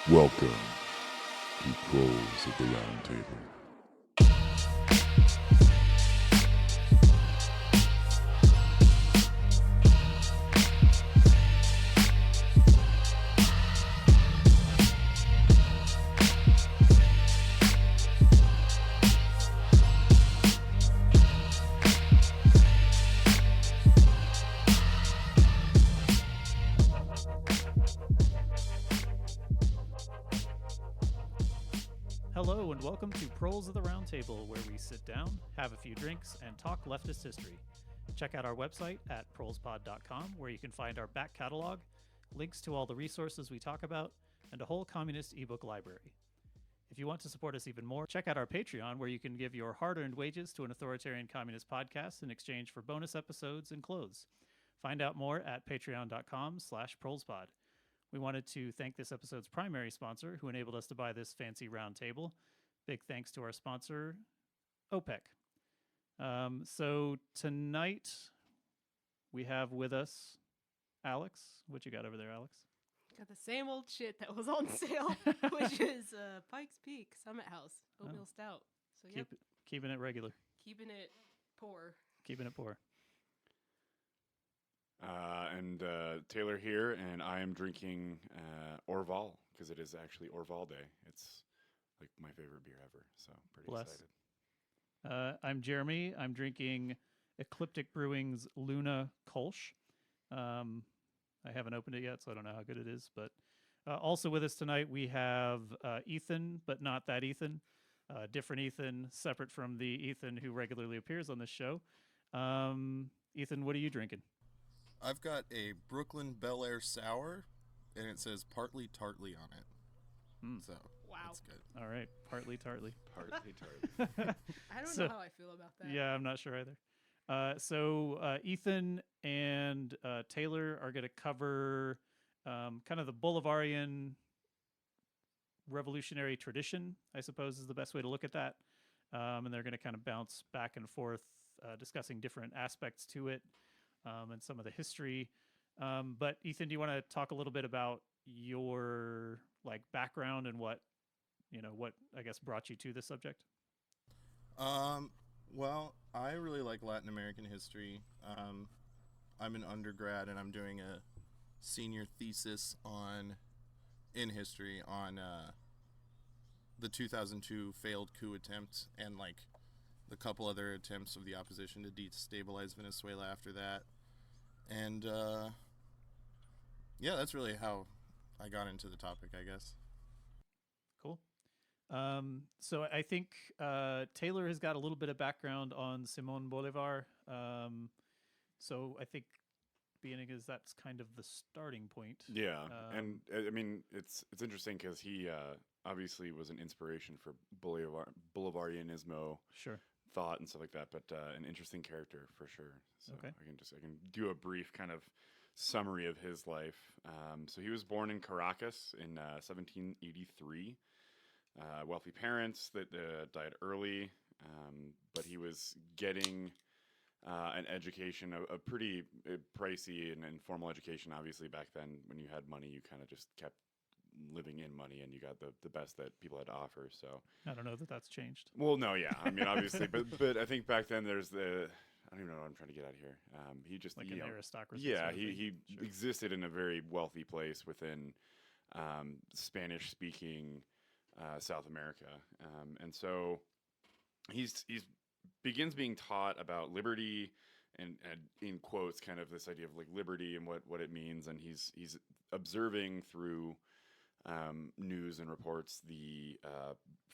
Welcome to Proles of the Round Table. Hello and welcome to Proles of the Round Table, where we sit down, have a few drinks, and talk leftist history. Check out our website at prolespod.com, where you can find our back catalog, links to all the resources we talk about, and a whole communist ebook library. If you want to support us even more, check out our Patreon, where you can give your hard-earned wages to an authoritarian communist podcast in exchange for bonus episodes and clothes. Find out more at patreon.com/prolespod. We wanted to thank this episode's primary sponsor, who enabled us to buy this fancy round table. Big thanks to our sponsor, OPEC. So tonight we have with us Alex. What you got over there, Alex? Got the same old shit that was on sale, which is Pikes Peak Summit House Oatmeal Stout. So Keeping it regular. Keeping it poor. Keeping it poor. And Taylor here, and I am drinking Orval, because it is actually Orval Day. It's like my favorite beer ever, so pretty excited. I'm Jeremy. I'm drinking Ecliptic Brewing's Luna Kolsch. I haven't opened it yet, so I don't know how good it is. But also with us tonight, we have Ethan, but not that Ethan. Different Ethan, separate from the Ethan who regularly appears on this show. Ethan, what are you drinking? I've got a Brooklyn Bel Air Sour, and it says partly tartly on it. So, wow, that's good. All right, partly tartly. Partly tartly. I don't know how I feel about that. Yeah, I'm not sure either. So Ethan and Taylor are going to cover kind of the Bolívarian revolutionary tradition, I suppose is the best way to look at that. And they're going to kind of bounce back and forth, discussing different aspects to it. And some of the history. But Ethan, do you want to talk a little bit about your background and what I guess brought you to this subject? Well, I really like Latin American history. I'm an undergrad, and I'm doing a senior thesis in history on the 2002 failed coup attempt and the couple other attempts of the opposition to destabilize Venezuela after that. And, yeah, that's really how I got into the topic, I guess. Cool. So I think Taylor has got a little bit of background on Simón Bolívar. So I think beginning is that's kind of the starting point. Yeah, and I mean, it's interesting because he obviously was an inspiration for Bolivarianismo. Sure. Thought and stuff like that, but an interesting character for sure. So okay. I can do a brief kind of summary of his life. So he was born in Caracas in 1783. Wealthy parents that died early, but he was getting an education, a pretty pricey and informal education. Obviously, back then, when you had money, you kind of just kept living in money, and you got the best that people had to offer. So I don't know that that's changed. Well, no, yeah, I mean, obviously, but I think back then there's I don't even know what I'm trying to get at here. He just an aristocracy. Yeah, he sure. Existed in a very wealthy place within Spanish speaking South America, and so he's begins being taught about liberty and in quotes kind of this idea of liberty and what it means, and he's observing through news and reports the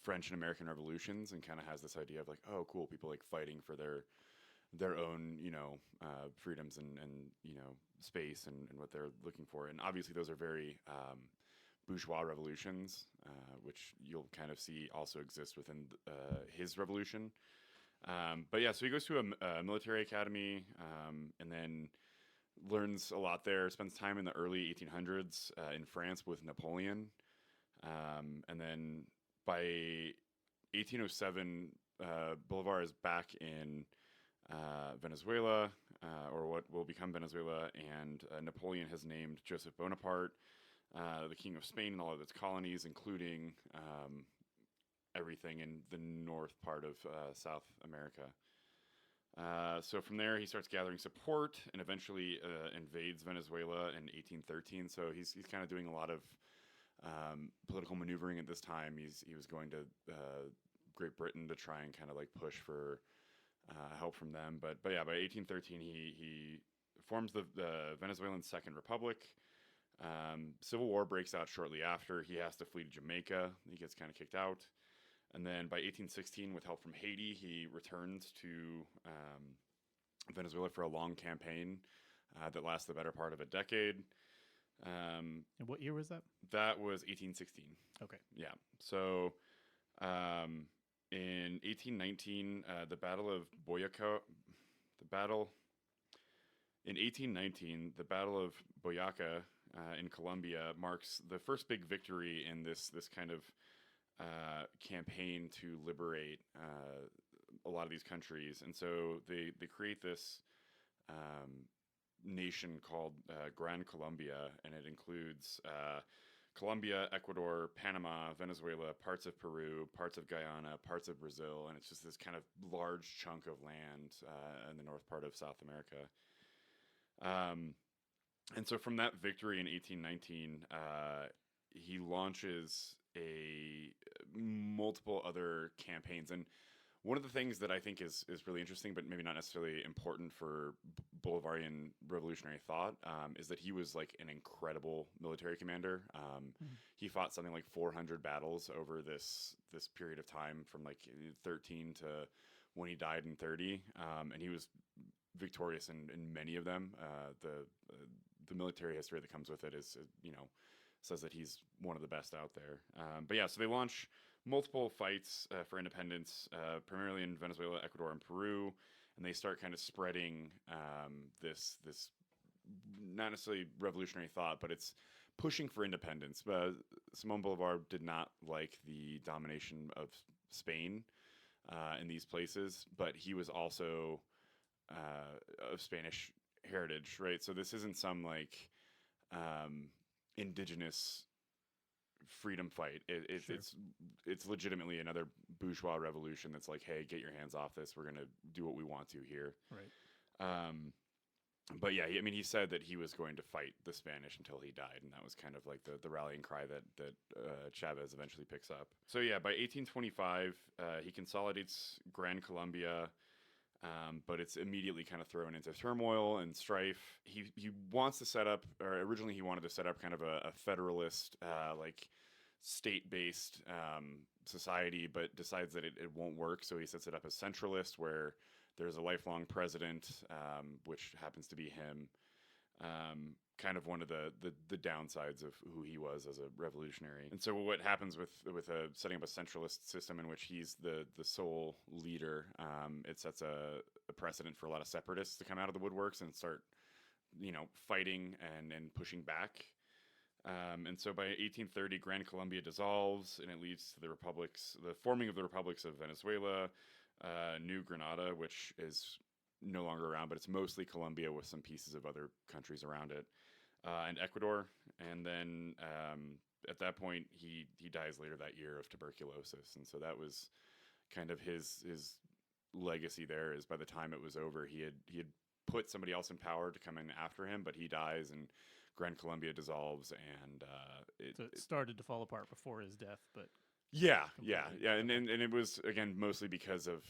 French and American revolutions, and kind of has this idea of oh, cool, people fighting for their own freedoms and space and what they're looking for. And obviously those are very bourgeois revolutions, which you'll kind of see also exist within his revolution. But yeah, so he goes to a military academy, and then learns a lot there, spends time in the early 1800s in France with Napoleon. And then by 1807, Bolivar is back in Venezuela, or what will become Venezuela, and Napoleon has named Joseph Bonaparte the King of Spain and all of its colonies, including everything in the north part of South America. So from there, he starts gathering support and eventually invades Venezuela in 1813. So he's kind of doing a lot of political maneuvering at this time. He was going to Great Britain to try and kind of like push for help from them. But yeah, by 1813, he forms the Venezuelan Second Republic. Civil war breaks out shortly after. He has to flee to Jamaica. He gets kind of kicked out. And then by 1816, with help from Haiti, he returns to Venezuela for a long campaign that lasts the better part of a decade. And what year was that? That was 1816. Okay. Yeah. So in 1819, the Battle of in 1819, the Battle of Boyaca in Colombia marks the first big victory in this kind of campaign to liberate a lot of these countries. And so they create this nation called Gran Colombia, and it includes Colombia, Ecuador, Panama, Venezuela, parts of Peru, parts of Guyana, parts of Brazil, and it's just this kind of large chunk of land in the north part of South America. And so from that victory in 1819, he launches multiple other campaigns. And one of the things that I think is really interesting, but maybe not necessarily important for Bolivarian revolutionary thought, is that he was like an incredible military commander. He fought something like 400 battles over this period of time, from like 13 to when he died in 30, and he was victorious in many of them. The military history that comes with it is, says that he's one of the best out there. But yeah, so they launch multiple fights for independence, primarily in Venezuela, Ecuador, and Peru, and they start kind of spreading this not necessarily revolutionary thought, but it's pushing for independence. Simón Bolívar did not like the domination of Spain in these places, but he was also of Spanish heritage, right? So this isn't some like indigenous freedom fight. Sure. It's legitimately another bourgeois revolution that's like, hey, get your hands off this. We're gonna do what we want to here. Right. But yeah, he said that he was going to fight the Spanish until he died, and that was kind of like the rallying cry that Chavez eventually picks up. So yeah, by 1825, he consolidates Gran Colombia. But it's immediately kind of thrown into turmoil and strife. He wants to set up, or originally he wanted to set up kind of a federalist, like state-based society, but decides that it won't work. So he sets it up as centralist, where there's a lifelong president, which happens to be him. Kind of one of the downsides of who he was as a revolutionary. And so what happens with setting up a centralist system in which he's the sole leader, it sets a precedent for a lot of separatists to come out of the woodworks and start, fighting and pushing back. And so by 1830, Gran Colombia dissolves, and it leads to the forming of the republics of Venezuela, New Granada, which is no longer around, but it's mostly Colombia with some pieces of other countries around it, and Ecuador. And then at that point, he dies later that year of tuberculosis. And so that was kind of his legacy there, is by the time it was over, he had put somebody else in power to come in after him, but he dies and Gran Colombia dissolves, and So it started to fall apart before his death, but yeah, completely. and it was, again, mostly because of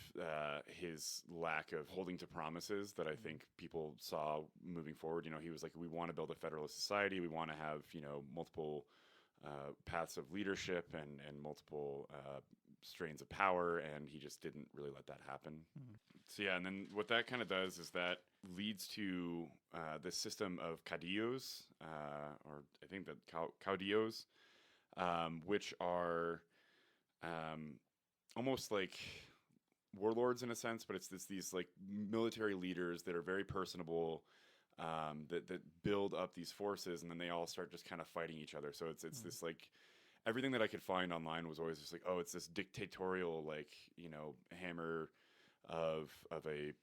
his lack of holding to promises that I think people saw moving forward. He was like, we want to build a federalist society. We want to have, multiple paths of leadership and multiple strains of power, and he just didn't really let that happen. So yeah, and then what that kind of does is that leads to this system of caudillos, or I think that caudillos, which are almost like warlords in a sense, but it's these like military leaders that are very personable, that build up these forces, and then they all start just kind of fighting each other. So it's this like, everything that I could find online was always just like, oh, it's this dictatorial, like, hammer of a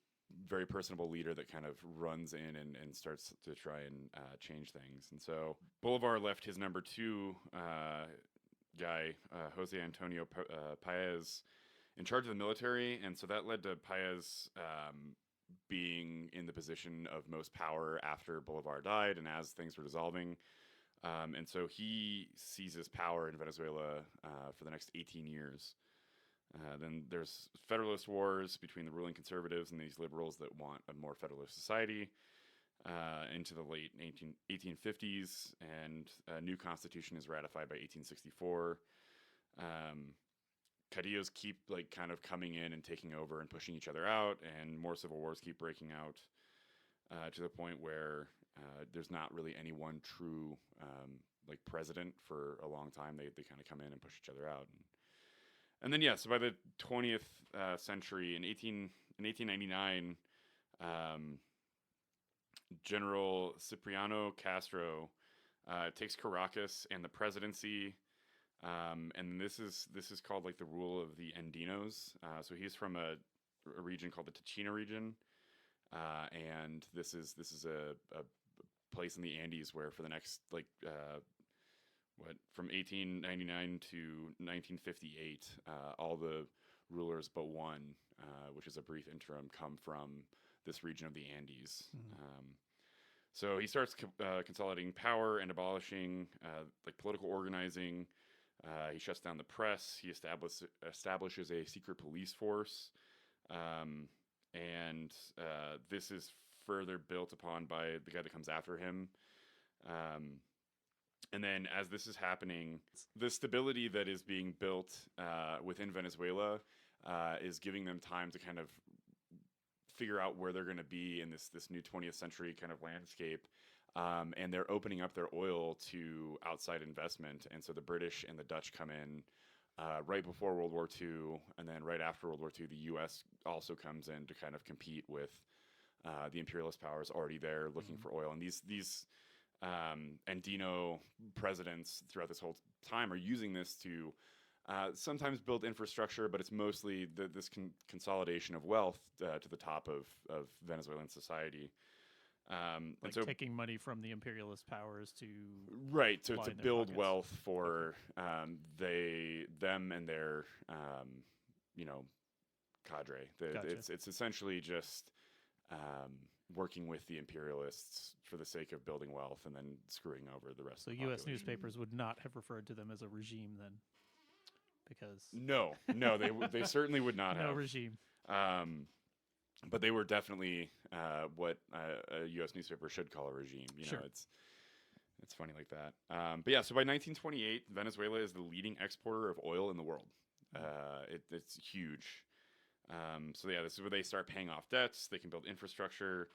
very personable leader that kind of runs in and starts to try and change things. And so Bolivar left his number two guy, Jose Antonio Paez, in charge of the military, and so that led to Paez being in the position of most power after Bolivar died and as things were dissolving. And so he seizes power in Venezuela for the next 18 years. Then there's Federalist wars between the ruling conservatives and these liberals that want a more federalist society into the late 1850s, and a new constitution is ratified by 1864. Caudillos keep like kind of coming in and taking over and pushing each other out, and more civil wars keep breaking out to the point where there's not really any one true like president for a long time. They kind of come in and push each other out. And then, so by the 20th century, in 1899, General Cipriano Castro takes Caracas and the presidency, and this is called like the rule of the Andinos. So he's from a region called the Ticino region, and this is a place in the Andes where for the next from 1899 to 1958, all the rulers but one, which is a brief interim, come from this region of the Andes. So he starts consolidating power and abolishing like political organizing. He shuts down the press. He establishes a secret police force, and this is further built upon by the guy that comes after him. And then as this is happening, the stability that is being built within Venezuela is giving them time to kind of figure out where they're going to be in this new 20th century kind of landscape. And they're opening up their oil to outside investment. And so the British and the Dutch come in right before World War II. And then right after World War II, the U.S. also comes in to kind of compete with the imperialist powers already there looking for oil. And these Andino presidents throughout this whole time are using this to sometimes build infrastructure, but it's mostly this consolidation of wealth to the top of Venezuelan society. Like and so, taking money from the imperialist powers to to build pockets. wealth for them and their cadre. Gotcha. It's essentially just working with the imperialists for the sake of building wealth and then screwing over the rest So of the U.S. population. newspapers would not have referred to them as a regime then, because No, they certainly would not no have. regime. But they were definitely what a U.S. newspaper should call a regime. Sure. It's funny like that. But yeah, so by 1928, Venezuela is the leading exporter of oil in the world. It's huge. So yeah, this is where they start paying off debts. They can build infrastructure,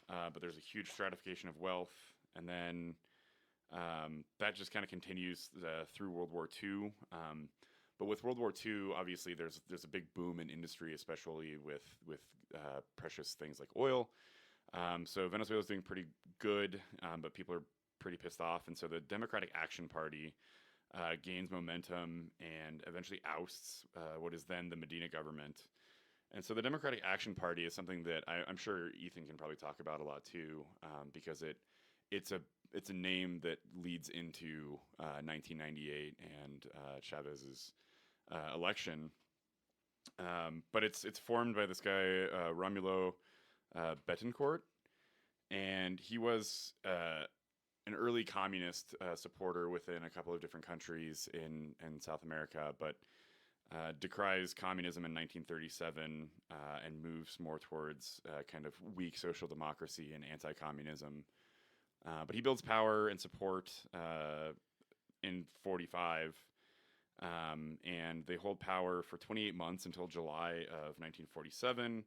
but there's a huge stratification of wealth. And then that just kind of continues through World War II. But with World War II, obviously, there's a big boom in industry, especially with precious things like oil. So Venezuela's doing pretty good, but people are pretty pissed off. And so the Democratic Action Party gains momentum and eventually ousts what is then the Medina government. And so the Democratic Action Party is something that I'm sure Ethan can probably talk about a lot too, because it's a name that leads into 1998 and Chavez's election. But it's formed by this guy Romulo Betancourt, and he was an early communist supporter within a couple of different countries in South America, but decries communism in 1937 and moves more towards kind of weak social democracy and anti-communism. But he builds power and support in 45, and they hold power for 28 months until July of 1947,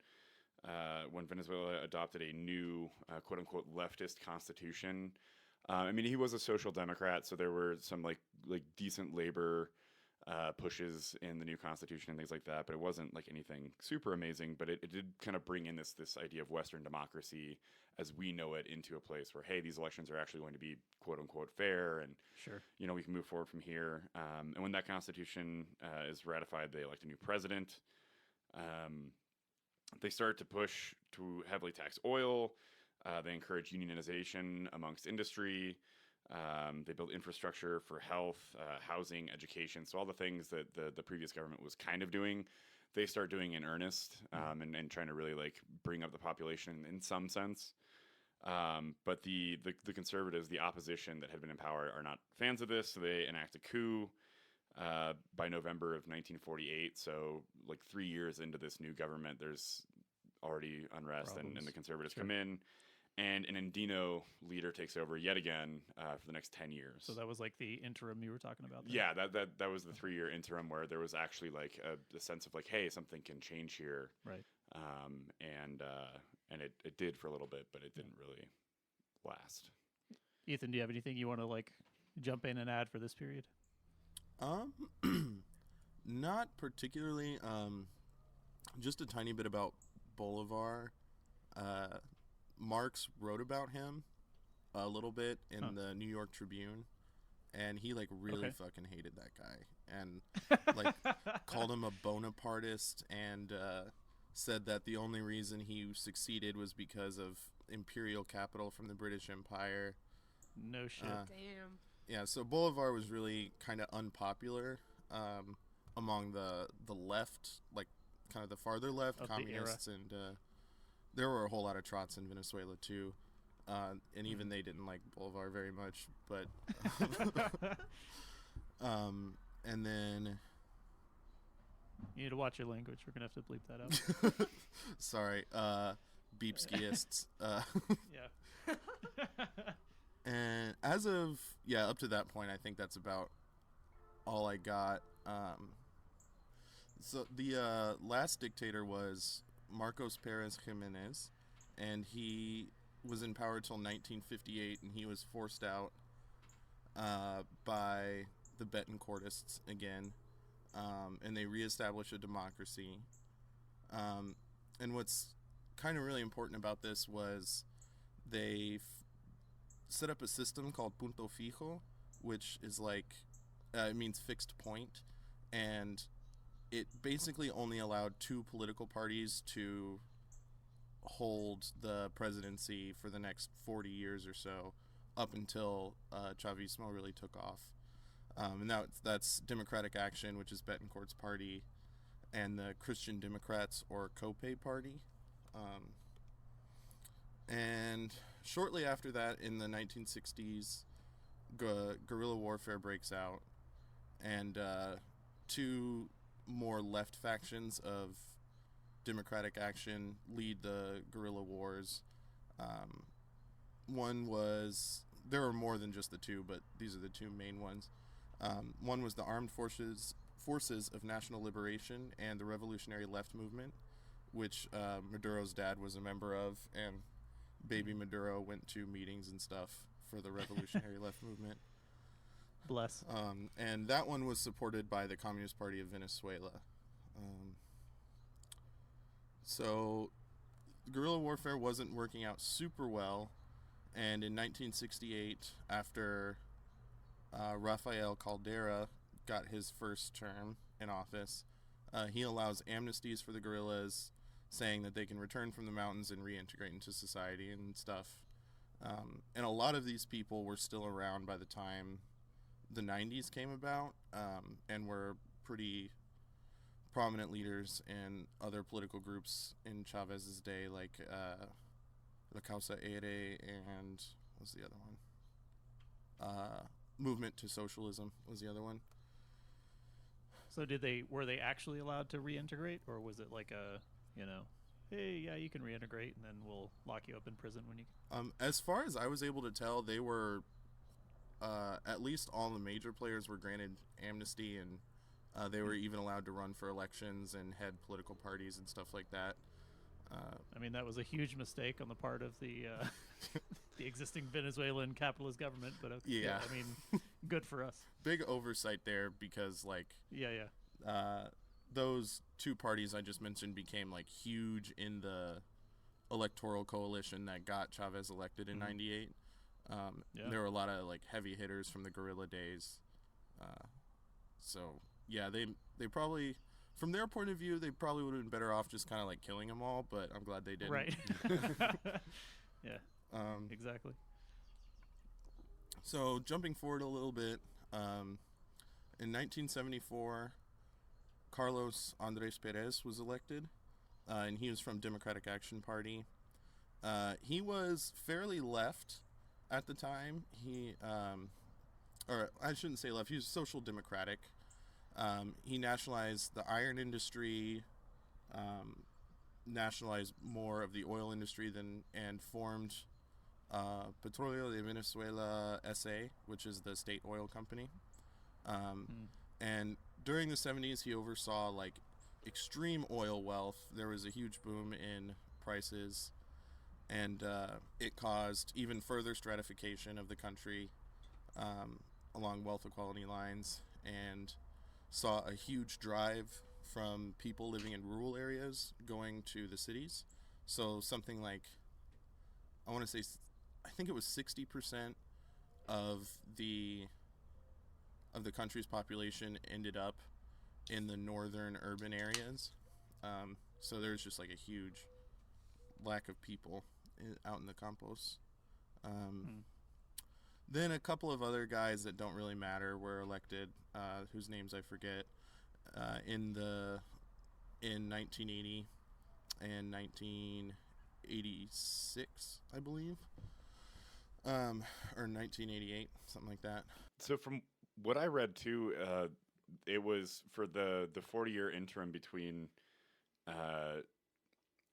when Venezuela adopted a new quote-unquote leftist constitution. I mean, he was a social democrat, so there were some like decent labor pushes in the new constitution and things like that, but it wasn't like anything super amazing. But it did kind of bring in this idea of Western democracy as we know it into a place where, hey, these elections are actually going to be quote unquote fair, and Sure. we can move forward from here. And when that constitution is ratified, they elect a new president. they start to push to heavily tax oil. They encourage unionization amongst industry. They build infrastructure for health, housing, education. So all the things that the previous government was kind of doing, they start doing in earnest, and trying to really like bring up the population in some sense. But the conservatives, the opposition that had been in power, are not fans of this. So they enact a coup by November of 1948. So like 3 years into this new government, there's already unrest, and the conservatives come in. And an Andino leader takes over yet again for the next 10 years. So that was like the interim you were talking about there? Yeah, that was the 3-year interim where there was actually like a sense of like, hey, something can change here. Right. And it did for a little bit, but it didn't really last. Ethan, do you have anything you want to like jump in and add for this period? Not particularly. Just a tiny bit about Bolivar. Marx wrote about him a little bit in the New York Tribune, and he like really fucking hated that guy, and like called him a Bonapartist, and said that the only reason he succeeded was because of imperial capital from the British Empire. No shit. Damn. Yeah, so Bolivar was really kind of unpopular among the left, like kind of the farther left, of communists, and there were a whole lot of trots in Venezuela too, and even they didn't like Bolivar very much. But and then you need to watch your language. We're gonna have to bleep that out. sorry, beep skiists. Yeah. And as of up to that point, I think that's about all I got. So the last dictator was Marcos Pérez Jiménez, and he was in power till 1958, and he was forced out by the Betancourtists again, and they reestablished a democracy. And what's kind of really important about this was they set up a system called punto fijo, which is like, it means fixed point, and it basically only allowed 2 political parties to hold the presidency for the next 40 years or so, up until Chavismo really took off. And now that's Democratic Action, which is Betancourt's party, and the Christian Democrats, or COPE party. And shortly after that, in the 1960s, guerrilla warfare breaks out, and 2 more left factions of Democratic Action lead the guerrilla wars. One was, there were more than just the 2, but these are the 2 main ones. One was the Armed Forces of National Liberation and the Revolutionary Left Movement, which Maduro's dad was a member of, and baby Maduro went to meetings and stuff for the Revolutionary Left Movement. Bless. And that one was supported by the Communist Party of Venezuela. So guerrilla warfare wasn't working out super well, and in 1968, after Rafael Caldera got his first term in office, he allows amnesties for the guerrillas, saying that they can return from the mountains and reintegrate into society and stuff. And a lot of these people were still around by the time the 90s came about, and were pretty prominent leaders in other political groups in Chavez's day, like La Causa Ere, and what was the other one? Movement to Socialism was the other one. So were they actually allowed to reintegrate, or was it like a, hey, yeah, you can reintegrate, and then we'll lock you up in prison when you... As far as I was able to tell, they were, at least all the major players were granted amnesty, and they were even allowed to run for elections and head political parties and stuff like that. I mean, that was a huge mistake on the part of the the existing Venezuelan capitalist government, but yeah, I mean, good for us. Big oversight there, because those 2 parties I just mentioned became like huge in the electoral coalition that got Chavez elected in '98. There were a lot of like heavy hitters from the guerrilla days. So yeah, they probably from their point of view, they probably would have been better off just kind of like killing them all. But I'm glad they didn't. Right. Yeah. Exactly. So jumping forward a little bit, in 1974, Carlos Andrés Pérez was elected, and he was from Democratic Action Party. He was fairly left at the time. Or I shouldn't say left. He was social democratic. He nationalized the iron industry, nationalized more of the oil industry and formed Petróleo de Venezuela S.A., which is the state oil company. And during the 70s, he oversaw like extreme oil wealth. There was a huge boom in prices, and it caused even further stratification of the country along wealth equality lines, and saw a huge drive from people living in rural areas going to the cities. So something like, I think it was 60% of the country's population ended up in the northern urban areas. So there's just like a huge lack of people out in the campos. Then a couple of other guys that don't really matter were elected, whose names I forget, in 1980 and 1986, I believe, or 1988, something like that. So from what I read too, it was for the 40-year interim between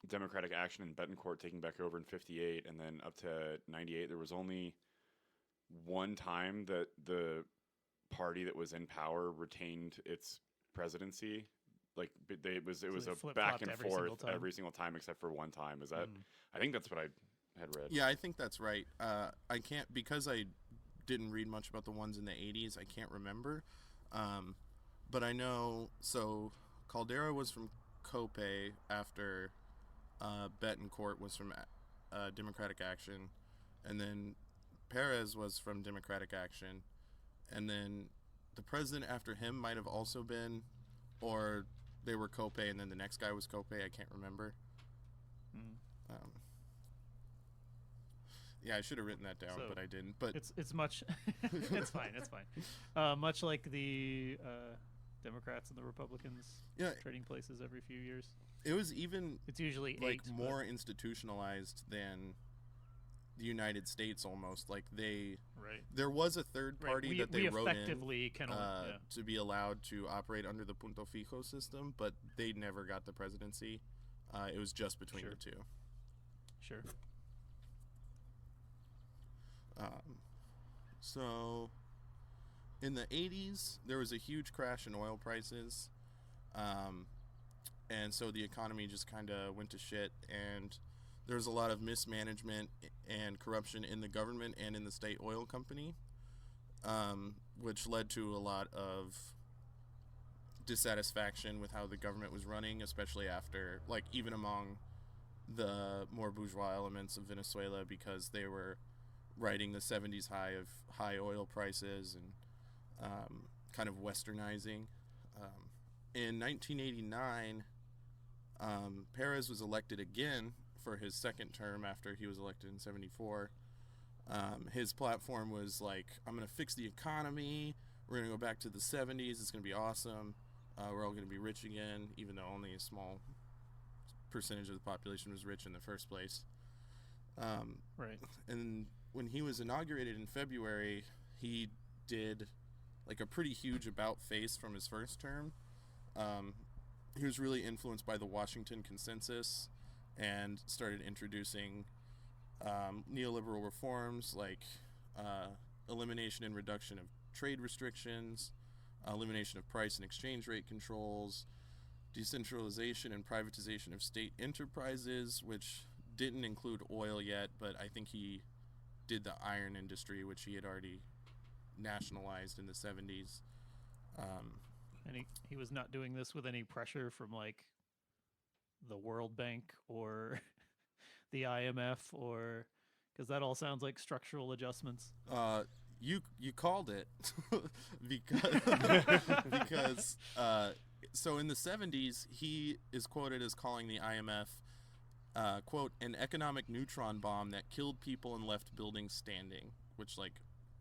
Democratic Action and Betancourt taking back over in 58 and then up to 98. There was only one time that the party that was in power retained its presidency. Like it was a back and forth every single time except for one time. Is that? I think that's what I had read. Yeah, I think that's right. I can't, because I didn't read much about the ones in the 80s. I can't remember. But I know, so Caldera was from COPE after Betancourt was from Democratic Action, and then Perez was from Democratic Action, and then the president after him might have also been, or they were COPE and then the next guy was COPE. I can't remember. Yeah, I should have written that down, but I didn't. But it's much. It's fine. It's fine. Much like the Democrats and the Republicans trading places every few years. It was even. It's usually like more institutionalized than the United States almost. Like there was a third party that they wrote in to be allowed to operate under the Punto Fijo system, but they never got the presidency. It was just between the two. Sure. So in the 80s, there was a huge crash in oil prices. And so the economy just kind of went to shit, and there was a lot of mismanagement and corruption in the government and in the state oil company, which led to a lot of dissatisfaction with how the government was running, especially after, like, even among the more bourgeois elements of Venezuela, because they were riding the 70s high of high oil prices and kind of westernizing. In 1989, Perez was elected again for his second term after he was elected in 74. His platform was like, I'm going to fix the economy. We're going to go back to the 70s. It's going to be awesome. We're all going to be rich again, even though only a small percentage of the population was rich in the first place. Right. And when he was inaugurated in February, he did like a pretty huge about-face from his first term. He was really influenced by the Washington Consensus and started introducing neoliberal reforms like elimination and reduction of trade restrictions, elimination of price and exchange rate controls, decentralization and privatization of state enterprises, which didn't include oil yet, but I think he did the iron industry, which he had already nationalized in the 70s. And he was not doing this with any pressure from, like, the World Bank or the IMF, or because that all sounds like structural adjustments. You called it because So in the 70s, he is quoted as calling the IMF, quote, an economic neutron bomb that killed people and left buildings standing, which, like,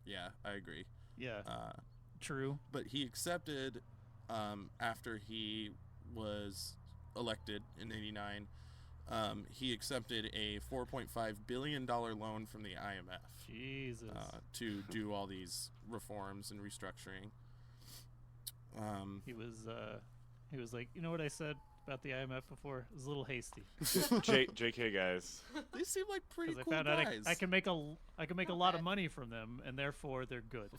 yeah, I agree. Yeah. True. But he accepted, after he was elected in 89, he accepted a $4.5 billion loan from the IMF Jesus. to do all these reforms and restructuring. He was like, you know what I said about the IMF before? It was a little hasty. JK guys. They seem like pretty Because cool I found out guys. I can make a Not lot of bad. money from them, and therefore they're good.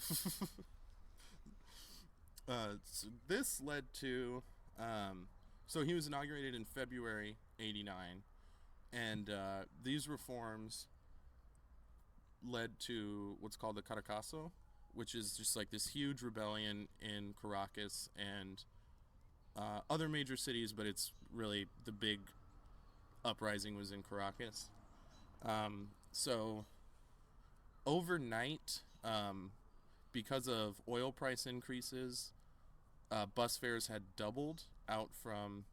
So this led to, so he was inaugurated in February 89, and these reforms led to what's called the Caracazo, which is just like this huge rebellion in Caracas and other major cities, but it's really the big uprising was in Caracas. So overnight, because of oil price increases, bus fares had doubled out from,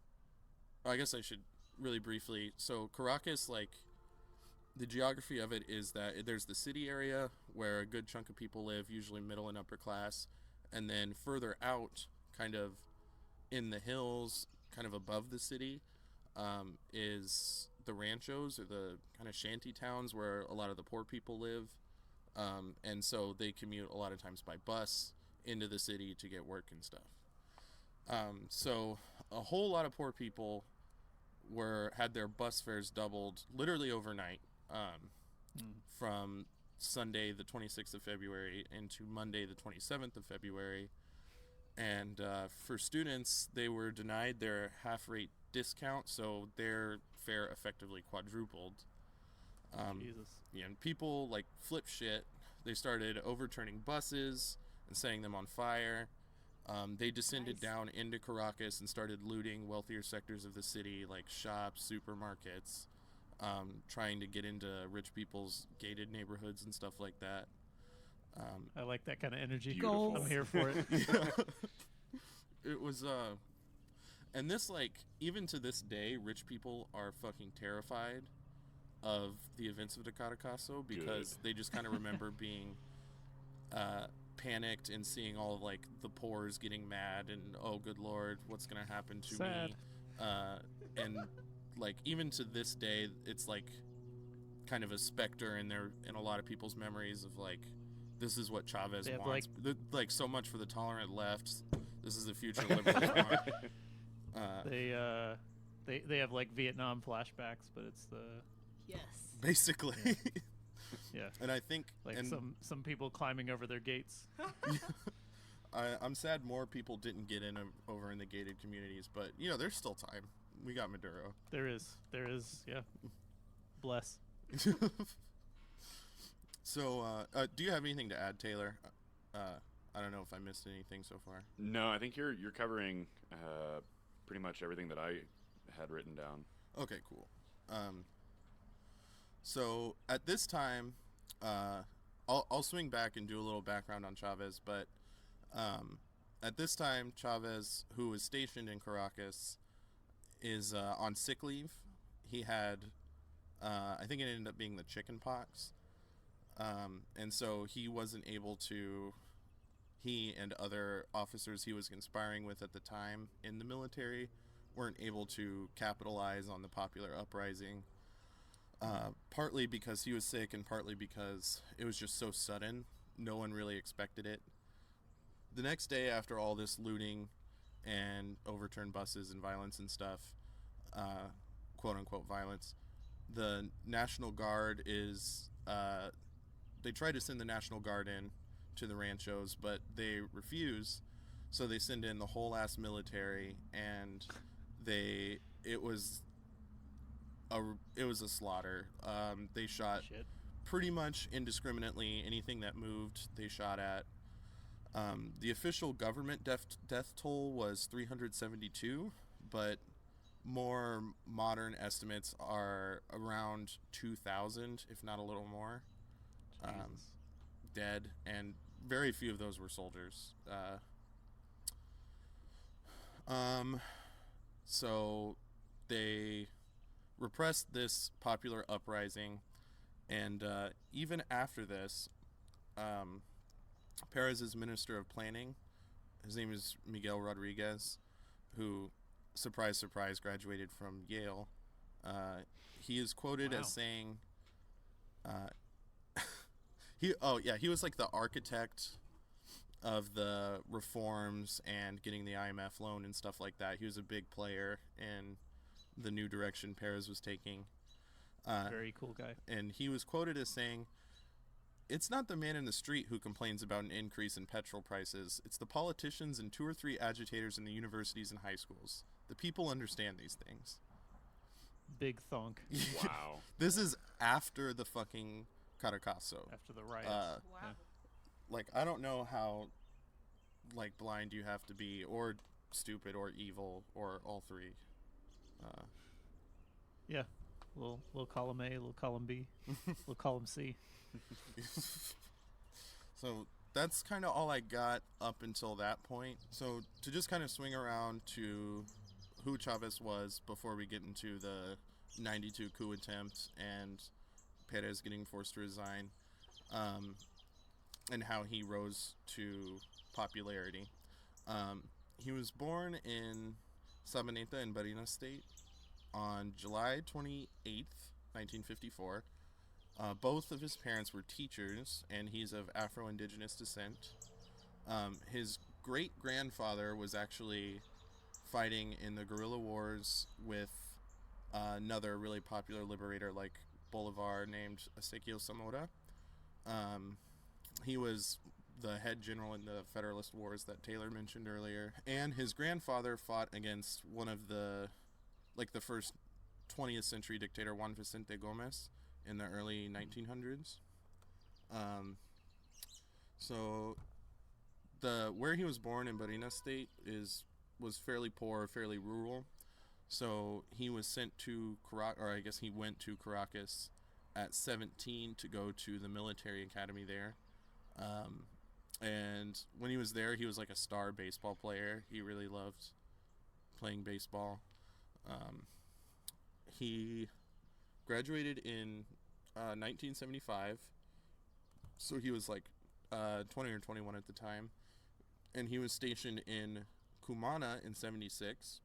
I guess I should really briefly, so Caracas, like, the geography of it is that there's the city area where a good chunk of people live, usually middle and upper class, and then further out, kind of in the hills, kind of above the city, is the ranchos, or the kind of shanty towns where a lot of the poor people live. And so they commute a lot of times by bus into the city to get work and stuff. So a whole lot of poor people had their bus fares doubled literally overnight, from Sunday the 26th of February into Monday the 27th of February. And for students, they were denied their half-rate discount, so their fare effectively quadrupled. Jesus. Yeah, and people like flip shit. They started overturning buses and setting them on fire. They descended Nice. down into Caracas and started looting wealthier sectors of the city, like shops, supermarkets, trying to get into rich people's gated neighborhoods and stuff like that. I like that kind of energy. Beautiful. I'm here for it. It was, and this, like, even to this day, rich people are fucking terrified of the events of the Caracazo because they just kind of remember being panicked and seeing all of, like, the poors getting mad and, oh, good Lord, what's going to happen to Sad. me? And, like, even to this day, it's, like, kind of a specter in a lot of people's memories of, like, this is what Chavez They have, wants. Like, so much for the tolerant left. This is the future liberals want. They have like Vietnam flashbacks, but it's the Yes. Basically. yeah, And I think, like and some people climbing over their gates. I'm sad more people didn't get in over in the gated communities, but, you know, there's still time. We got Maduro. There is, yeah. Bless. So, do you have anything to add, Taylor? I don't know if I missed anything so far. No, I think you're covering pretty much everything that I had written down. Okay, cool. So at this time, I'll swing back and do a little background on Chavez, but at this time, Chavez, who was stationed in Caracas, is on sick leave. He had, I think it ended up being the chicken pox. And so he wasn't able to, he and other officers he was conspiring with at the time in the military weren't able to capitalize on the popular uprising, partly because he was sick and partly because it was just so sudden. No one really expected it. The next day, after all this looting and overturned buses and violence and stuff, quote-unquote violence, the National Guard is... they try to send the National Guard in to the ranchos, but they refuse. So they send in the whole ass military, and it was a slaughter. They shot Shit. pretty much indiscriminately anything that moved. They shot at. The official government death toll was 372, but more modern estimates are around 2,000, if not a little more. Jesus. Dead, and very few of those were soldiers. So they repressed this popular uprising, and even after this, Perez's Minister of Planning, his name is Miguel Rodriguez, who, surprise, surprise, graduated from Yale. He is quoted Wow. as saying, he was like the architect of the reforms and getting the IMF loan and stuff like that. He was a big player in the new direction Perez was taking. Very cool guy. And he was quoted as saying, "It's not the man in the street who complains about an increase in petrol prices. It's the politicians and 2 or 3 agitators in the universities and high schools. The people understand these things." Big thunk Wow. This is after the fucking Caracazo. after the riots. Uh, Wow. Like, I don't know how, like, blind you have to be, or stupid, or evil, or all 3. Yeah. We'll call him A, we'll call him B, we'll call him C. So that's kind of all I got up until that point. So to just kind of swing around to who Chavez was before we get into the 92 coup attempt and Perez getting forced to resign, and how he rose to popularity. He was born in Sabaneta in Barinas State on July 28th, 1954. Both of his parents were teachers, and he's of Afro-Indigenous descent. His great-grandfather was actually fighting in the guerrilla wars with another really popular liberator like Bolivar named Ezequiel Zamora. He was the head general in the Federalist Wars that Taylor mentioned earlier. And his grandfather fought against one of the first 20th century dictator, Juan Vicente Gomez, in the early 1900s. So where he was born in Barinas State was fairly poor, fairly rural. So he was sent to he went to Caracas at 17 to go to the military academy there. And when he was there, he was like a star baseball player. He really loved playing baseball. He graduated in 1975, so he was like 20 or 21 at the time, and he was stationed in Cumana in 76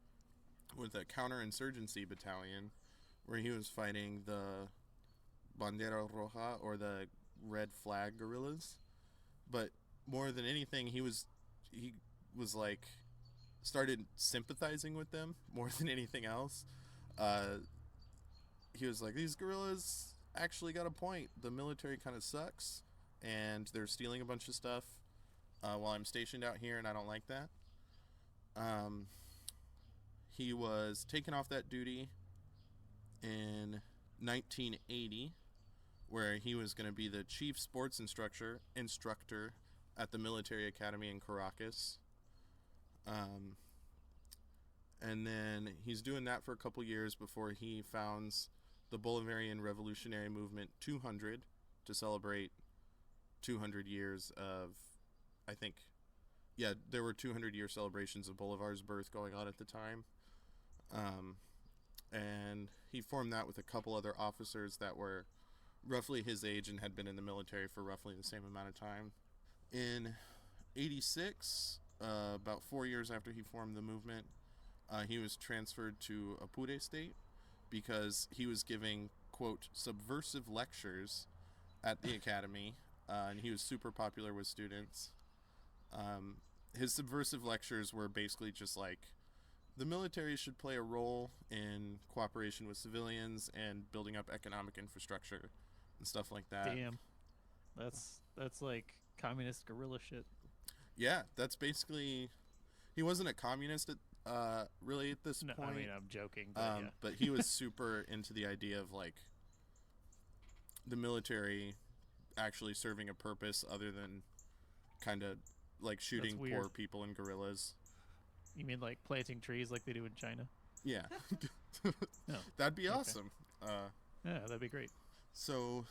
with a counterinsurgency battalion where he was fighting the Bandera Roja, or the Red Flag guerrillas. But more than anything, he was like started sympathizing with them more than anything else. He was like, these guerrillas actually got a point. The military kind of sucks, and they're stealing a bunch of stuff while I'm stationed out here, and I don't like that. He was taken off that duty in 1980, where he was going to be the chief sports instructor at the military academy in Caracas. And then he's doing that for a couple years before he founds the Bolivarian Revolutionary Movement 200 to celebrate 200 years of, there were 200-year celebrations of Bolivar's birth going on at the time. And he formed that with a couple other officers that were roughly his age and had been in the military for roughly the same amount of time. In 86, about 4 years after he formed the movement, he was transferred to Apure State because he was giving, quote, subversive lectures at the academy, and he was super popular with students. His subversive lectures were basically just like, the military should play a role in cooperation with civilians and building up economic infrastructure and stuff like that. Damn. That's like communist guerrilla shit. Yeah, that's basically... He wasn't a communist really at this No, point. I mean, I'm joking, but yeah. But he was super into the idea of, like, the military actually serving a purpose other than kind of, like, shooting weird. poor people and guerrillas. You mean like planting trees like they do in China? Yeah. No. That'd be Okay. awesome. Yeah, that'd be great. So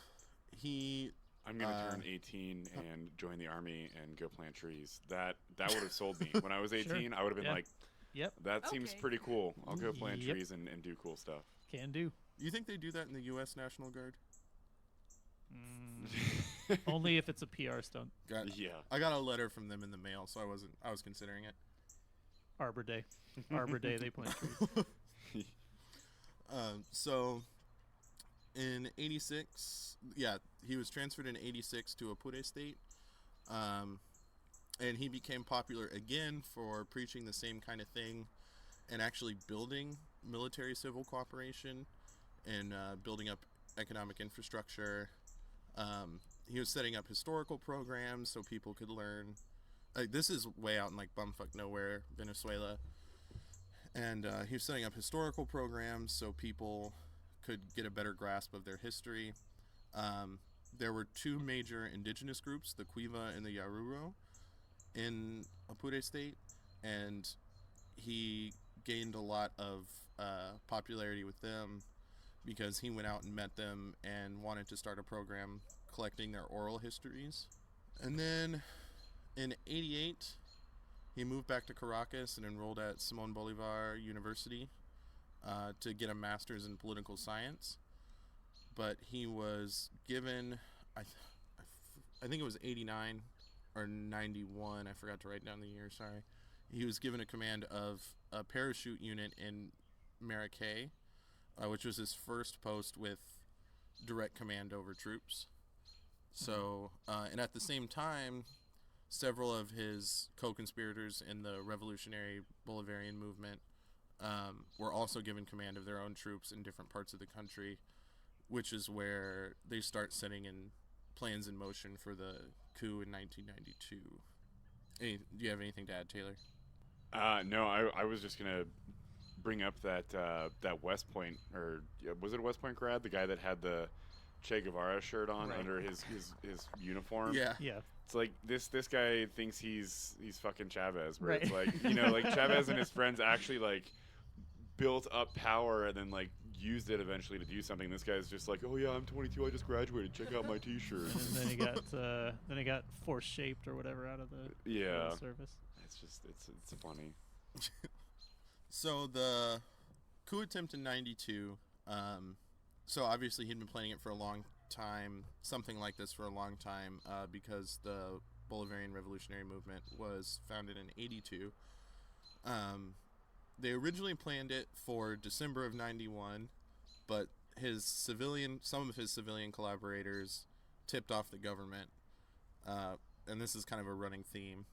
he... I'm gonna turn 18 and join the army and go plant trees. That would have sold me. When I was 18, Sure. I would have been Yeah. like, Yep, That seems Okay. pretty cool. I'll go plant Yep. trees and do cool stuff. can do. You think they do that in the U.S. National Guard? Only if it's a PR stunt. Yeah. I got a letter from them in the mail, so I was considering it. Arbor Day. Arbor Day, they plant trees. So in 86, yeah, he was transferred in 86 to Apure State. And he became popular again for preaching the same kind of thing and actually building military-civil cooperation and building up economic infrastructure. He was setting up historical programs so people could learn. This is way out in like bumfuck nowhere, Venezuela. And he was setting up historical programs so people could get a better grasp of their history. There were two major indigenous groups, the Cuiva and the Yaruro, in Apure State, and he gained a lot of popularity with them because he went out and met them and wanted to start a program collecting their oral histories. And then in 88, he moved back to Caracas and enrolled at Simón Bolívar University to get a master's in political science. But he was given, I think it was 89 or 91, I forgot to write down the year, sorry. He was given a command of a parachute unit in Maracay, which was his first post with direct command over troops. So, and at the same time, several of his co-conspirators in the revolutionary Bolivarian movement were also given command of their own troops in different parts of the country, which is where they start setting in plans in motion for the coup in 1992. Do you have anything to add, Taylor? No, I was just gonna bring up that West Point, or was it a West Point grad? The guy that had the Che Guevara shirt on Right. under his uniform. Yeah. Yeah. It's like this guy thinks he's fucking Chavez, where Right. it's like, like Chavez and his friends actually like built up power and then like used it eventually to do something. This guy's just like, oh yeah, I'm 22, I just graduated. Check out my T-shirt. And then he got force shaped or whatever out of the Yeah, service. it's just it's funny. So the coup attempt in 92, so obviously he'd been planning it for a long time, something like this for a long time, because the Bolivarian Revolutionary Movement was founded in 82. They originally planned it for December of 91, but some of his civilian collaborators tipped off the government, and this is kind of a running theme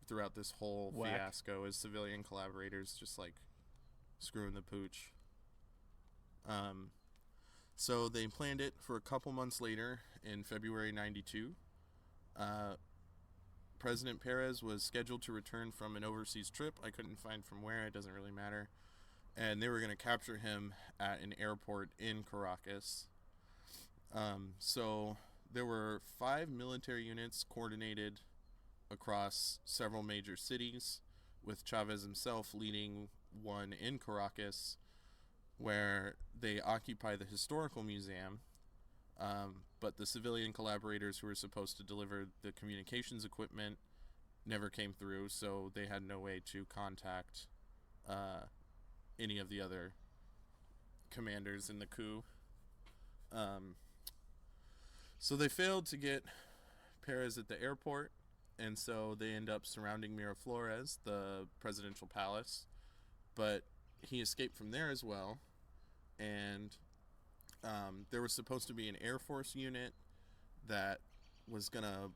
throughout this whole Whack. fiasco, is civilian collaborators just like screwing the pooch. So they planned it for a couple months later in February 92. President Perez was scheduled to return from an overseas trip. I couldn't find from where, it doesn't really matter. And they were going to capture him at an airport in Caracas. So there were 5 military units coordinated across several major cities, with Chavez himself leading one in Caracas, where they occupy the historical museum. But the civilian collaborators who were supposed to deliver the communications equipment never came through, so they had no way to contact any of the other commanders in the coup. So they failed to get Perez at the airport, and so they end up surrounding Miraflores, the presidential palace. But he escaped from there as well, and there was supposed to be an Air Force unit that was going to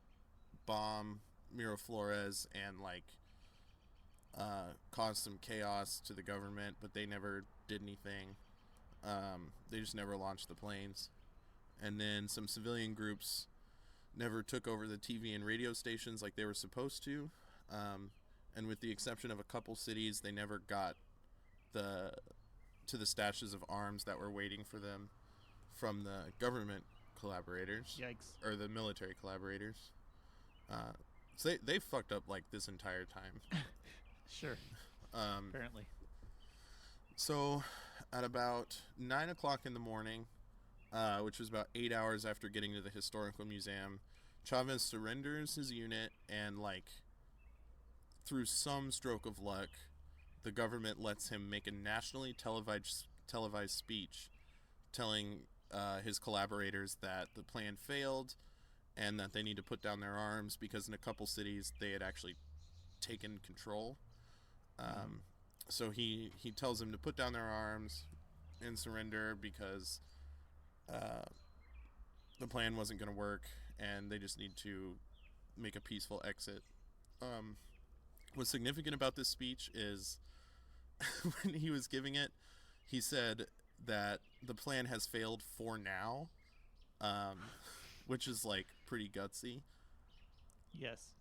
bomb Miraflores and cause some chaos to the government, but they never did anything. They just never launched the planes. And then some civilian groups never took over the TV and radio stations like they were supposed to. And with the exception of a couple cities, they never got to the stashes of arms that were waiting for them from the government collaborators. Yikes. Or the military collaborators. So they fucked up like this entire time. Sure. Apparently. So at about 9 o'clock in the morning, which was about 8 hours after getting to the historical museum, Chavez surrenders his unit, and through some stroke of luck, the government lets him make a nationally televised speech telling his collaborators that the plan failed and that they need to put down their arms because in a couple cities they had actually taken control. So he tells them to put down their arms and surrender because the plan wasn't going to work and they just need to make a peaceful exit. What's significant about this speech is when he was giving it, he said that the plan has failed for now, which is like pretty gutsy. Yes.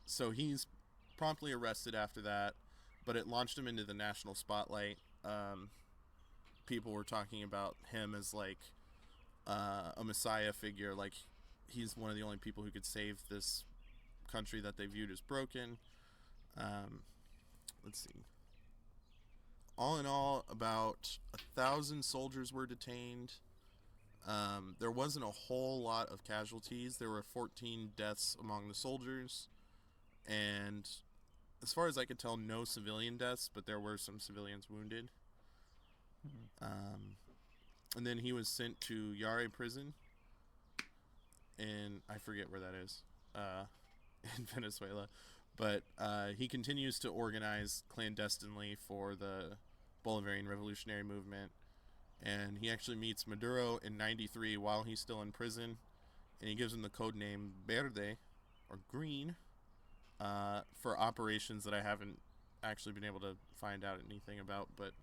So he's promptly arrested after that, but it launched him into the national spotlight. People were talking about him as like a messiah figure, like he's one of the only people who could save this country that they viewed as broken. Let's see. All in all, about 1,000 soldiers were detained. There wasn't a whole lot of casualties. There were 14 deaths among the soldiers, and as far as I could tell, no civilian deaths, but there were some civilians wounded. And then he was sent to Yare prison, and I forget where that is, in Venezuela. But he continues to organize clandestinely for the Bolivarian Revolutionary Movement. And he actually meets Maduro in 93 while he's still in prison. And he gives him the code name Verde, or Green, for operations that I haven't actually been able to find out anything about. But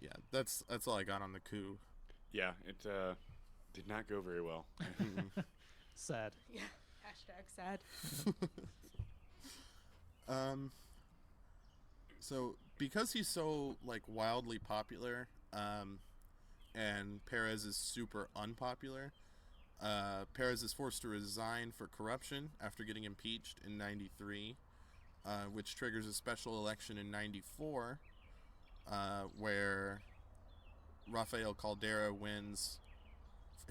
yeah, that's all I got on the coup. Yeah, it did not go very well. Sad. Yeah. Hashtag sad. So because he's so like wildly popular, and Perez is super unpopular, Perez is forced to resign for corruption after getting impeached in 93, which triggers a special election in 94, where Rafael Caldera wins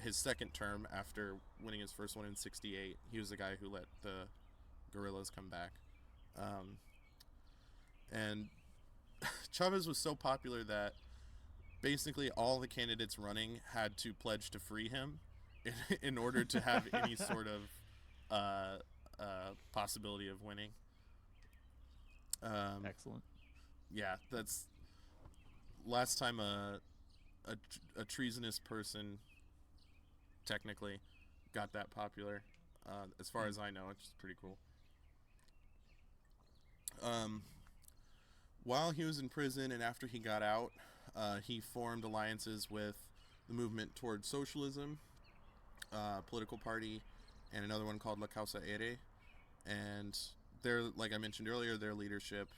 his second term after winning his first one in 68. He was the guy who let the guerrillas come back. And Chavez was so popular that basically all the candidates running had to pledge to free him in order to have any sort of possibility of winning. Excellent. Yeah, that's last time a treasonous person technically got that popular, as far as I know, which is pretty cool. While he was in prison and after he got out, he formed alliances with the movement toward socialism, political party, and another one called La Causa Ere. And their, like I mentioned earlier, their leadership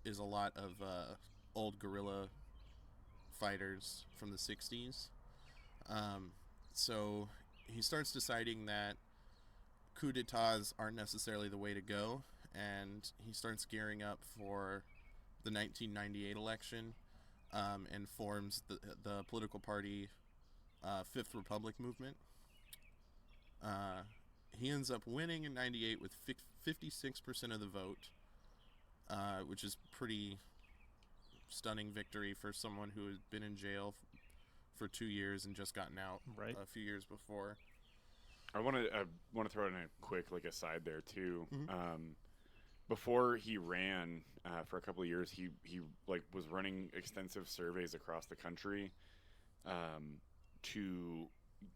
is a lot of old guerrilla fighters from the 60s. So he starts deciding that coups d'etats aren't necessarily the way to go, and he starts gearing up for the 1998 election, and forms the political party Fifth Republic movement. He ends up winning in 98 with 56% of the vote, which is pretty stunning victory for someone who had been in jail for 2 years and just gotten out Right. a few years before. I want to throw in a quick aside there too. Mm-hmm. Before he ran for a couple of years, he was running extensive surveys across the country to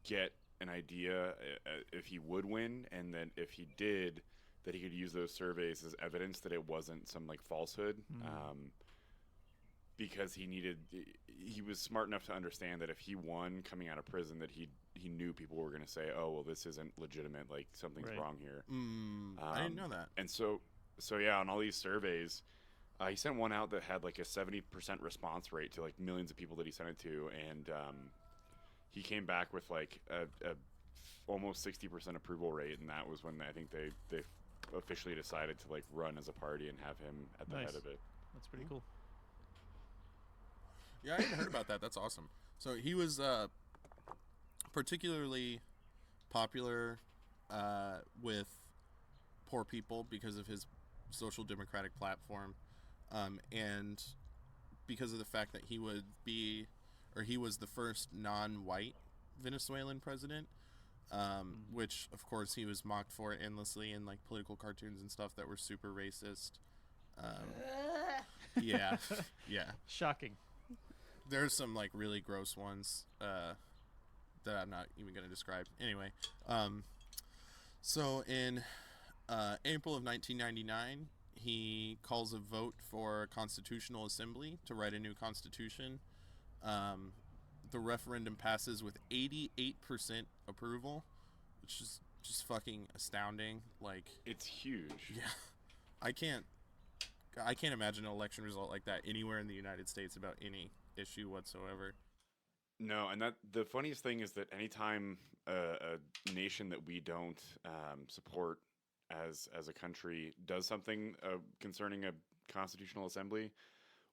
get an idea if he would win, and then if he did, that he could use those surveys as evidence that it wasn't some falsehood. Because he was smart enough to understand that if he won coming out of prison, that he knew people were going to say, oh, well, this isn't legitimate, something's Right. wrong here. I didn't know that. And so yeah, on all these surveys, he sent one out that had a 70% response rate to millions of people that he sent it to, and he came back with a almost 60% approval rate, and that was when I think they officially decided to run as a party and have him at the Nice. head of it. That's pretty cool. Yeah, I hadn't heard about that. That's awesome. So he was particularly popular with poor people because of his social democratic platform, and because of the fact that he was the first non-white Venezuelan president, which of course he was mocked for endlessly in like political cartoons and stuff that were super racist. Yeah. Shocking. There's some like really gross ones that I'm not even going to describe. Anyway, so in April of 1999, he calls a vote for a constitutional assembly to write a new constitution. The referendum passes with 88% approval, which is just fucking astounding. Like, It's huge. yeah, I can't imagine an election result like that anywhere in the United States about any issue whatsoever. No, and that the funniest thing is that anytime a nation that we don't support as a country does something concerning a constitutional assembly,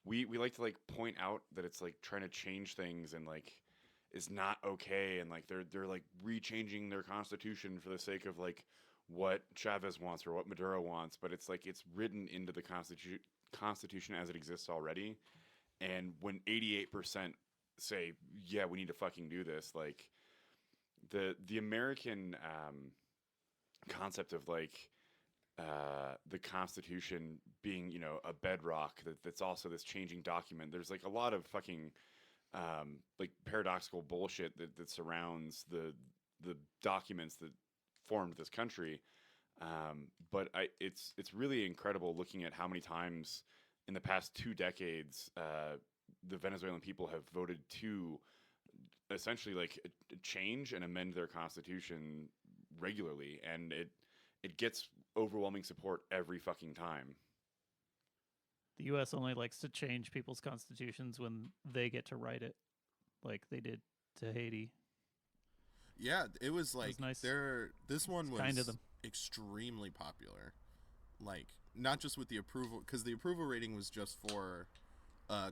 we like to like point out that it's like trying to change things and like is not okay, and like they're like rechanging their constitution for the sake of like what Chavez wants or what Maduro wants, but it's like it's written into the constitution as it exists already. And when 88% say, yeah, we need to fucking do this, like the American concept of like the Constitution being, you know, a bedrock that's also this changing document. There's like a lot of fucking like paradoxical bullshit that surrounds the documents that formed this country. But it's really incredible looking at how many times in the past 2 decades the Venezuelan people have voted to essentially like change and amend their constitution regularly, and it gets overwhelming support every fucking time. The U.S. only likes to change people's constitutions when they get to write it, like they did to Haiti. Yeah, it was like nice. This one It's was kind of them. extremely popular. Like, not just with the approval, because the approval rating was just for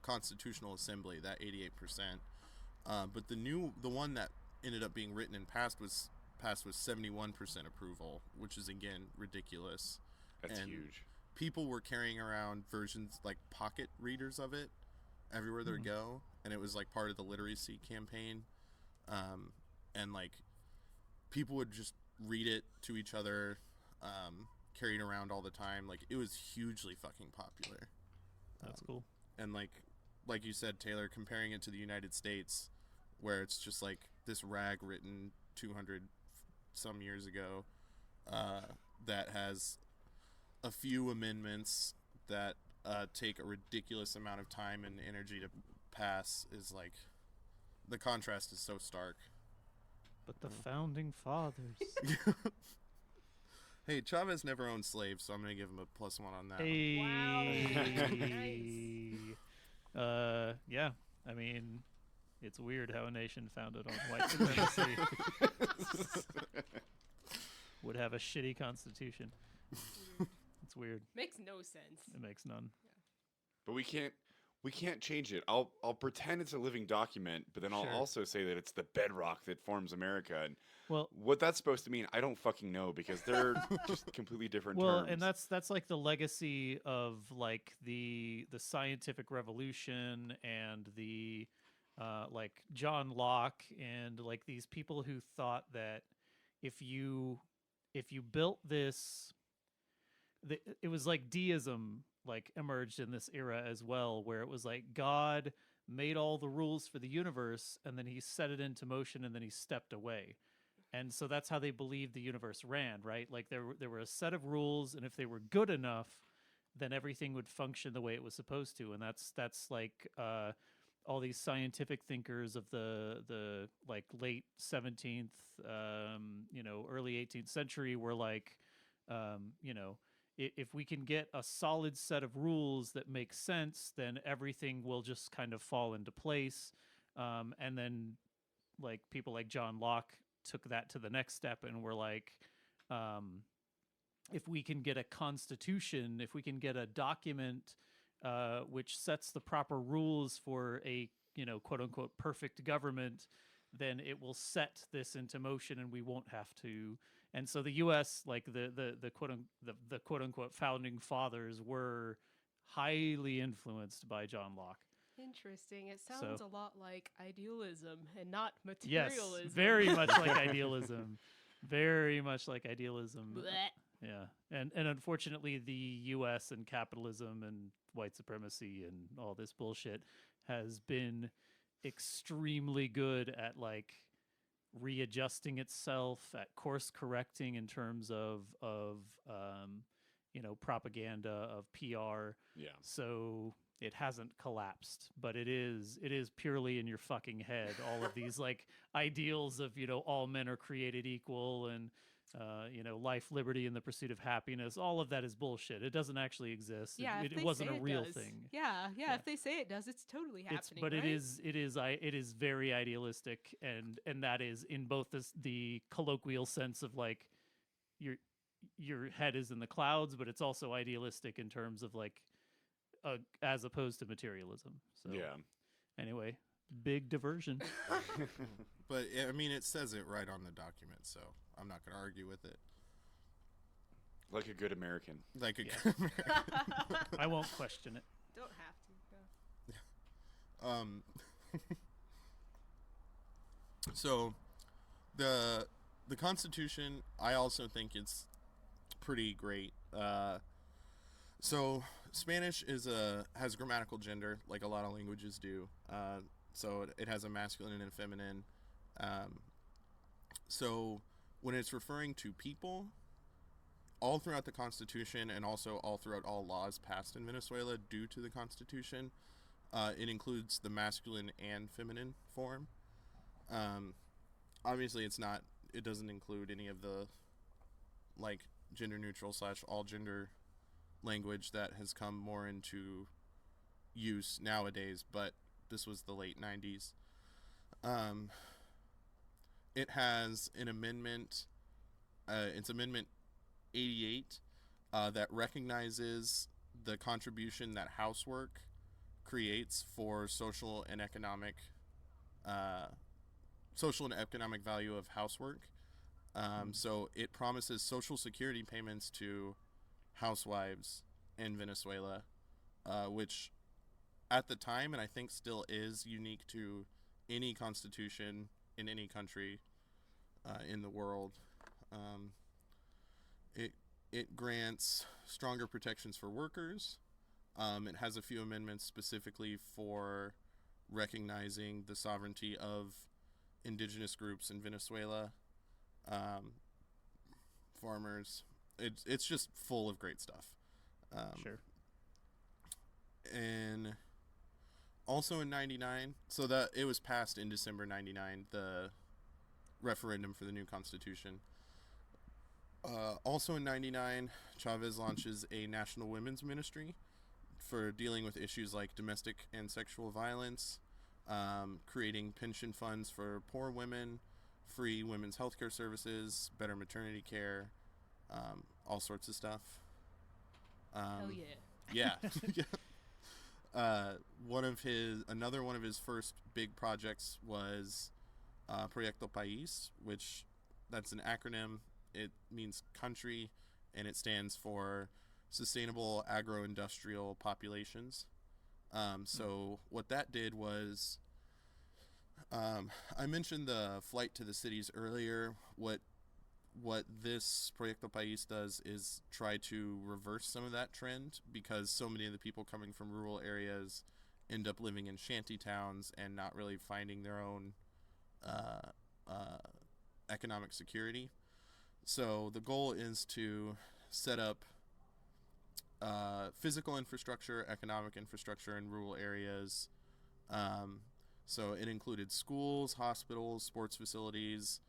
Constitutional Assembly, that 88%. But the one that ended up being written and passed was 71% approval, which is again ridiculous. That's And huge. people were carrying around versions like pocket readers of it everywhere they go, and it was like part of the literacy campaign. And like people would just read it to each other, carry it around all the time. Like, it was hugely fucking popular. That's cool. And like you said, Taylor, comparing it to the United States, where it's just like this rag written 200 some years ago, that has a few amendments that take a ridiculous amount of time and energy to pass, is like, the contrast is so stark. But the founding fathers. Hey, Chavez never owned slaves, so I'm gonna give him a +1 on that one. Hey. Yeah. I mean, it's weird how a nation founded on white supremacy would have a shitty constitution. It's weird. Makes no sense. It makes none. But we can't change it. I'll pretend it's a living document, but then I'll Sure. also say that it's the bedrock that forms America. And Well, what that's supposed to mean, I don't fucking know, because they're just completely different well, terms. and that's like the legacy of like the scientific revolution and the like John Locke and like these people who thought that if you built this, it was like deism like emerged in this era as well, where it was like God made all the rules for the universe and then he set it into motion and then he stepped away. And so that's how they believed the universe ran, right? Like there were a set of rules, and if they were good enough, then everything would function the way it was supposed to. And that's like all these scientific thinkers of the like late 17th, early 18th century were like, if we can get a solid set of rules that make sense, then everything will just kind of fall into place. And then like people like John Locke took that to the next step and were like, if we can get a constitution, if we can get a document which sets the proper rules for a quote unquote perfect government, then it will set this into motion, and we won't have to. And so the U.S., like the quote unquote founding fathers, were highly influenced by John Locke. Interesting. It sounds So- a lot like idealism and not Yes, materialism. very much like idealism. Very much like idealism. Blech. Yeah, and unfortunately, the U.S. and capitalism and white supremacy and all this bullshit has been extremely good at like readjusting itself, at course correcting in terms of propaganda, of PR. Yeah. So it hasn't collapsed, but it is purely in your fucking head. All of these like ideals of all men are created equal and life, liberty, and the pursuit of happiness. All of that is bullshit. It doesn't actually exist. Yeah, if it they wasn't say a real does. thing. Yeah, Yeah. if they say it does, it's totally happening. But right? it is very idealistic, and that is in both the colloquial sense of like your head is in the clouds, but it's also idealistic in terms of like as opposed to materialism. So Yeah. anyway, big diversion. But I mean, it says it right on the document, so I'm not going to argue with it. Like a good American. Like a Yeah. good American. I won't question it. Don't have to. No. So the Constitution, I also think it's pretty great. So Spanish has grammatical gender, like a lot of languages do. So it has a masculine and a feminine. So when it's referring to people, all throughout the Constitution and also all throughout all laws passed in Venezuela due to the Constitution, it includes the masculine and feminine form. Obviously, it doesn't include any of the like gender neutral / all gender language that has come more into use nowadays, but this was the late 90s. It has an amendment, it's Amendment 88, that recognizes the contribution that housework creates for social and economic value of housework. So it promises social security payments to housewives in Venezuela, which at the time, and I think still is, unique to any constitution in any country in the world. It grants stronger protections for workers. It has a few amendments specifically for recognizing the sovereignty of indigenous groups in Venezuela, farmers. It's just full of great stuff. Sure. And also in 99, so that it was passed in December 99, the referendum for the new constitution. Also in 99, Chavez launches a national women's ministry for dealing with issues like domestic and sexual violence, creating pension funds for poor women, free women's healthcare services, better maternity care, all sorts of stuff. Hell yeah. Yeah. Another one of his first big projects was Proyecto País, which that's an acronym. It means country, and it stands for Sustainable Agro-Industrial Populations. So what that did was, I mentioned the flight to the cities earlier. What this Proyecto País does is try to reverse some of that trend, because so many of the people coming from rural areas end up living in shanty towns and not really finding their own economic security. So the goal is to set up physical infrastructure, economic infrastructure in rural areas. So it included schools, hospitals, sports facilities,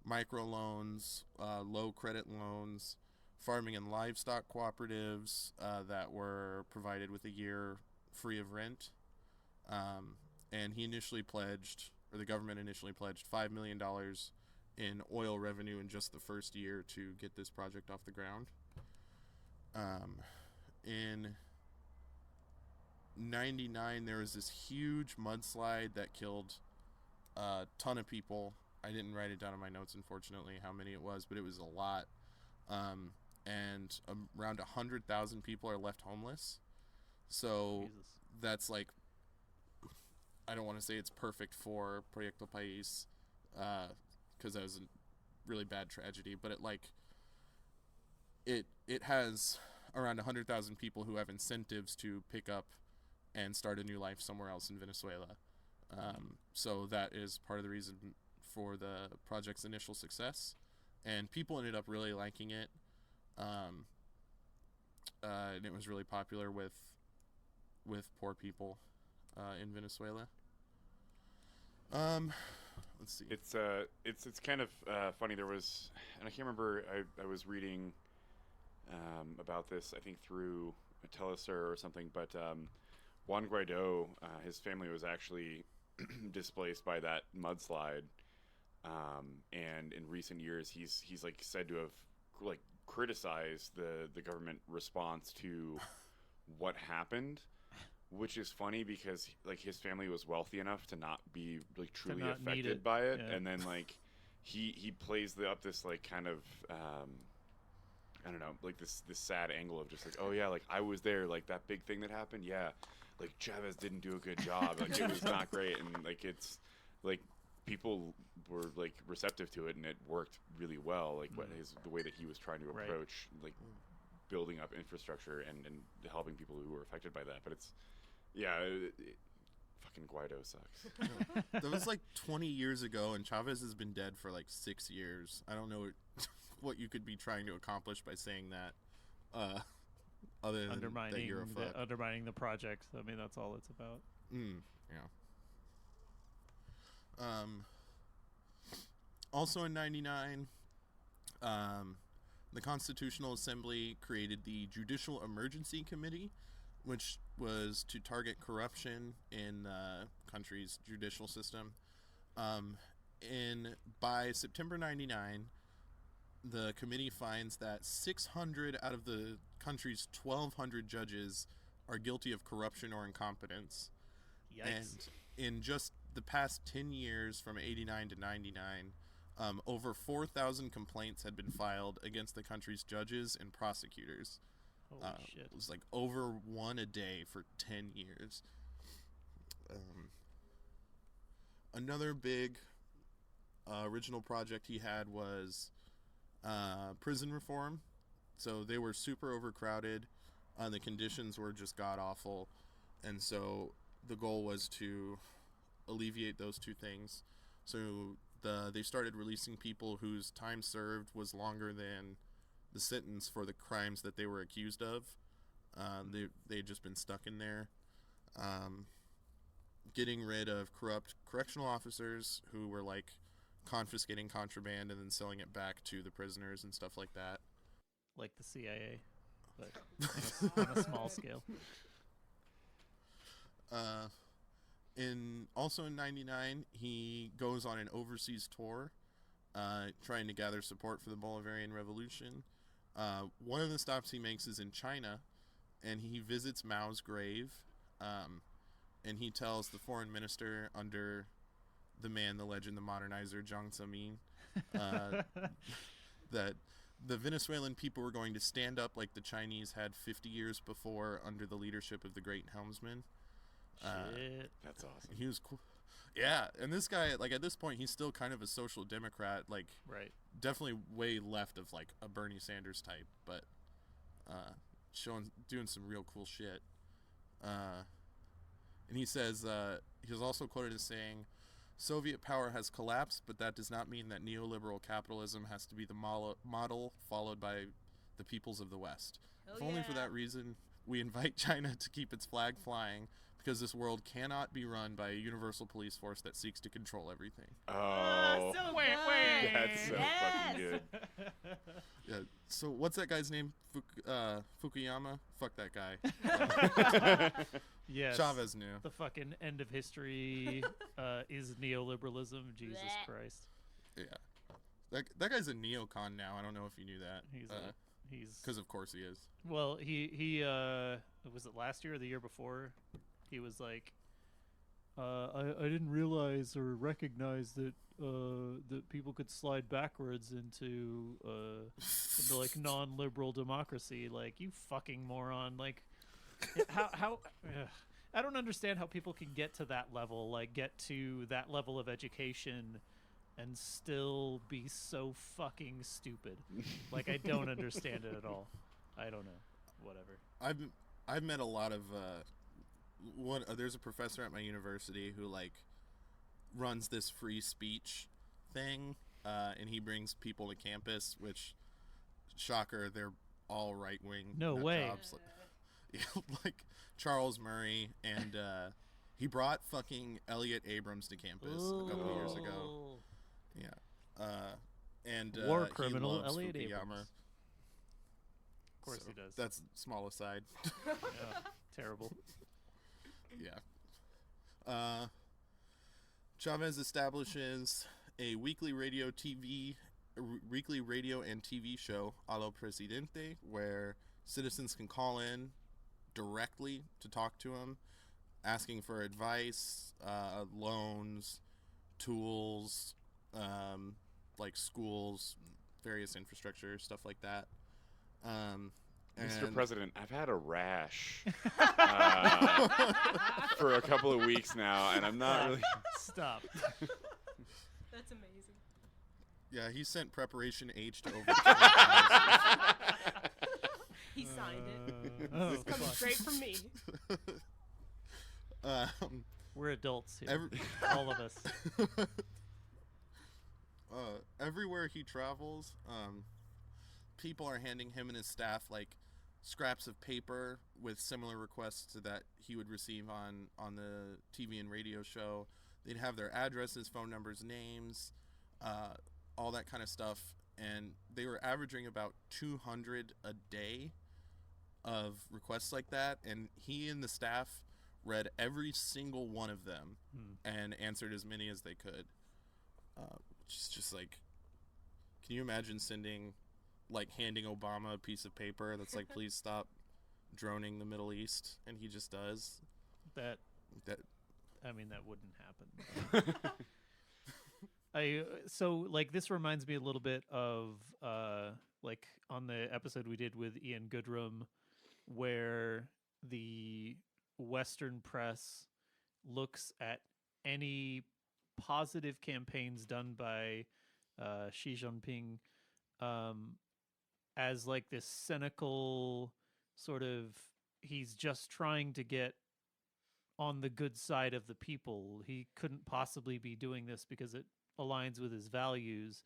microloans, low credit loans, farming and livestock cooperatives that were provided with a year free of rent. And he initially pledged, or the government initially pledged, $5 million in oil revenue in just the first year to get this project off the ground. In 99, there was this huge mudslide that killed a ton of people. I didn't write it down in my notes, unfortunately, how many it was, but it was a lot. And around 100,000 people are left homeless. So Jesus. that's like, I don't want to say it's perfect for Proyecto País, because that was a really bad tragedy, but it has around 100,000 people who have incentives to pick up and start a new life somewhere else in Venezuela. So that is part of the reason for the project's initial success, and people ended up really liking it. And it was really popular with poor people in Venezuela. Let's see. It's kind of funny. There was, and I can't remember. I was reading about this. I think through a Telesur or something. But Juan Guaido, his family was actually displaced by that mudslide, and in recent years, he's like said to have like criticized the government response to what happened. Which is funny because like his family was wealthy enough to not be like truly not need affected it. by it, Yeah. and then like he plays up this like kind of I don't know, like this sad angle of just like, oh yeah, like I was there, like that big thing that happened, yeah, like Chavez didn't do a good job, like it was not great, and like it's like people were like receptive to it, and it worked really well, like the way that he was trying to Right. approach like building up infrastructure and helping people who were affected by that, but it's. Yeah, fucking Guaido sucks. That was like 20 years ago, and Chavez has been dead for like 6 years. I don't know what you could be trying to accomplish by saying that, other than that you're a fuck. Undermining the project. I mean, that's all it's about. Yeah. Also in 99, the Constitutional Assembly created the Judicial Emergency Committee, which was to target corruption in the country's judicial system. By September 99, the committee finds that 600 out of the country's 1,200 judges are guilty of corruption or incompetence. Yikes. And in just the past 10 years, from 89 to 99, over 4,000 complaints had been filed against the country's judges and prosecutors. Holy shit. It was like over one a day for 10 years. Another big original project he had was prison reform. So they were super overcrowded. The conditions were just god-awful. And so the goal was to alleviate those two things. So they started releasing people whose time served was longer than the sentence for the crimes that they were accused of. They'd just been stuck in there. Getting rid of corrupt correctional officers who were like confiscating contraband and then selling it back to the prisoners and stuff like that. Like the CIA, but on a small scale. Also in 99, he goes on an overseas tour, trying to gather support for the Bolivarian Revolution. One of the stops he makes is in China, and he visits Mao's grave, and he tells the foreign minister under the man, the legend, the modernizer, Jiang Zemin, that the Venezuelan people were going to stand up like the Chinese had 50 years before under the leadership of the great helmsman. Shit. That's awesome. He was cool. Yeah, and this guy, like, at this point, he's still kind of a social democrat, like, Right. definitely way left of, like, a Bernie Sanders type, but doing some real cool shit. And he says, he was also quoted as saying, "Soviet power has collapsed, but that does not mean that neoliberal capitalism has to be the model followed by the peoples of the West. Oh, If only for yeah. that reason, we invite China to keep its flag flying, because this world cannot be run by a universal police force that seeks to control everything." Oh, so Wait, good. wait. that's so fucking Yes. good. Yeah. So what's that guy's name? Fukuyama? Fuck that guy. Yes. Chavez knew. The fucking end of history is neoliberalism. Jesus Blech. Christ. Yeah. That guy's a neocon now. I don't know if you knew that. He's Because of course he is. well, he was it last year or the year before? He was like I didn't realize or recognize that that people could slide backwards into like non-liberal democracy. Like, you fucking moron. Like, how I don't understand how people can get to that level, like get to that level of education and still be so fucking stupid. Like, I don't understand it at all. I don't know. Whatever. I've met a lot of there's a professor at my university who like runs this free speech thing, and he brings people to campus, which, shocker, they're all right wing. No way. Like Charles Murray, and he brought fucking Elliot Abrams to campus a couple of years ago. Yeah, and war criminal he loves Elliot Fukuyama. Abrams. Of course So he does. That's small aside. Yeah, terrible. Yeah. Chavez establishes a weekly radio and TV show, A lo Presidente, where citizens can call in directly to talk to him, asking for advice, loans, tools, like schools, various infrastructure, stuff like that. Mr. President, I've had a rash for a couple of weeks now, and I'm not really... Stop. That's amazing. Yeah, he sent Preparation H to over 20,000. He signed it. Oh, This comes fuck. straight from me. We're adults here. All of us. Everywhere he travels, people are handing him and his staff like scraps of paper with similar requests to that he would receive on the TV and radio show. They'd have their addresses, phone numbers, names, all that kind of stuff, and they were averaging about 200 a day of requests like that, and he and the staff read every single one of them and answered as many as they could, which is just like, can you imagine handing Obama a piece of paper that's like, please stop droning the Middle East, and he just does That I mean, that wouldn't happen. So like, this reminds me a little bit of like on the episode we did with Ian Goodrum, where the Western press looks at any positive campaigns done by Xi Jinping as like this cynical sort of, he's just trying to get on the good side of the people. He couldn't possibly be doing this because it aligns with his values.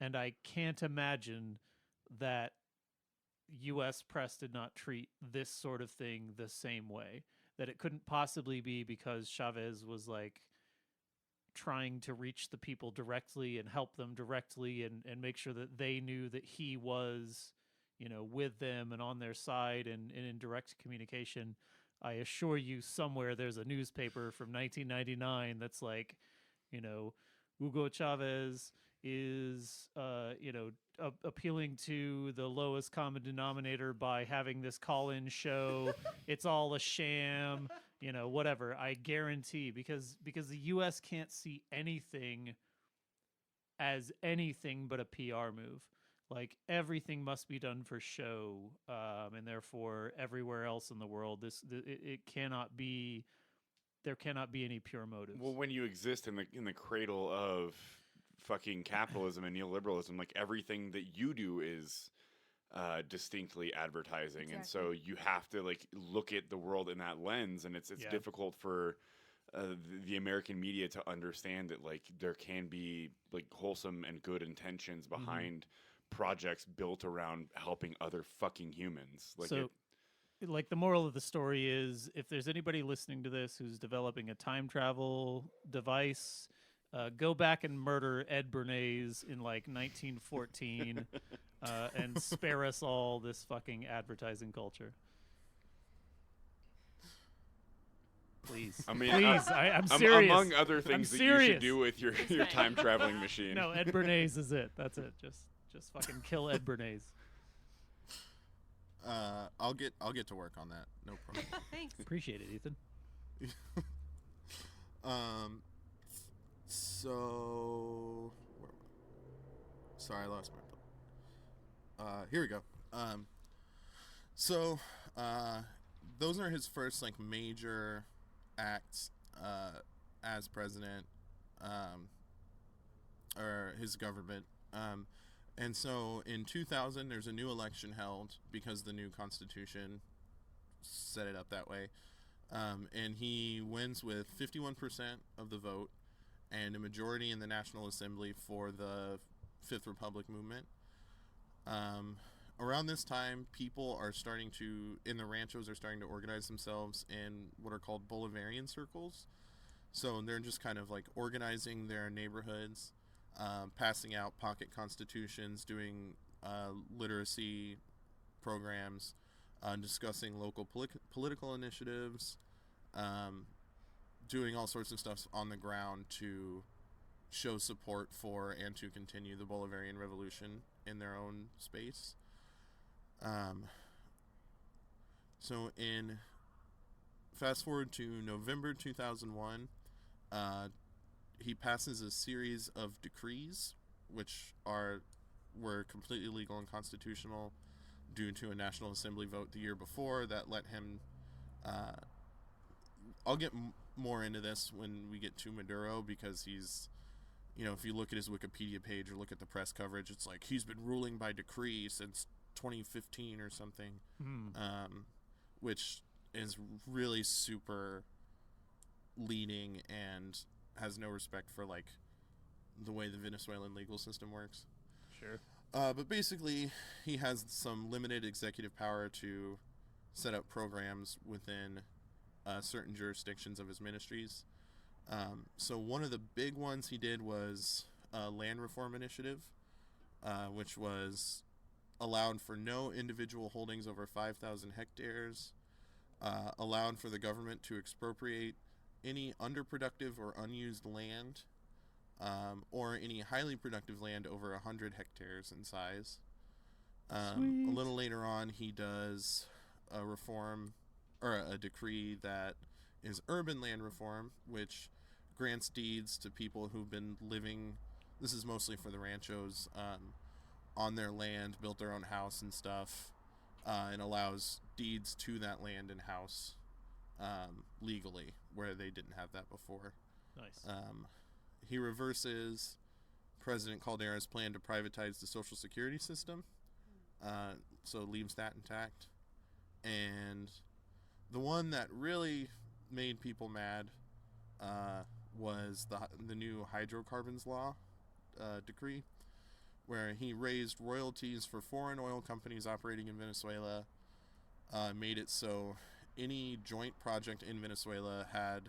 And I can't imagine that U.S. press did not treat this sort of thing the same way. That it couldn't possibly be because Chavez was like trying to reach the people directly and help them directly and make sure that they knew that he was, you know, with them and on their side and in direct communication. I assure you, somewhere there's a newspaper from 1999 that's like, you know, Hugo Chavez is, appealing to the lowest common denominator by having this call-in show. It's all a sham, you know, whatever. I guarantee, because the U.S. can't see anything as anything but a PR move. Like, everything must be done for show, and therefore everywhere else in the world, it cannot be. There cannot be any pure motives. Well, when you exist in the cradle of fucking capitalism and neoliberalism, like, everything that you do is distinctly advertising, Exactly. and so you have to like look at the world in that lens, and it's difficult for the American media to understand that like there can be like wholesome and good intentions behind projects built around helping other fucking humans. Like, so, like, the moral of the story is, if there's anybody listening to this who's developing a time travel device, go back and murder Ed Bernays in like 1914 and spare us all this fucking advertising culture. Please. I mean, please. I'm serious. Among other things that you should do with your time traveling machine. No, Ed Bernays is it. That's it. Just fucking kill Ed Bernays. I'll get to work on that. No problem. Thanks. Appreciate it, Ethan. So, sorry, I lost my. Here we go. So, those are his first like major acts as president, or his government. And so in 2000, there's a new election held because the new constitution set it up that way. And he wins with 51% of the vote and a majority in the National Assembly for the Fifth Republic movement. Around this time, people are starting to, in the ranchos, are starting to organize themselves in what are called Bolívarian circles. So they're just kind of like organizing their neighborhoods, passing out pocket constitutions, doing literacy programs, discussing local political initiatives, doing all sorts of stuff on the ground to show support for and to continue the Bolivarian Revolution in their own space. So fast forward to November 2001, he passes a series of decrees which were completely legal and constitutional due to a National Assembly vote the year before that let him, I'll get more into this when we get to Maduro, because he's, if you look at his Wikipedia page or look at the press coverage, it's like he's been ruling by decree since 2015 or something, which is really super leading and has no respect for like the way the Venezuelan legal system works. Sure. But basically, he has some limited executive power to set up programs within certain jurisdictions of his ministries. So one of the big ones he did was a land reform initiative, which was allowed for no individual holdings over 5,000 hectares, allowed for the government to expropriate any underproductive or unused land, or any highly productive land over 100 hectares in size. A little later on, he does a reform, or a decree that is urban land reform, which grants deeds to people who've been living, this is mostly for the ranchos, on their land, built their own house and stuff, and allows deeds to that land and house legally, where they didn't have that before. Nice. He reverses President Caldera's plan to privatize the Social Security system, so leaves that intact. And the one that really made people mad was the new hydrocarbons law decree, where he raised royalties for foreign oil companies operating in Venezuela, made it so any joint project in Venezuela had,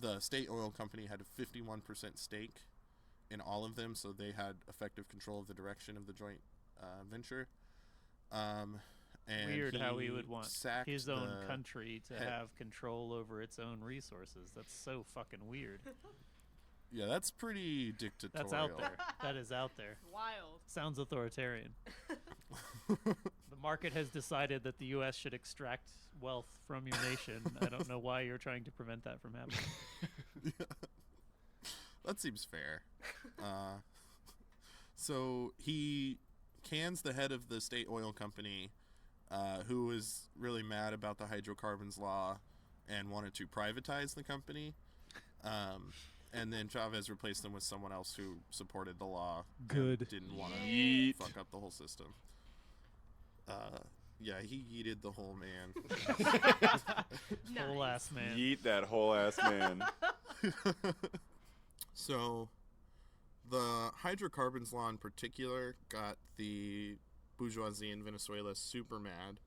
the state oil company had a 51% stake in all of them, so they had effective control of the direction of the joint venture. And Weird how he would want sacked his own the country to have control over its own resources. That's so fucking weird. Yeah, that's pretty dictatorial. That's out there. That is out there. Wild. Sounds authoritarian. The market has decided that the U.S. should extract wealth from your nation. I don't know why you're trying to prevent that from happening. Yeah. That seems fair. So he cans the head of the state oil company, who was really mad about the hydrocarbons law and wanted to privatize the company. And then Chavez replaced them with someone else who supported the law. Good. Didn't want to Yeet. fuck up the whole system. Yeah, he yeeted the whole man. Whole ass man. Yeet that whole ass man. So, the hydrocarbons law in particular got the bourgeoisie in Venezuela super mad.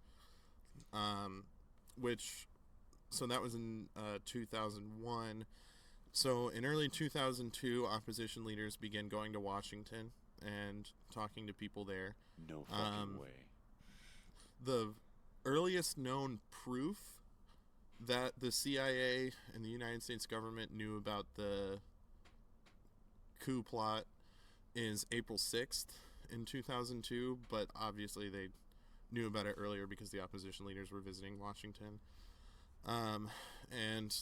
So that was in 2001. So in early 2002, opposition leaders began going to Washington and talking to people there. No fucking way. The earliest known proof that the CIA and the United States government knew about the coup plot is April 6th in 2002, but obviously they knew about it earlier because the opposition leaders were visiting Washington. And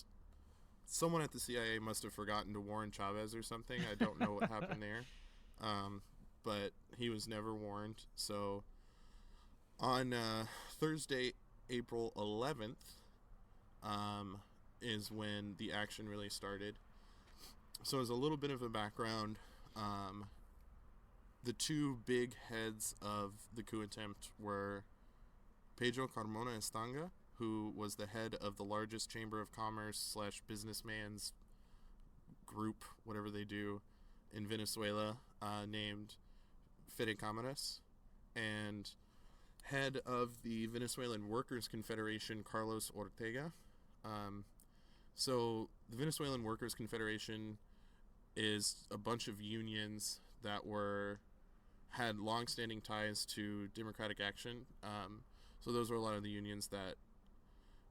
someone at the CIA must have forgotten to warn Chavez or something. I don't know what happened there. But he was never warned. So on Thursday, April 11th, is when the action really started. So as a little bit of a background, the two big heads of the coup attempt were Pedro Carmona Estanga, who was the head of the largest chamber of commerce / businessman's group, whatever they do, in Venezuela, named Fede Cámaras, and head of the Venezuelan Workers' Confederation, Carlos Ortega. So the Venezuelan Workers' Confederation is a bunch of unions that had long-standing ties to Democratic Action. So those were a lot of the unions that,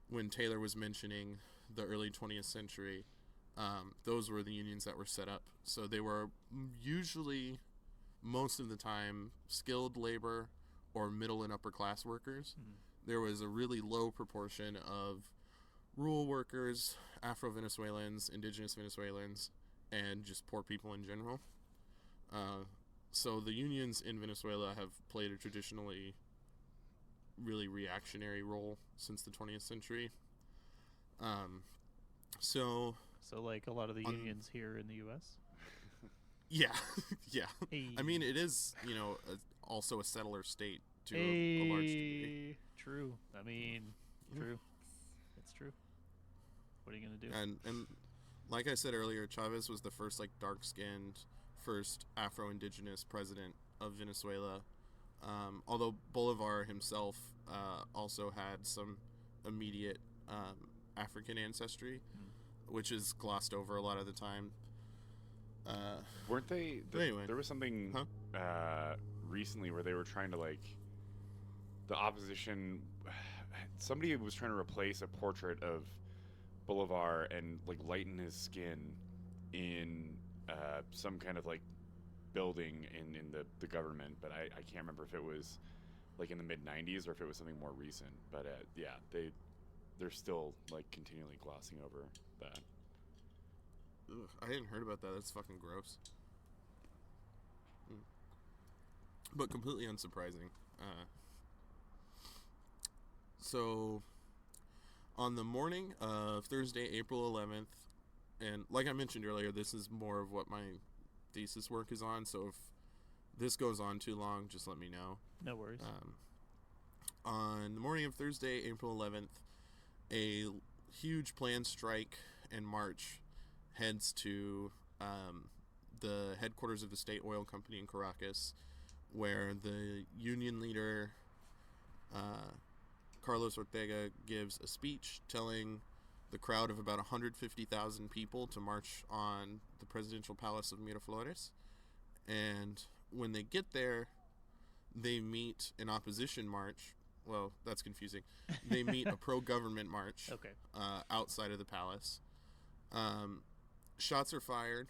when Taylor was mentioning the early 20th century, those were the unions that were set up. So they were usually, most of the time, skilled labor or middle and upper class workers. There was a really low proportion of rural workers, Afro-Venezuelans, indigenous Venezuelans, and just poor people in general. So the unions in Venezuela have played a traditionally really reactionary role since the 20th century. So like a lot of the unions here in the U.S. Yeah, yeah. Hey. I mean, it is, also a settler state to a large degree. True. I mean, true. It's true. What are you gonna do? And like I said earlier, Chavez was the first dark-skinned, first Afro-Indigenous president of Venezuela. Although Bolivar himself also had some immediate African ancestry, which is glossed over a lot of the time. Weren't they? Anyway. There was something recently where they were trying to the opposition. Somebody was trying to replace a portrait of Bolivar and lighten his skin in some kind of building in the government, but I can't remember if it was in the mid 90s or if it was something more recent. But yeah, they're still continually glossing over that. Ugh, I hadn't heard about that. That's fucking gross. But completely unsurprising. So on the morning of Thursday, April 11th, and like I mentioned earlier, this is more of what my thesis work is on, so if this goes on too long, just let me know. No worries. On the morning of Thursday, April 11th, a huge planned strike and march heads to the headquarters of the state oil company in Caracas, where the union leader, Carlos Ortega, gives a speech telling the crowd of about 150,000 people to march on the presidential palace of Miraflores. And when they get there, they meet an opposition march. Well, that's confusing. They meet a pro-government march outside of the palace. Shots are fired,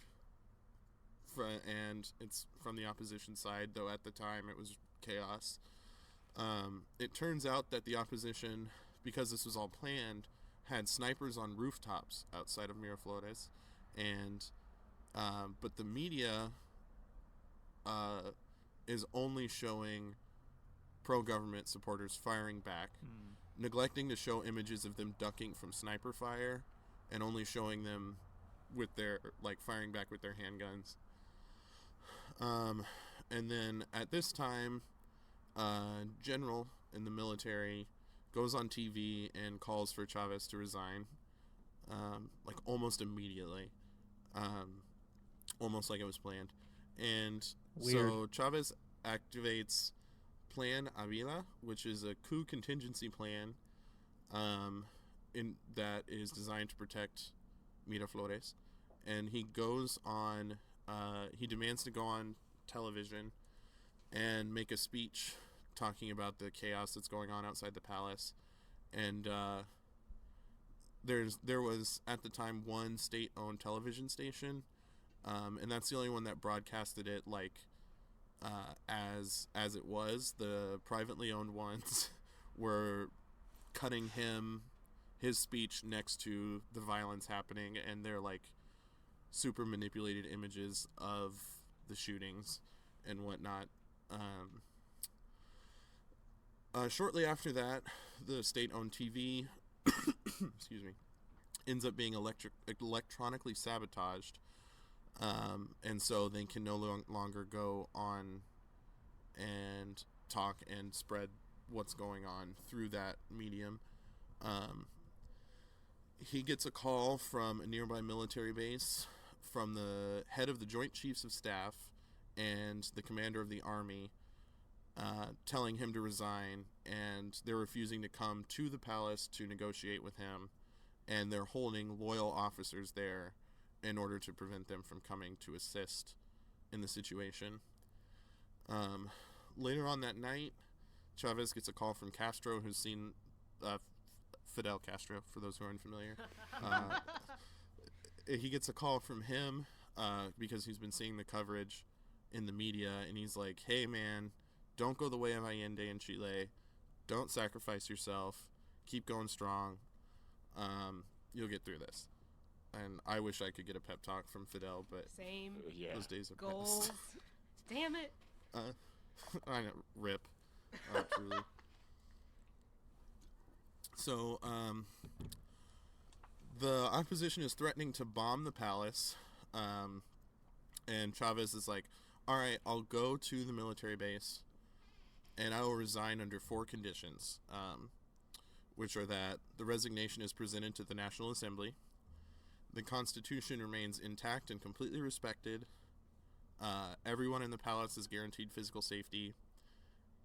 and it's from the opposition side, though at the time it was chaos. It turns out that the opposition, because this was all planned, had snipers on rooftops outside of Miraflores, and but the media is only showing pro-government supporters firing back, neglecting to show images of them ducking from sniper fire, and only showing them with their firing back with their handguns. And then at this time, general in the military goes on TV and calls for Chavez to resign, almost immediately, almost like it was planned. And so Chavez activates Plan Avila, which is a coup contingency plan that is designed to protect Miraflores. And he goes on, he demands to go on television and make a speech talking about the chaos that's going on outside the palace. And there was at the time one state-owned television station, and that's the only one that broadcasted it as it was. The privately owned ones were cutting his speech next to the violence happening, and they're like super manipulated images of the shootings and whatnot. Shortly after that, the state-owned TV excuse me, ends up being electronically sabotaged, and so they can no longer go on and talk and spread what's going on through that medium. He gets a call from a nearby military base from the head of the Joint Chiefs of Staff and the commander of the army, telling him to resign, and they're refusing to come to the palace to negotiate with him, and they're holding loyal officers there in order to prevent them from coming to assist in the situation. Later on that night, Chavez gets a call from Castro, who's seen Fidel Castro, for those who are unfamiliar. He gets a call from him because he's been seeing the coverage in the media, and he's like, hey man, don't go the way of Allende in Chile. Don't sacrifice yourself. Keep going strong. You'll get through this. And I wish I could get a pep talk from Fidel, but Same. Yeah. those days are Goals. past. Damn it. I know, rip. Truly. So, the opposition is threatening to bomb the palace, and Chavez is like, all right, I'll go to the military base, and I will resign under 4 conditions, which are that the resignation is presented to the National Assembly, the Constitution remains intact and completely respected, everyone in the palace is guaranteed physical safety,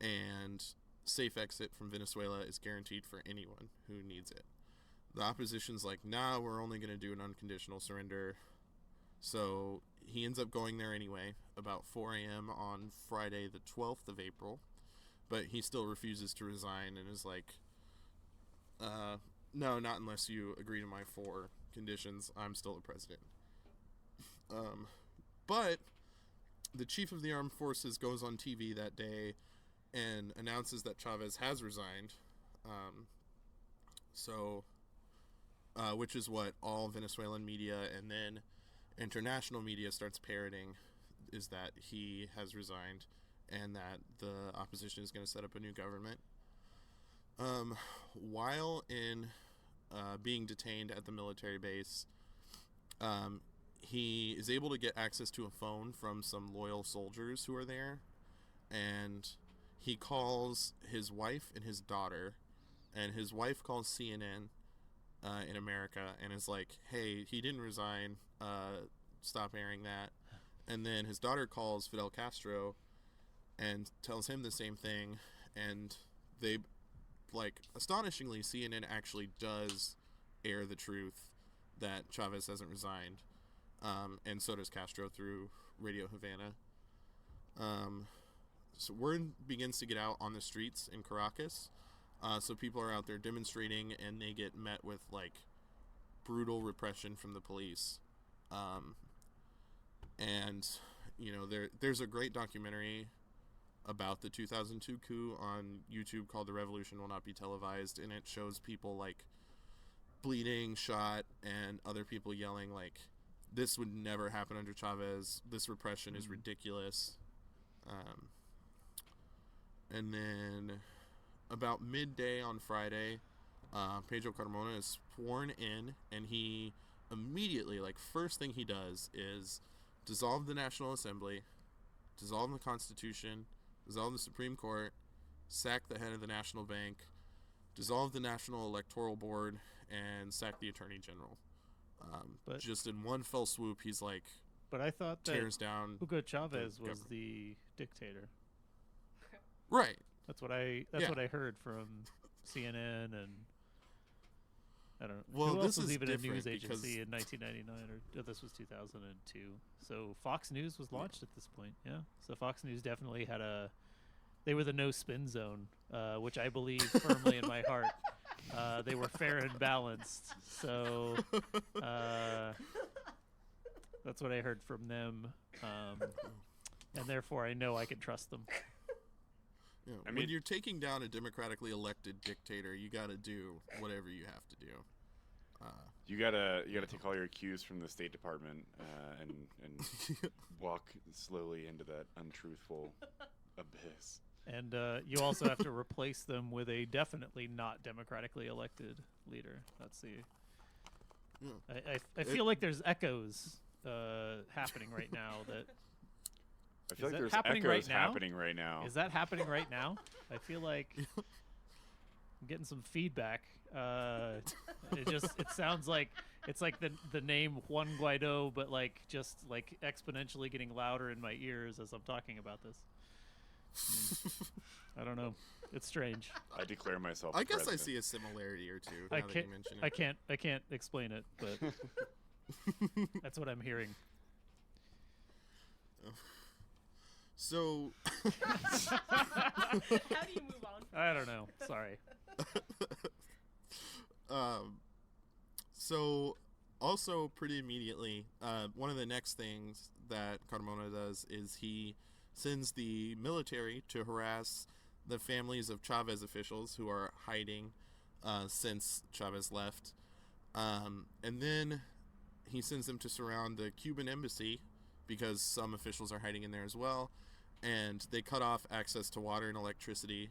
and safe exit from Venezuela is guaranteed for anyone who needs it. The opposition's like, nah, we're only going to do an unconditional surrender. So he ends up going there anyway, about 4 a.m. on Friday the 12th of April. But he still refuses to resign and is like, no, not unless you agree to my 4 conditions. I'm still the president. But the chief of the armed forces goes on TV that day and announces that Chavez has resigned. Which is what all Venezuelan media and then international media starts parroting, is that he has resigned and that the opposition is going to set up a new government. While in being detained at the military base, he is able to get access to a phone from some loyal soldiers who are there, and he calls his wife and his daughter, and his wife calls CNN in America and is like, hey, he didn't resign, stop airing that. And then his daughter calls Fidel Castro and tells him the same thing, and they, like, astonishingly, CNN actually does air the truth that Chavez hasn't resigned, and so does Castro through Radio Havana. So word begins to get out on the streets in Caracas. So people are out there demonstrating, and they get met with, like, brutal repression from the police. And, you know, there's a great documentary about the 2002 coup on YouTube called The Revolution Will Not Be Televised, and it shows people, like, bleeding, shot, and other people yelling, like, this would never happen under Chavez. This repression is ridiculous. And then about midday on Friday, Pedro Carmona is sworn in, and he immediately, like, first thing he does is dissolve the National Assembly, dissolve the Constitution, dissolve the Supreme Court, sack the head of the National Bank, dissolve the National Electoral Board, and sack the Attorney General. But- just in one fell swoop, he's like, But I thought that tears down. Hugo Chavez was government. the dictator. Right. That's what I heard from CNN, and I don't know. Well, Who else this was is even a news different agency because- in 1999, or this was 2002. So Fox News was launched at this point. Yeah. So Fox News definitely had they were the no spin zone, which I believe firmly in my heart. They were fair and balanced. So that's what I heard from them. And therefore I know I can trust them. You know, I when mean- you're taking down a democratically elected dictator, you got to do whatever you have to do. You gotta take all your cues from the State Department and walk slowly into that untruthful abyss. And you also have to replace them with a definitely not democratically elected leader. That's the. Yeah. I feel like there's echoes happening right now. That I feel Is like that there's happening echoes right now? happening right now. is that happening right now? I feel like I'm getting some feedback. It sounds like it's like the name Juan Guaido, but like just like exponentially getting louder in my ears as I'm talking about this. I don't know. It's strange. I declare myself. I guess I president. see a similarity or two. I Now that can't. you mention I it. can't. I can't explain it, but that's what I'm hearing. So, How do you move on? I don't know. Sorry. so also pretty immediately, one of the next things that Carmona does is he sends the military to harass the families of Chavez officials who are hiding since Chavez left. And then he sends them to surround the Cuban embassy because some officials are hiding in there as well. And they cut off access to water and electricity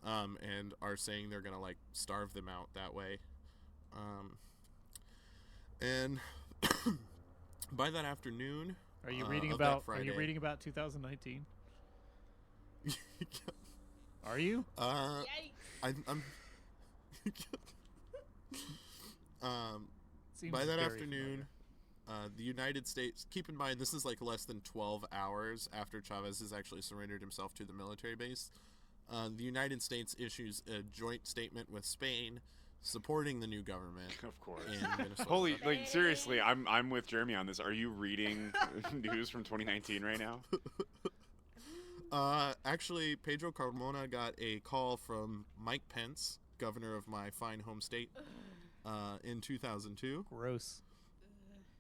and are saying they're going to, like, starve them out that way. And by that afternoon... Are you reading of that about? Are Friday- you reading about 2019? Are you? I'm Seems by that very afternoon, the United States, keep in mind this is like less than 12 hours after Chavez has actually surrendered himself to the military base. The United States issues a joint statement with Spain supporting the new government Of course. in Minnesota. Holy, like seriously, I'm with Jeremy on this. Are you reading news from 2019 right now? Actually, Pedro Carmona got a call from Mike Pence, governor of my fine home state, in 2002. Gross.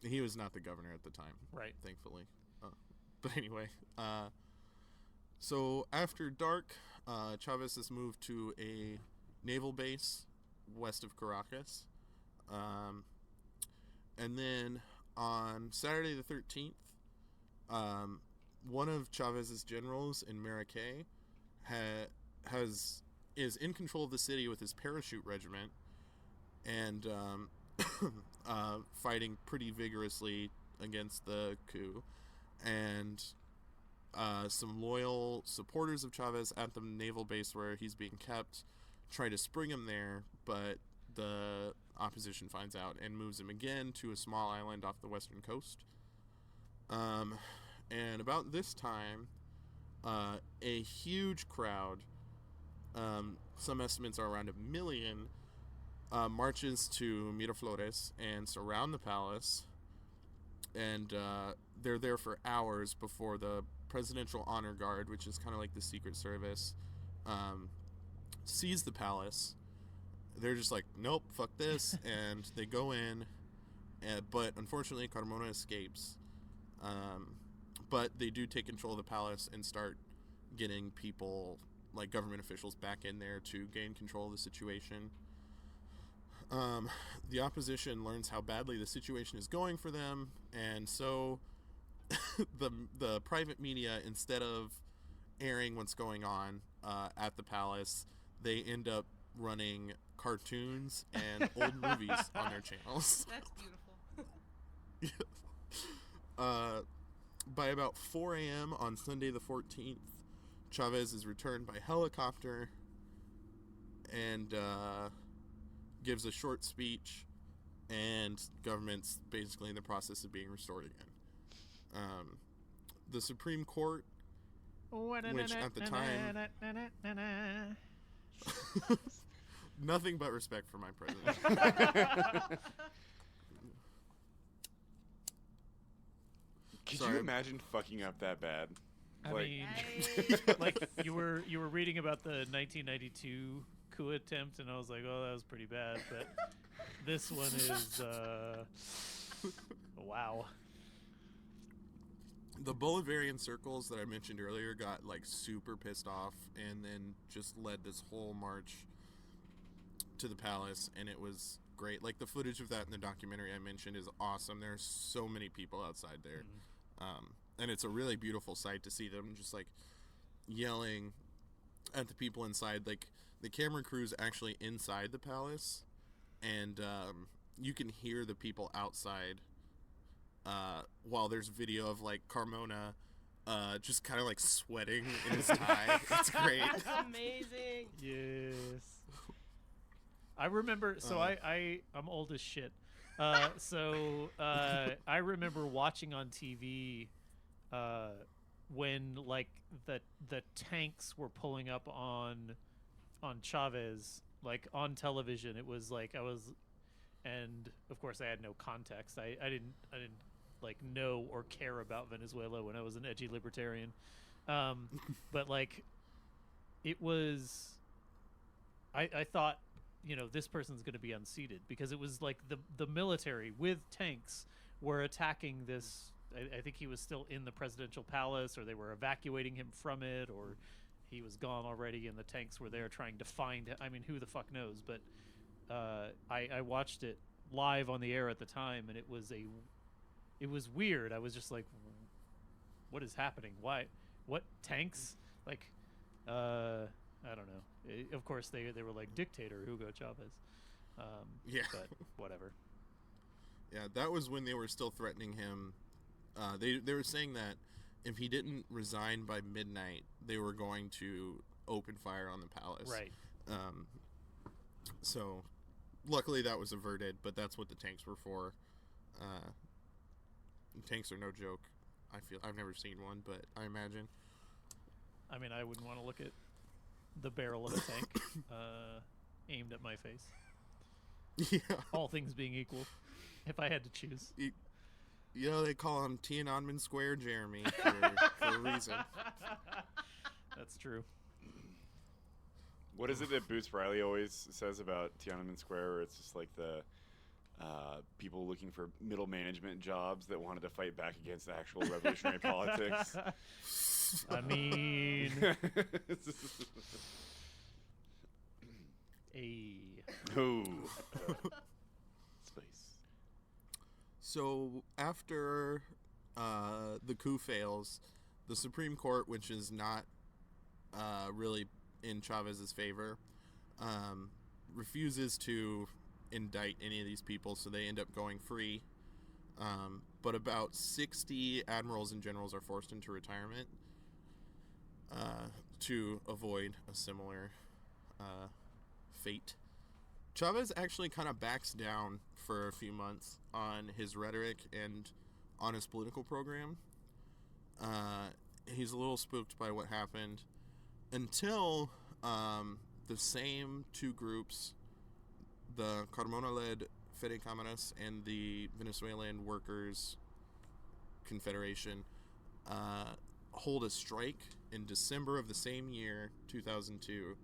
He was not the governor at the time, Right. thankfully. But anyway, so after dark, Chavez has moved to a naval base west of Caracas. And then on Saturday the 13th, one of Chavez's generals in Maracay is in control of the city with his parachute regiment and fighting pretty vigorously against the coup. And some loyal supporters of Chavez at the naval base where he's being kept try to spring him there, but the opposition finds out and moves him again to a small island off the western coast. And about this time, a huge crowd, some estimates are around 1 million, marches to Miraflores and surround the palace. And they're there for hours before the Presidential Honor Guard, which is kind of like the Secret Service, sees the palace. They're just like, nope, fuck this, and they go in. But unfortunately, Carmona escapes. But they do take control of the palace and start getting people, like government officials, back in there to gain control of the situation. The opposition learns how badly the situation is going for them, and so the private media, instead of airing what's going on at the palace, they end up running cartoons and old movies on their channels. That's beautiful. By about 4 a.m. on Sunday the 14th, Chavez is returned by helicopter and gives a short speech, and government's basically in the process of being restored again. The Supreme Court, which at the time... Nothing but respect for my president. Could Sorry. you imagine fucking up that bad? I Like- mean, Yikes. like you were reading about the 1992 coup attempt, and I was like, oh, that was pretty bad. But this one is wow. the Bolívarian circles that I mentioned earlier got like super pissed off and then just led this whole march to the palace, and it was great. Like the footage of that in the documentary I mentioned is awesome. There's so many people outside there. And it's a really beautiful sight to see them just like yelling at the people inside. Like the camera crew's actually inside the palace, and you can hear the people outside while there's video of like Carmona just kind of like sweating in his tie. It's great. That's amazing. Yes. I remember, so I'm old as shit. So I remember watching on TV when like the tanks were pulling up on Chavez, like on television. It was like and of course I had no context. I didn't like know or care about Venezuela when I was an edgy libertarian. But like it was, I thought, you know, this person's going to be unseated because it was like the military with tanks were attacking this. I think he was still in the presidential palace, or they were evacuating him from it, or he was gone already and the tanks were there trying to find him. I mean, who the fuck knows? But I watched it live on the air at the time, and it was weird. I was just like, what is happening? Why? What tanks? Like, I don't know. Of course, they were like dictator Hugo Chavez. Yeah. But whatever. Yeah, that was when they were still threatening him. They were saying that if he didn't resign by midnight, they were going to open fire on the palace. Right. So, luckily that was averted, but that's what the tanks were for. Tanks are no joke. I've never seen one, but I imagine. I mean, I wouldn't want to look at the barrel of a tank aimed at my face. Yeah. All things being equal, if I had to choose. You know, they call him Tiananmen Square Jeremy for a reason. That's true. What is it that Boots Riley always says about Tiananmen Square, where it's just like the people looking for middle management jobs that wanted to fight back against actual revolutionary politics? I mean... Ooh. Space. So after the coup fails, the Supreme Court, which is not really in Chavez's favor, refuses to indict any of these people, so they end up going free. But about 60 admirals and generals are forced into retirement to avoid a similar fate. Chavez actually kind of backs down for a few months on his rhetoric and on his political program. He's a little spooked by what happened until the same two groups, the Carmona-led Fede Cámaras and the Venezuelan Workers Confederation, hold a strike in December of the same year, 2002,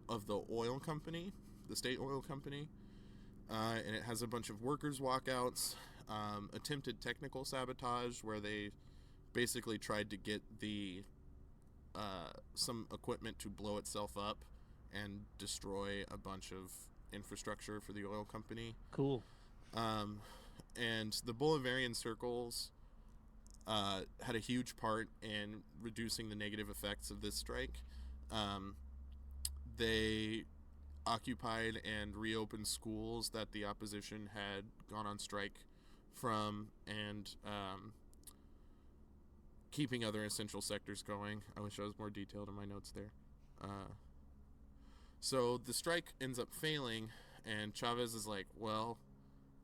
of the oil company, the state oil company, and it has a bunch of workers' walkouts, attempted technical sabotage where they basically tried to get the some equipment to blow itself up and destroy a bunch of infrastructure for the oil company. Cool. And the Bolivarian circles had a huge part in reducing the negative effects of this strike. They occupied and reopened schools that the opposition had gone on strike from, and keeping other essential sectors going. I wish I was more detailed in my notes there. So the strike ends up failing, and Chavez is like, well,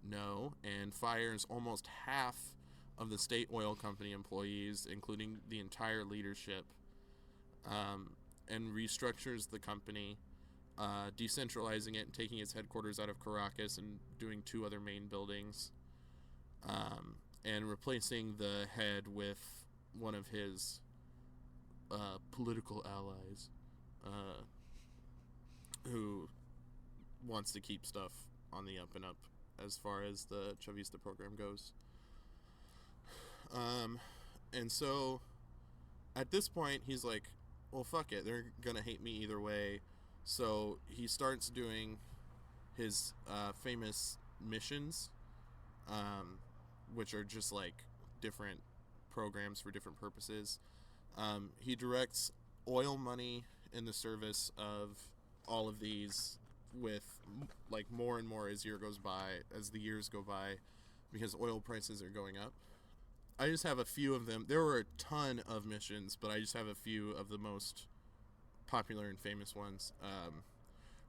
no, and fires almost half of the state oil company employees, including the entire leadership, and restructures the company, decentralizing it and taking its headquarters out of Caracas and doing two other main buildings, and replacing the head with one of his political allies, who wants to keep stuff on the up and up as far as the Chavista program goes. And so at this point, he's like, well, fuck it. They're going to hate me either way. So he starts doing his famous missions, which are just like different programs for different purposes. He directs oil money in the service of all of these, with like more and more as the years go by, because oil prices are going up. I just have a few of them. There were a ton of missions, but I just have a few of the most popular and famous ones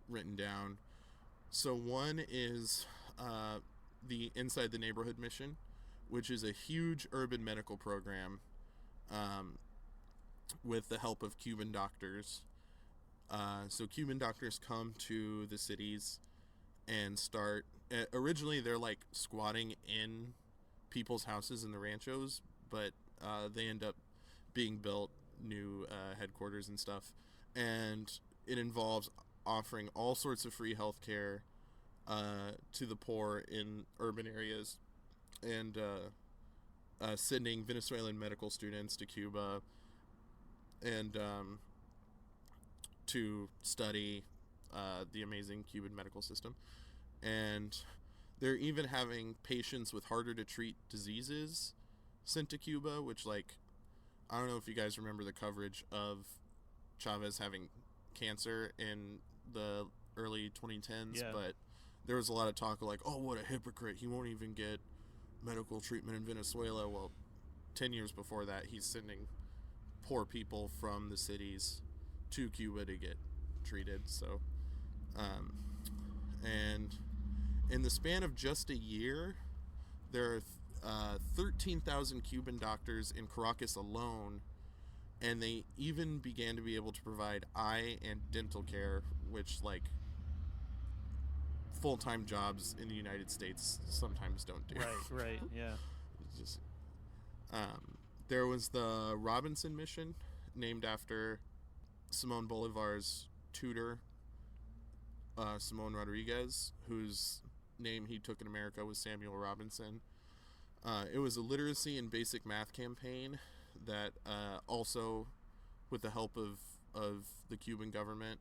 written down. So one is the Inside the Neighborhood mission, which is a huge urban medical program with the help of Cuban doctors. So Cuban doctors come to the cities and start... originally, they're like squatting in people's houses in the ranchos, but they end up being built new headquarters and stuff. And it involves offering all sorts of free health care to the poor in urban areas, and sending Venezuelan medical students to Cuba and to study the amazing Cuban medical system. And they're even having patients with harder to treat diseases sent to Cuba, which, like, I don't know if you guys remember the coverage of Chavez having cancer in the early 2010s, but there was a lot of talk of like, oh, what a hypocrite. He won't even get medical treatment in Venezuela. Well, 10 years before that, he's sending poor people from the cities to Cuba to get treated. So, and in the span of just a year, there are 13,000 Cuban doctors in Caracas alone, and they even began to be able to provide eye and dental care, which, like, full-time jobs in the United States sometimes don't do. Right, yeah. Just, there was the Robinson Mission, named after Simon Bolivar's tutor, Simon Rodriguez, whose name he took in America was Samuel Robinson. It was a literacy and basic math campaign that also, with the help of the Cuban government,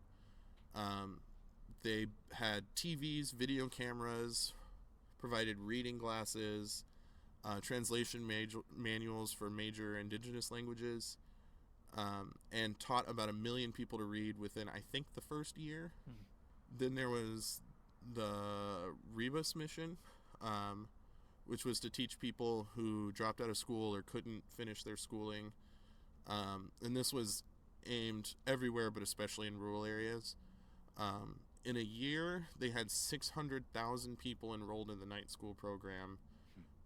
they had TVs, video cameras, provided reading glasses, translation manuals for major indigenous languages, and taught about 1 million people to read within, I think, the first year. Then there was the Rebus mission, which was to teach people who dropped out of school or couldn't finish their schooling. And this was aimed everywhere, but especially in rural areas. In a year, they had 600,000 people enrolled in the night school program,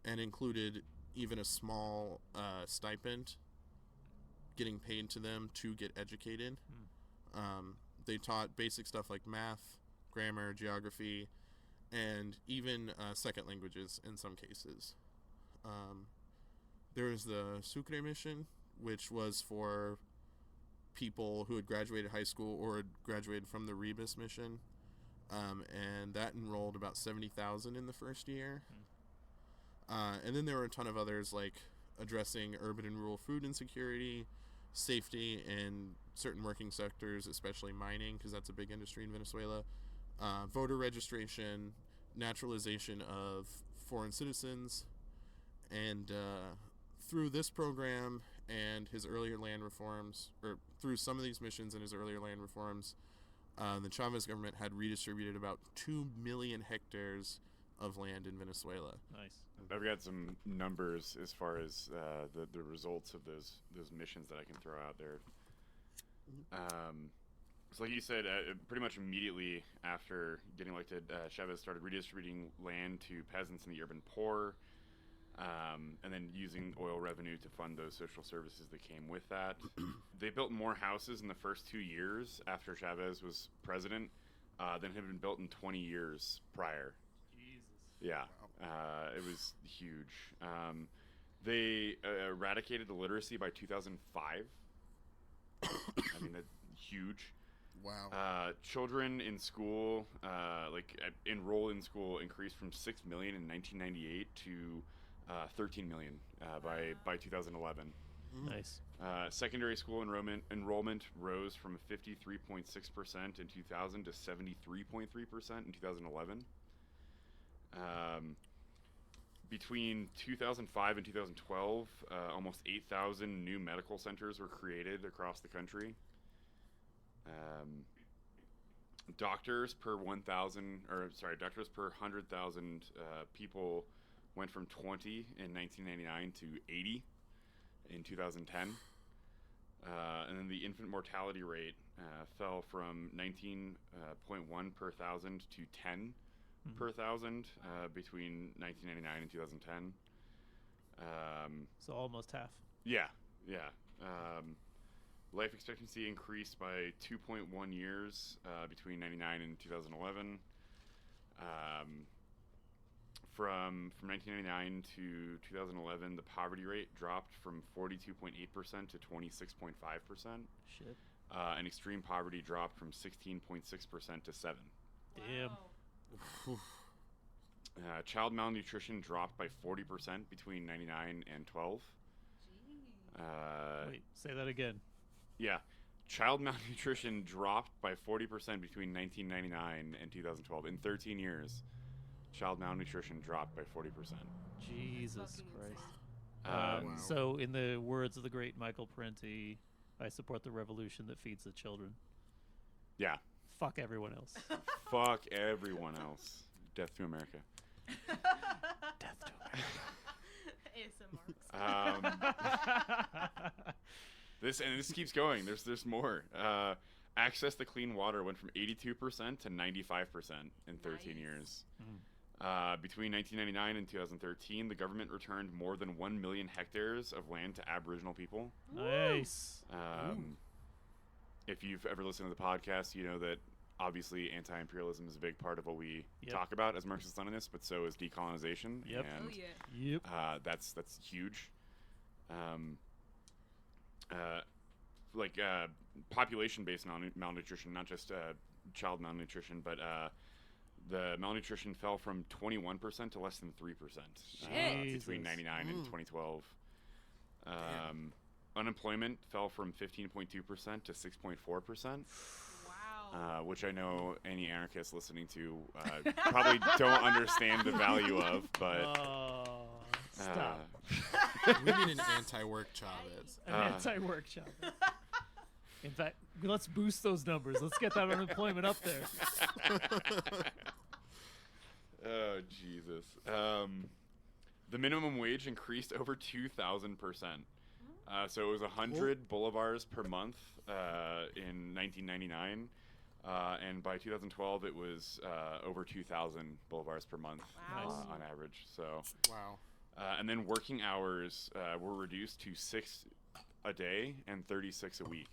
and included even a small stipend getting paid to them to get educated. They taught basic stuff like math, grammar, geography, and even second languages in some cases. There was the Sucre mission, which was for people who had graduated high school or had graduated from the Rebus mission, and that enrolled about 70,000 in the first year. And then there were a ton of others, like addressing urban and rural food insecurity, safety in certain working sectors, especially mining, because that's a big industry in Venezuela, voter registration, naturalization of foreign citizens. And through this program and his earlier land reforms, or through some of these missions and his earlier land reforms, the Chavez government had redistributed about 2 million hectares of land in Venezuela. Nice. I've got some numbers as far as the results of those missions that I can throw out there. So like you said, pretty much immediately after getting elected, Chavez started redistributing land to peasants and the urban poor, and then using oil revenue to fund those social services that came with that. They built more houses in the first 2 years after Chavez was president than had been built in 20 years prior. Yeah, it was huge. They eradicated illiteracy by 2005. I mean, that's huge. Wow. Children in school, enroll in school, increased from 6 million in 1998 to 13 million by 2011. Nice. Secondary school enrollment rose from 53.6% in 2000 to 73.3% in 2011. Between 2005 and 2012, almost 8,000 new medical centers were created across the country. Doctors per 100,000 people went from 20 in 1999 to 80 in 2010. And then the infant mortality rate fell from 19.1 per thousand to 10 per thousand between 1999 and 2010. So almost half. Yeah. Life expectancy increased by 2.1 years between 99 and 2011. From 1999 to 2011, the poverty rate dropped from 42.8% to 26.5%. Shit. And extreme poverty dropped from 16.6% to 7%. Damn. Wow. Child malnutrition dropped by 40% between 99 and 12. Wait, say that again. Yeah. Child malnutrition dropped by 40% between 1999 and 2012. In 13 years, child malnutrition dropped by 40%. Jesus Fucking Christ. insane. Wow. So, in the words of the great Michael Parenti, I support the revolution that feeds the children. Yeah. Fuck everyone else. Fuck everyone else. Death to America. Death to ASMR. This keeps going. There's more. Access to clean water went from 82% to 95% in 13 Nice. years. Between 1999 and 2013, the government returned more than 1 million hectares of land to Aboriginal people. Nice. If you've ever listened to the podcast, you know that obviously anti-imperialism is a big part of what we Yep. talk about as Marxist-Leninists, but so is decolonization. Yep. And Oh yeah. Yep. that's huge. Population-based malnutrition, not just child malnutrition, but the malnutrition fell from 21% to less than 3% between Jesus. 99 and 2012. Unemployment fell from 15.2% to 6.4%. Wow. Which I know any anarchists listening to probably don't understand the value of, but Oh, stop. We need an anti-work Chavez. An anti-workshop. In fact, let's boost those numbers. Let's get that unemployment up there. Oh, Jesus. The minimum wage increased over 2,000%. So it was 100 bolivars per month in 1999. And by 2012, it was over 2,000 bolivars per month Wow. on average. So, Wow. and then working hours were reduced to 6 a day and 36 a week.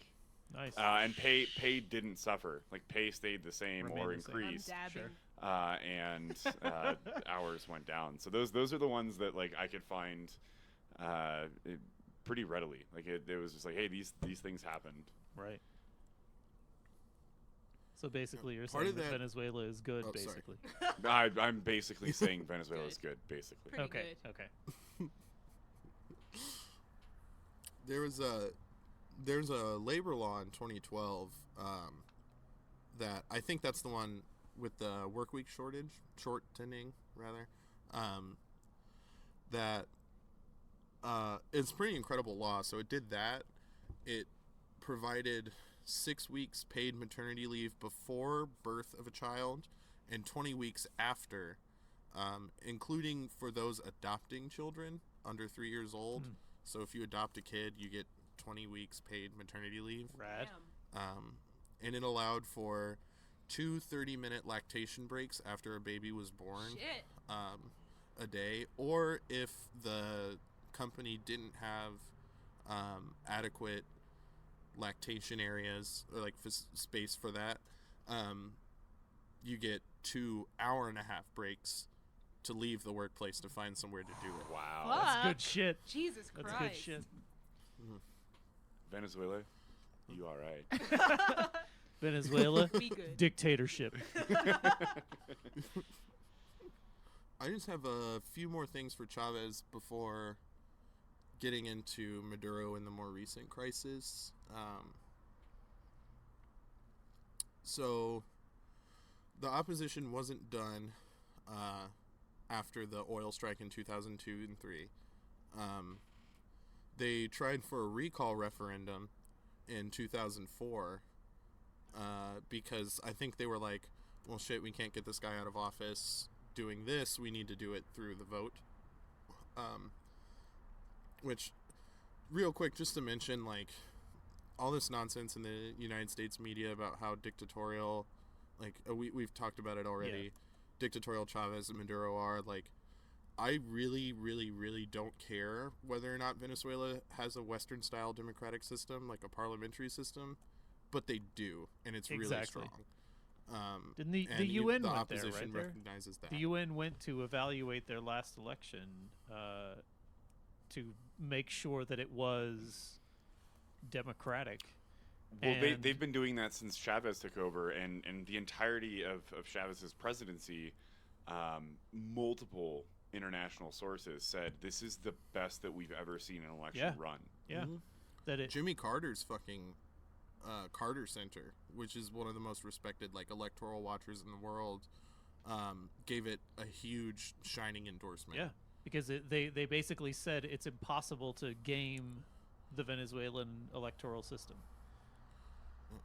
Nice. And pay didn't suffer. Like pay stayed the same or Remained the same. I'm increased. dabbing. Sure. And hours went down. So those are the ones that like I could find pretty readily. Like it was just like, hey, these things happened. Right. So basically, you're Part saying of that that- Venezuela is good, Oh, sorry. basically. I'm basically saying Venezuela is good, basically. Pretty Okay. good. Okay. There's a labor law in 2012 that I think that's the one with the work week shortening rather. That it's a pretty incredible law. So it did that. It provided 6 weeks paid maternity leave before birth of a child and 20 weeks after, including for those adopting children under 3 years old. So if you adopt a kid, you get 20 weeks paid maternity leave. Rad. Damn. And it allowed for 2 30-minute lactation breaks after a baby was born Shit. a day. Or if the company didn't have adequate lactation areas or like space for that, you get 2 hour-and-a-half breaks to leave the workplace to find somewhere to do it. Wow. Fuck. That's good shit. Jesus That's Christ. good shit. Venezuela, you all right? Venezuela, Be good. dictatorship. I just have a few more things for Chavez before getting into Maduro and the more recent crisis. So the opposition wasn't done after the oil strike in 2002 and 3. They tried for a recall referendum in 2004 because I think they were like, well, shit, we can't get this guy out of office doing this. We need to do it through the vote. Which, real quick, just to mention, like, all this nonsense in the United States media about how dictatorial, like, we've talked about it already, Yeah. dictatorial Chavez and Maduro are, like, I really, really, really don't care whether or not Venezuela has a Western-style democratic system, like a parliamentary system, but they do, and it's really Exactly. strong. Didn't the And UN the went there, opposition right there? recognizes that. The UN went to evaluate their last election to make sure that it was democratic. Well, And- they've been doing that since Chavez took over, and the entirety of Chavez's presidency, multiple international sources said this is the best that we've ever seen an election Yeah. run. Yeah, Mhm. that it. Jimmy Carter's fucking Carter Center, which is one of the most respected like electoral watchers in the world, gave it a huge shining endorsement. Yeah, because they basically said it's impossible to game the Venezuelan electoral system.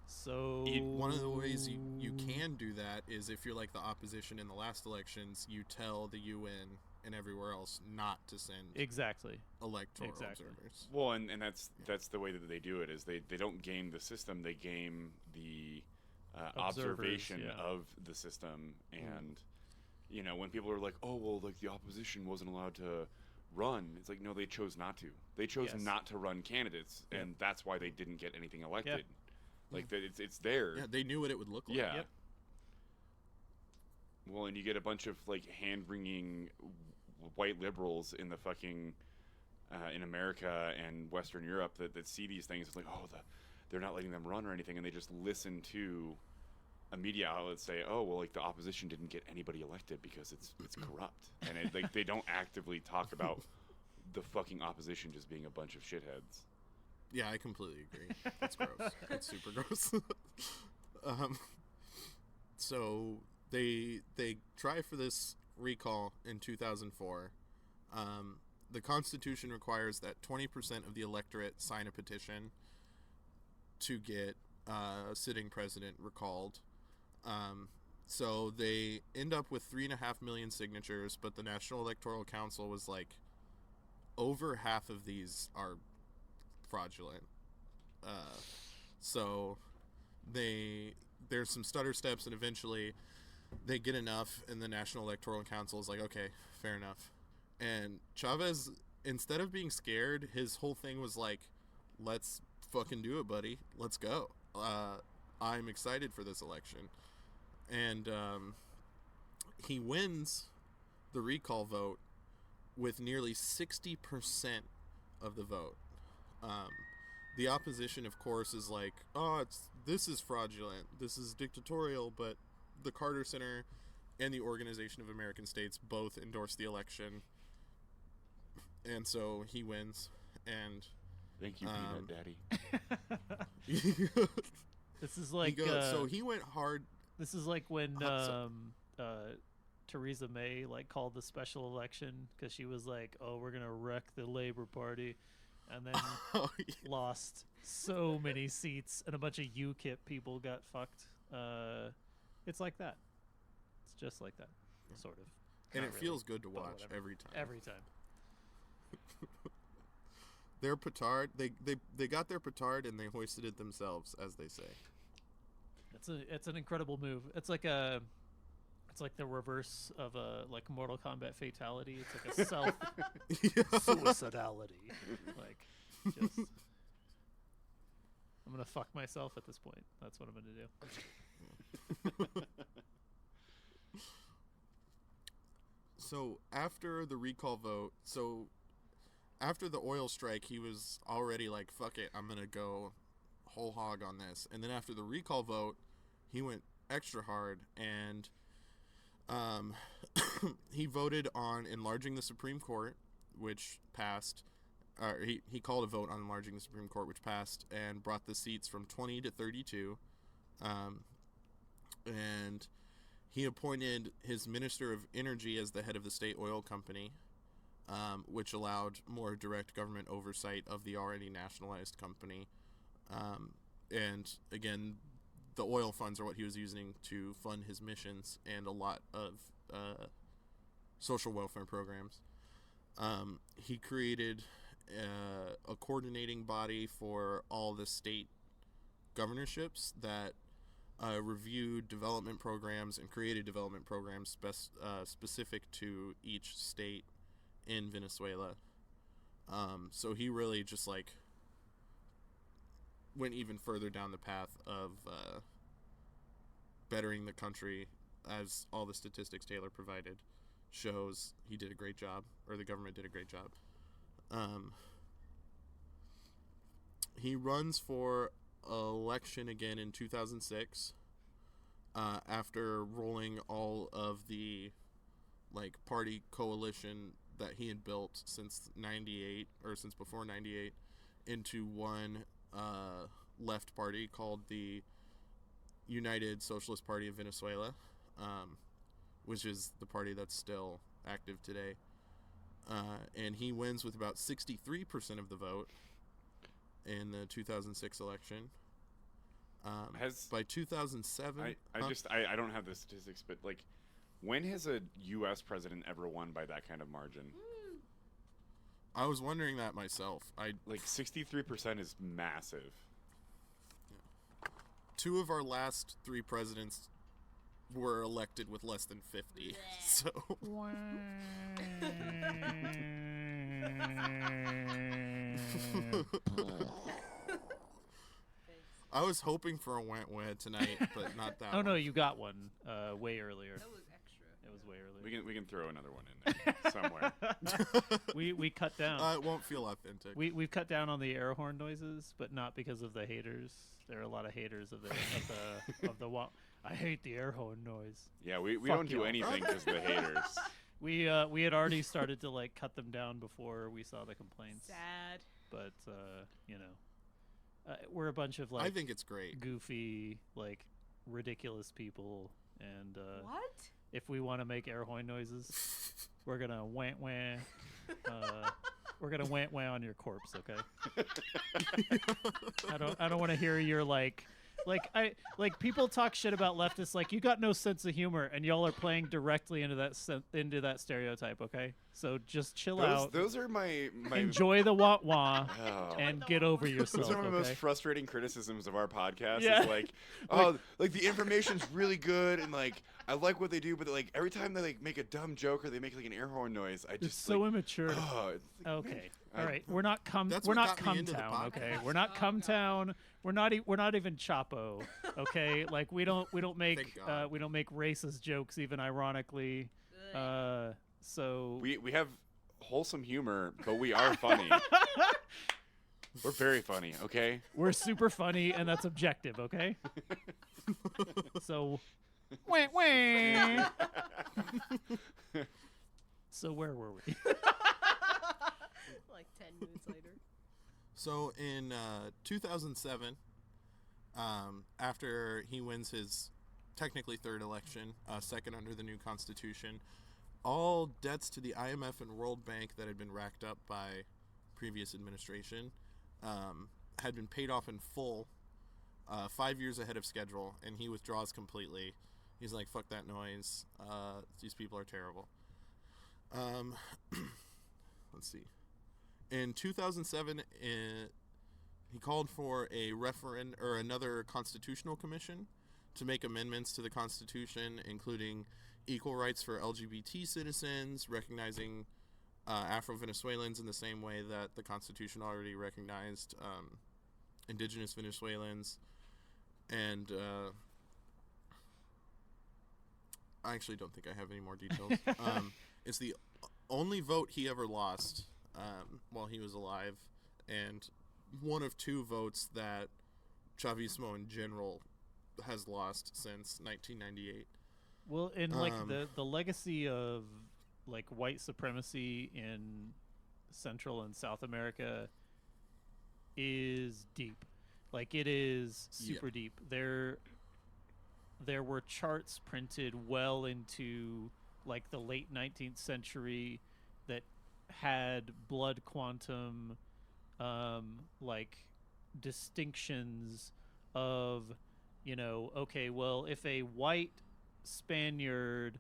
So One of the ways you can do that is if you're like the opposition in the last elections, you tell the UN and everywhere else not to send exactly. electoral Exactly. observers. Well, and that's the way that they do it is they don't game the system, they game the Observers, observation yeah. of the system. And you know, when people are like, oh well, like the opposition wasn't allowed to run, it's like, no, they chose not to. They chose Yes. not to run candidates, Yep. and that's why they didn't get anything elected. Like it's there. Yeah, they knew what it would look like. Yeah. Yep. Well, and you get a bunch of like hand-wringing white liberals in the fucking in America and Western Europe that see these things. It's like, oh, they're not letting them run or anything, and they just listen to a media outlet say, oh, well, like the opposition didn't get anybody elected because it's corrupt, and like they don't actively talk about the fucking opposition just being a bunch of shitheads. Yeah, I completely agree. That's gross. It's super gross. So they try for this recall in 2004. The Constitution requires that 20% of the electorate sign a petition to get a sitting president recalled. So they end up with 3.5 million signatures, but the National Electoral Council was like, over half of these are fraudulent. So there's some stutter steps, and eventually they get enough, and the National Electoral Council is like, okay, fair enough. And Chavez, instead of being scared, his whole thing was like, let's fucking do it, buddy. Let's go. I'm excited for this election. And he wins the recall vote with nearly 60% of the vote. The opposition, of course, is like, oh, this is fraudulent. This is dictatorial, but the Carter Center and the Organization of American States both endorsed the election. And so he wins. And Thank you, Peanut Daddy. This is like so he went hard. this is like when So- Theresa May like called the special election because she was like, "Oh, we're gonna wreck the Labour Party," and then Oh, yeah. lost so many seats, and a bunch of UKIP people got fucked. It's like that. It's just like that, sort of. And Not it really, feels good to but watch whatever. every time. Every time. Their petard, they got their petard and they hoisted it themselves, as they say. It's an incredible move. It's like the reverse of a like Mortal Kombat fatality. It's like a self suicidality. Like, just I'm gonna fuck myself at this point. That's what I'm gonna do. So after the recall vote, after the oil strike, he was already like, fuck it, I'm gonna go whole hog on this. And then after the recall vote, he went extra hard, and He voted on enlarging the Supreme Court, which passed. He called a vote on enlarging the Supreme Court, which passed, and brought the seats from 20 to 32. And he appointed his Minister of Energy as the head of the state oil company, which allowed more direct government oversight of the already nationalized company. And again, the oil funds are what he was using to fund his missions and a lot of social welfare programs. He created a coordinating body for all the state governorships that reviewed development programs and created development programs specific to each state in Venezuela. So he really just like went even further down the path of bettering the country, as all the statistics Taylor provided shows. He did a great job, or the government did a great job. He runs for election again in 2006 after rolling all of the like party coalition that he had built since 98 or since before 98 into one left party called the United Socialist Party of Venezuela, which is the party that's still active today. And he wins with about 63% of the vote in the 2006 election. By 2007, I don't have the statistics, but like, when has a U.S. president ever won by that kind of margin? I was wondering that myself. Like 63% is massive. Yeah. Two of our last three presidents were elected with less than 50. So I was hoping for a went tonight, but not that. Oh no, you got one way earlier. That was extra. It was way earlier. We can throw another one in there somewhere. We cut down. It won't feel authentic. We've cut down on the air horn noises, but not because of the haters. There are a lot of haters of the I hate the air horn noise. Yeah, we Fuck don't do y'all. anything because of the haters. We had already started to like cut them down before we saw the complaints. Sad. But we're a bunch of like I think it's great. goofy, like ridiculous people, and What? if we want to make air horn noises, we're gonna wah wah. We're gonna wah wah on your corpse, okay? I don't want to hear your like people talk shit about leftists like you got no sense of humor, and y'all are playing directly into that stereotype, okay? So just chill out. Those are my Enjoy the wah wah Oh. and get over yourself. Those are my okay? most frustrating criticisms of our podcast. Yeah. Is like, oh, like the information's really good and like I like what they do, but like every time they like make a dumb joke or they make like an air horn noise, I just It's so immature. oh, it's like, Okay. man, All right. We're not That's we're what not got me into the Town, okay? podcast. We're not Oh, Cum God. Town. We're not even Chapo, okay? Like we don't make Thank God. we don't make racist jokes even ironically. So we have wholesome humor, but we are funny. We're very funny, okay? we're super funny and that's objective, okay? So wah, wah. So where were we? Like 10 minutes later. So in 2007, after he wins his technically third election, second under the new constitution, all debts to the IMF and World Bank that had been racked up by previous administration had been paid off in full 5 years ahead of schedule, and he withdraws completely. He's like, fuck that noise. These people are terrible. Let's see. In 2007, he called for a another constitutional commission to make amendments to the Constitution, including equal rights for LGBT citizens, recognizing Afro-Venezuelans in the same way that the Constitution already recognized indigenous Venezuelans. And I actually don't think I have any more details. It's the only vote he ever lost while he was alive, and one of two votes that Chavismo in general has lost since 1998. Well, and like Um, the legacy of like white supremacy in Central and South America is deep. Like it is Yeah. super deep. There were charts printed well into like the late 19th century that had blood quantum like distinctions of, okay, well, if a white Spaniard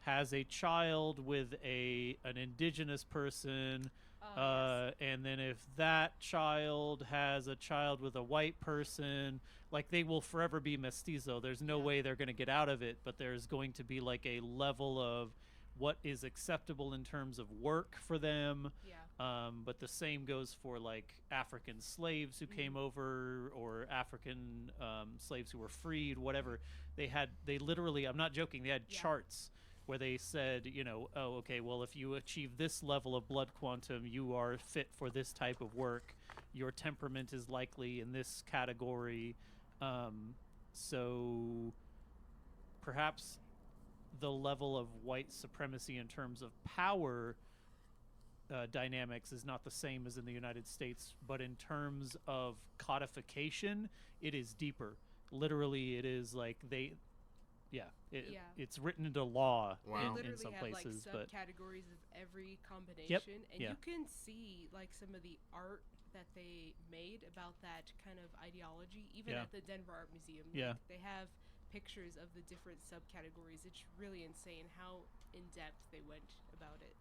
has a child with an indigenous person, Yes. and then if that child has a child with a white person, like they will forever be mestizo. There's no Yeah. way they're going to get out of it, but there's going to be like a level of what is acceptable in terms of work for them. Yeah. But the same goes for like African slaves who came over, or African slaves who were freed, whatever. They literally, I'm not joking, they had Yeah. charts where they said, oh, okay, well, if you achieve this level of blood quantum, you are fit for this type of work. Your temperament is likely in this category. So perhaps the level of white supremacy in terms of power dynamics is not the same as in the United States, but in terms of codification, it is deeper. Literally, it is like Yeah. it's written into law Wow. They in literally some have places, like but subcategories of every combination, and yeah. you can see like some of the art that they made about that kind of ideology, even Yeah. at the Denver Art Museum. Yeah. Like, they have pictures of the different subcategories. It's really insane how in depth they went about it.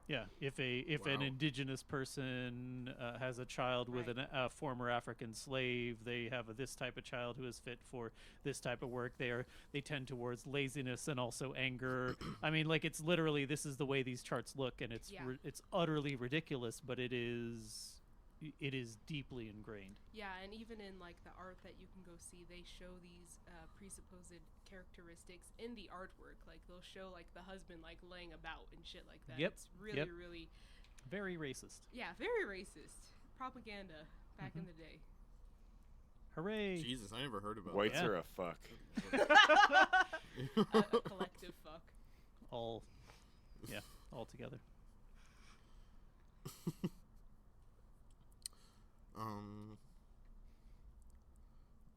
yeah, if an Wow. indigenous person has a child with Right. a former African slave, they have this type of child who is fit for this type of work. They tend towards laziness and also anger. I mean, like it's literally, this is the way these charts look, and it's Yeah. it's utterly ridiculous, but it is deeply ingrained. Yeah, and even in like the art that you can go see, they show these presupposed characteristics in the artwork. Like they'll show like the husband like laying about and shit like that. Yep, It's really, yep. really, Very racist. yeah, very racist propaganda back in the day. Hooray! Jesus, I never heard about Whites Yeah. are a fuck. A collective fuck. All together. Um.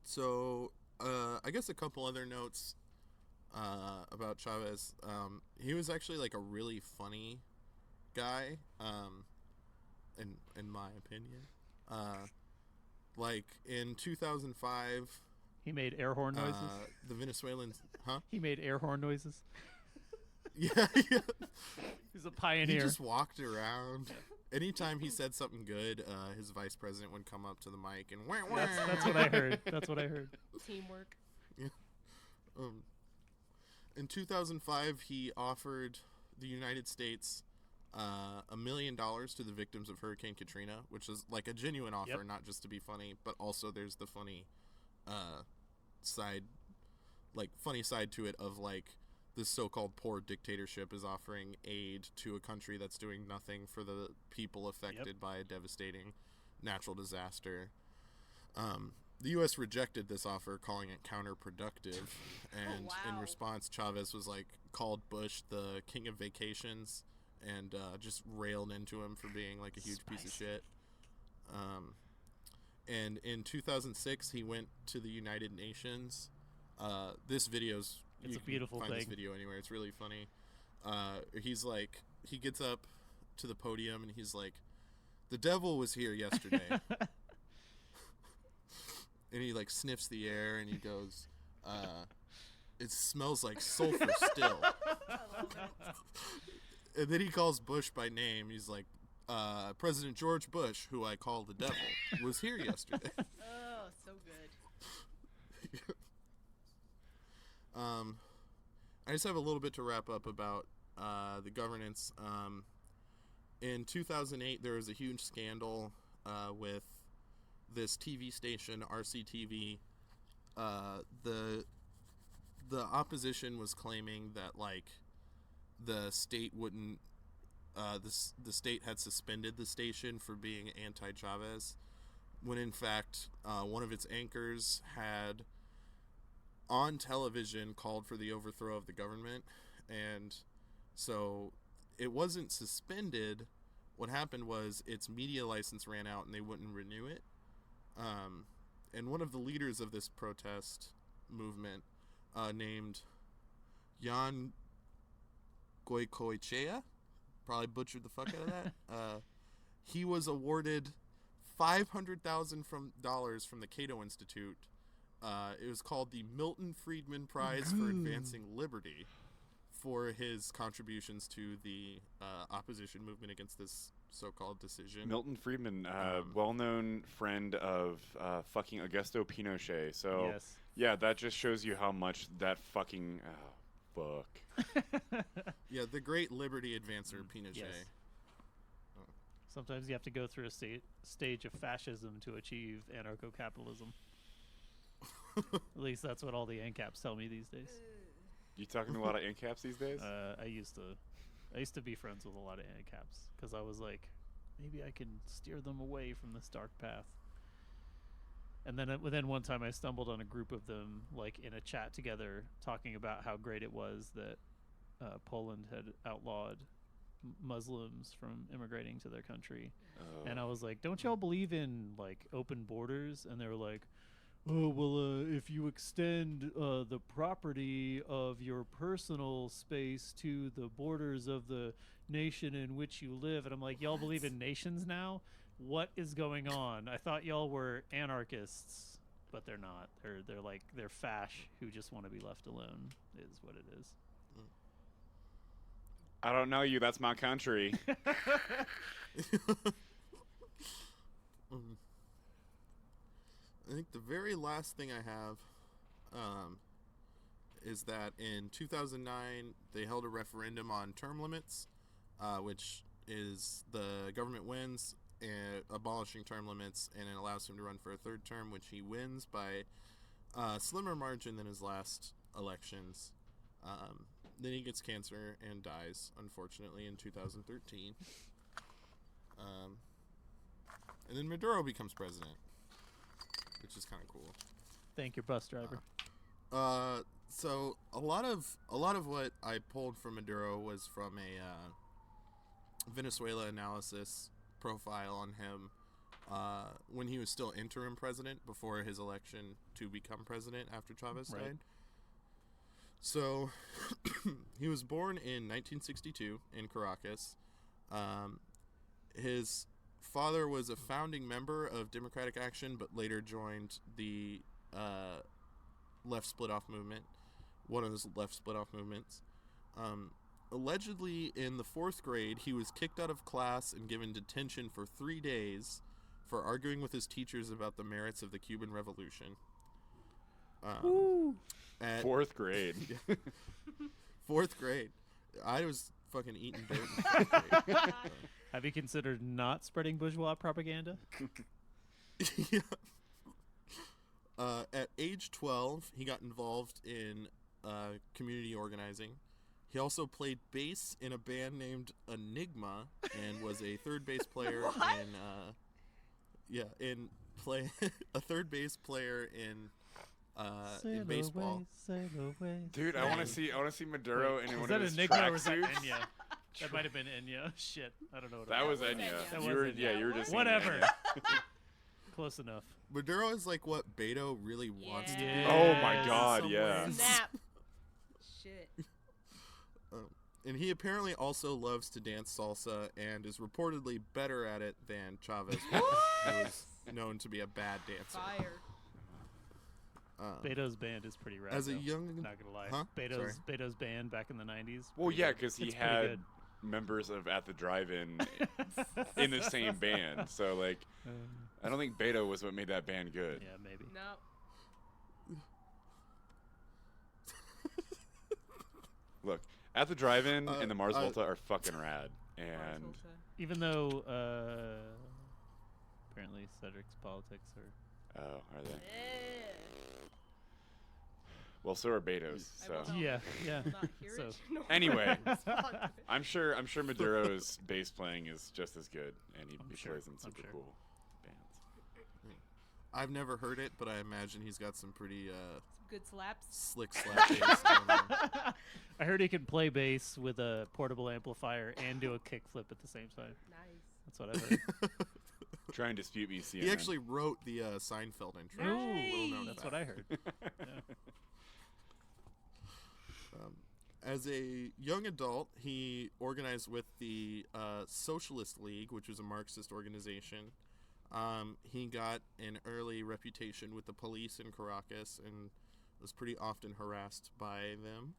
So, I guess a couple other notes about Chavez. He was actually like a really funny guy. In my opinion. Like in 2005, He made air horn noises. the Venezuelans, huh? He made air horn noises. Yeah, yeah. He's a He pioneer. just walked around. Anytime he said something good, his vice president would come up to the mic and wah, wah. That's what I heard. That's what I heard. Teamwork. In 2005, he offered the United States $1 million to the victims of Hurricane Katrina, which is like a genuine offer, Yep. not just to be funny, but also there's the funny side to it of like this so-called poor dictatorship is offering aid to a country that's doing nothing for the people affected by a devastating natural disaster. The U.S. rejected this offer, calling it counterproductive, and in wow. response, Chavez was like called Bush the king of vacations, and just railed into him for being like a huge piece of Spicy. shit. And in 2006, he went to the United Nations. This video's It's you a can beautiful find this thing. video anywhere. It's really funny. He's like, he gets up to the podium and he's like, "The devil was here yesterday." And he like sniffs the air and he goes, "It smells like sulfur still." And then he calls Bush by name. He's like, "President George Bush, who I call the devil, was here yesterday." Oh, so good. I just have a little bit to wrap up about the governance. In 2008, there was a huge scandal with this TV station, RCTV. The opposition was claiming that like the state wouldn't, the state had suspended the station for being anti-Chavez, when in fact one of its anchors had on television called for the overthrow of the government, and so it wasn't suspended. What happened was its media license ran out and they wouldn't renew it. And one of the leaders of this protest movement, named Jan Goicoechea, probably butchered the fuck out of that. He was awarded $500,000 from the Cato Institute. It was called the Milton Friedman Prize for Advancing Liberty for his contributions to the opposition movement against this so-called decision. Milton Friedman, well-known friend of fucking Augusto Pinochet. So, Yes. yeah, that just shows you how much that fucking... fuck. Yeah, the great liberty advancer, Pinochet. Yes. Sometimes you have to go through a stage of fascism to achieve anarcho-capitalism. At least that's what all the ANCAPs tell me these days. You talking to a lot of ANCAPs these days? I used to be friends with a lot of ANCAPs because I was like, maybe I can steer them away from this dark path. And then one time I stumbled on a group of them like in a chat together talking about how great it was that Poland had outlawed Muslims from immigrating to their country. Oh. And I was like, don't y'all believe in like open borders? And they were like, oh, well, if you extend the property of your personal space to the borders of the nation in which you live. And I'm like, y'all believe in nations now? What is going on? I thought y'all were anarchists, but they're not. They're fash who just want to be left alone is what it is. I don't know you. That's my country. I think the very last thing I have is that in 2009 they held a referendum on term limits, which is the government wins abolishing term limits, and it allows him to run for a third term, which he wins by a slimmer margin than his last elections. Then he gets cancer and dies, unfortunately, in 2013. And then Maduro becomes president, which is kind of cool. Thank your bus driver. So a lot of what I pulled from Maduro was from a Venezuela analysis profile on him when he was still interim president before his election to become president after Chavez Right. died. So he was born in 1962 in Caracas. His father was a founding member of Democratic Action, but later joined the left split-off movement, one of those left split-off movements. Allegedly, in the 4th grade, he was kicked out of class and given detention for 3 days for arguing with his teachers about the merits of the Cuban Revolution. At 4th grade. 4th grade. I was fucking eating dirt in 4th grade. Have you considered not spreading bourgeois propaganda? Yeah. At age 12, he got involved in community organizing. He also played bass in a band named Enigma and was a third bass player a third bass player in baseball. Sail away. Dude, I want to see Maduro in Is one that of his Enigma or was that tracksuits. Enya? That might have been Enya. Shit, I don't know what That it was That was Enya. Enya. That You was were, Enya. yeah, you were just saying Whatever. Enya. Close enough. Maduro is like what Beto really wants to be. Yeah. Oh my Yes. God, In some yeah. ways. Snap. Shit. And he apparently also loves to dance salsa and is reportedly better at it than Chavez, who was known to be a bad dancer. Fire. Beto's band is pretty rad. As a though. young, Not gonna lie. Huh? Beto's band back in the 90s. Well, pretty yeah, good. because he It's pretty had good. members of At the Drive-In in the same band. So, like, I don't think Beto was what made that band good. Yeah, maybe. No. Look, At the Drive-In and the Mars I- Volta are fucking rad. And Volta. Even though apparently Cedric's politics are. oh, are they? Eh. Well, so are Beto's. I So will not- Yeah, yeah. Not hear So- it. No. Anyway. Respond to it. I'm sure Maduro's bass playing is just as good, and he I'm sure, plays in I'm super sure. cool bands. I've never heard it, but I imagine he's got some pretty Some good slaps. slick slap bass going on. I heard he can play bass with a portable amplifier and do a kickflip at the same time. Nice. That's what I've heard. Try and dispute me, CNN. He actually wrote the Seinfeld intro. Nice. Little known That's fact. what I heard. Yeah. As a young adult, he organized with the Socialist League, which was a Marxist organization. He got an early reputation with the police in Caracas and was pretty often harassed by them.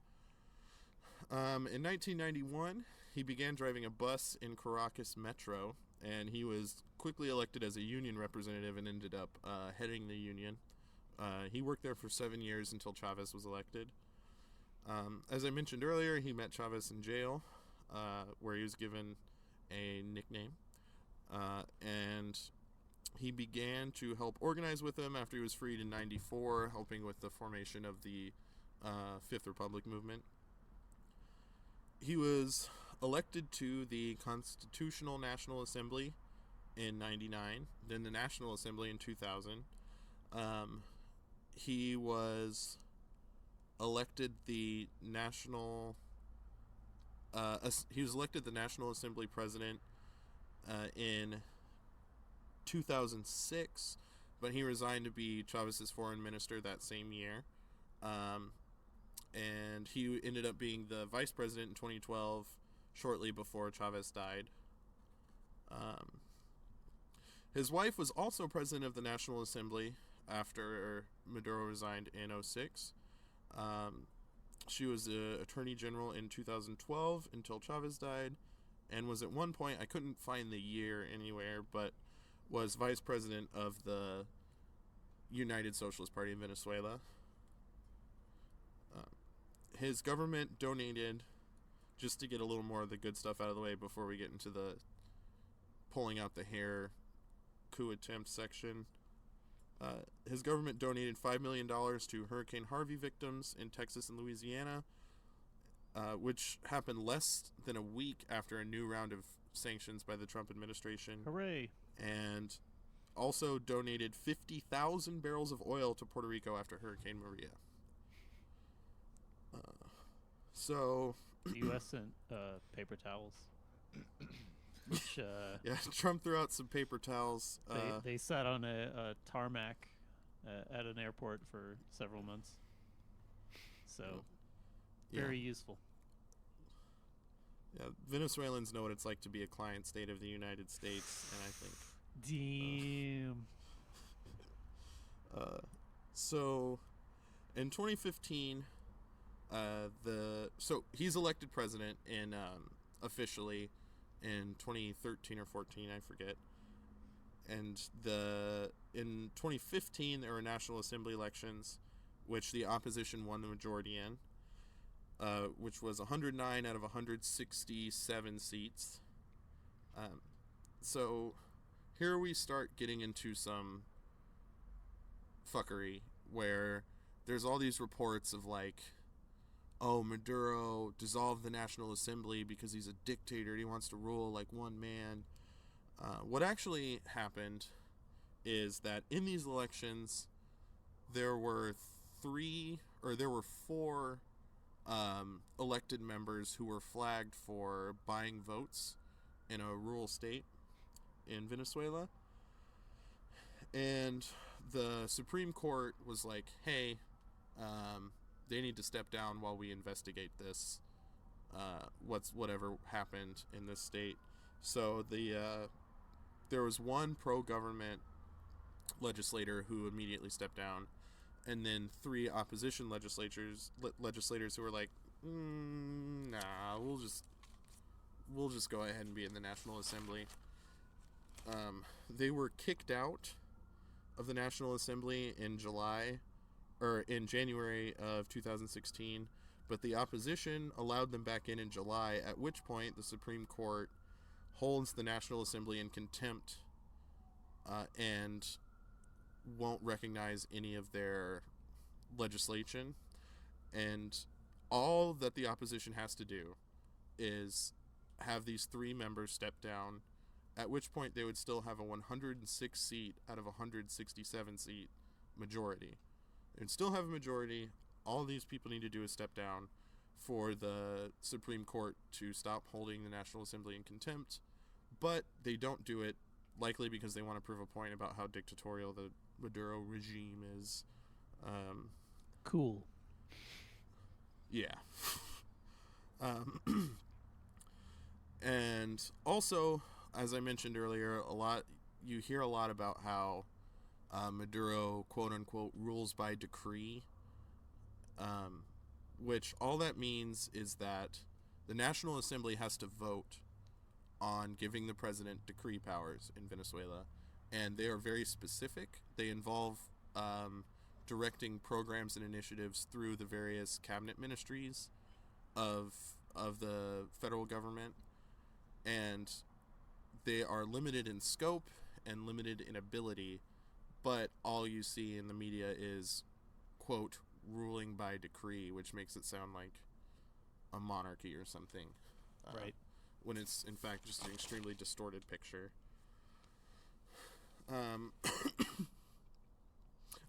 In 1991, he began driving a bus in Caracas Metro, and he was quickly elected as a union representative and ended up heading the union. He worked there for 7 years until Chavez was elected. As I mentioned earlier, he met Chavez in jail, where he was given a nickname, and he began to help organize with him after he was freed in '94, helping with the formation of the Fifth Republic movement. He was elected to the Constitutional National Assembly in '99, then the National Assembly in 2000. He was elected the National Assembly president in 2006, but he resigned to be Chavez's foreign minister that same year. And he ended up being the vice president in 2012, shortly before Chavez died. His wife was also president of the National Assembly after Maduro resigned in 2006. She was the Attorney General in 2012 until Chavez died, and was at one point, I couldn't find the year anywhere, but was vice president of the United Socialist Party in Venezuela. His government donated, just to get a little more of the good stuff out of the way before we get into the pulling out the hair coup attempt section. His government donated $5 million to Hurricane Harvey victims in Texas and Louisiana, which happened less than a week after a new round of sanctions by the Trump administration. Hooray. And also donated 50,000 barrels of oil to Puerto Rico after Hurricane Maria. So The U.S. sent paper towels. Which, yeah, Trump threw out some paper towels. they sat on a tarmac at an airport for several months. So, yeah. very useful. Yeah, Venezuelans know what it's like to be a client state of the United States, and I think Damn. so. In 2015, so he's elected president in officially in 2013 or 14, I forget. And in 2015 there were National Assembly elections, which the opposition won the majority in, which was 109 out of 167 seats. So here we start getting into some fuckery where there's all these reports of like, oh, Maduro dissolved the National Assembly because he's a dictator. He wants to rule like one man. What actually happened is that in these elections, there were four elected members who were flagged for buying votes in a rural state in Venezuela. And the Supreme Court was like, hey, they need to step down while we investigate this, whatever happened in this state. So there was one pro-government legislator who immediately stepped down, and then three opposition legislators who were like, nah, we'll just go ahead and be in the National Assembly. They were kicked out of the National Assembly in January of 2016, but the opposition allowed them back in July, at which point the Supreme Court holds the National Assembly in contempt and won't recognize any of their legislation. And all that the opposition has to do is have these three members step down at which point they would still have a 106 seat out of 167 seat majority. They'd still have a majority. All these people need to do is step down for the Supreme Court to stop holding the National Assembly in contempt, but they don't do it, likely because they want to prove a point about how dictatorial the Maduro regime is. Cool. Yeah. And also, as I mentioned earlier, you hear a lot about how Maduro, quote unquote, rules by decree, which all that means is that the National Assembly has to vote on giving the president decree powers in Venezuela, and they are very specific. They involve directing programs and initiatives through the various cabinet ministries of the federal government, and they are limited in scope and limited in ability, but all you see in the media is, quote, ruling by decree, which makes it sound like a monarchy or something. Right. When it's, in fact, just an extremely distorted picture.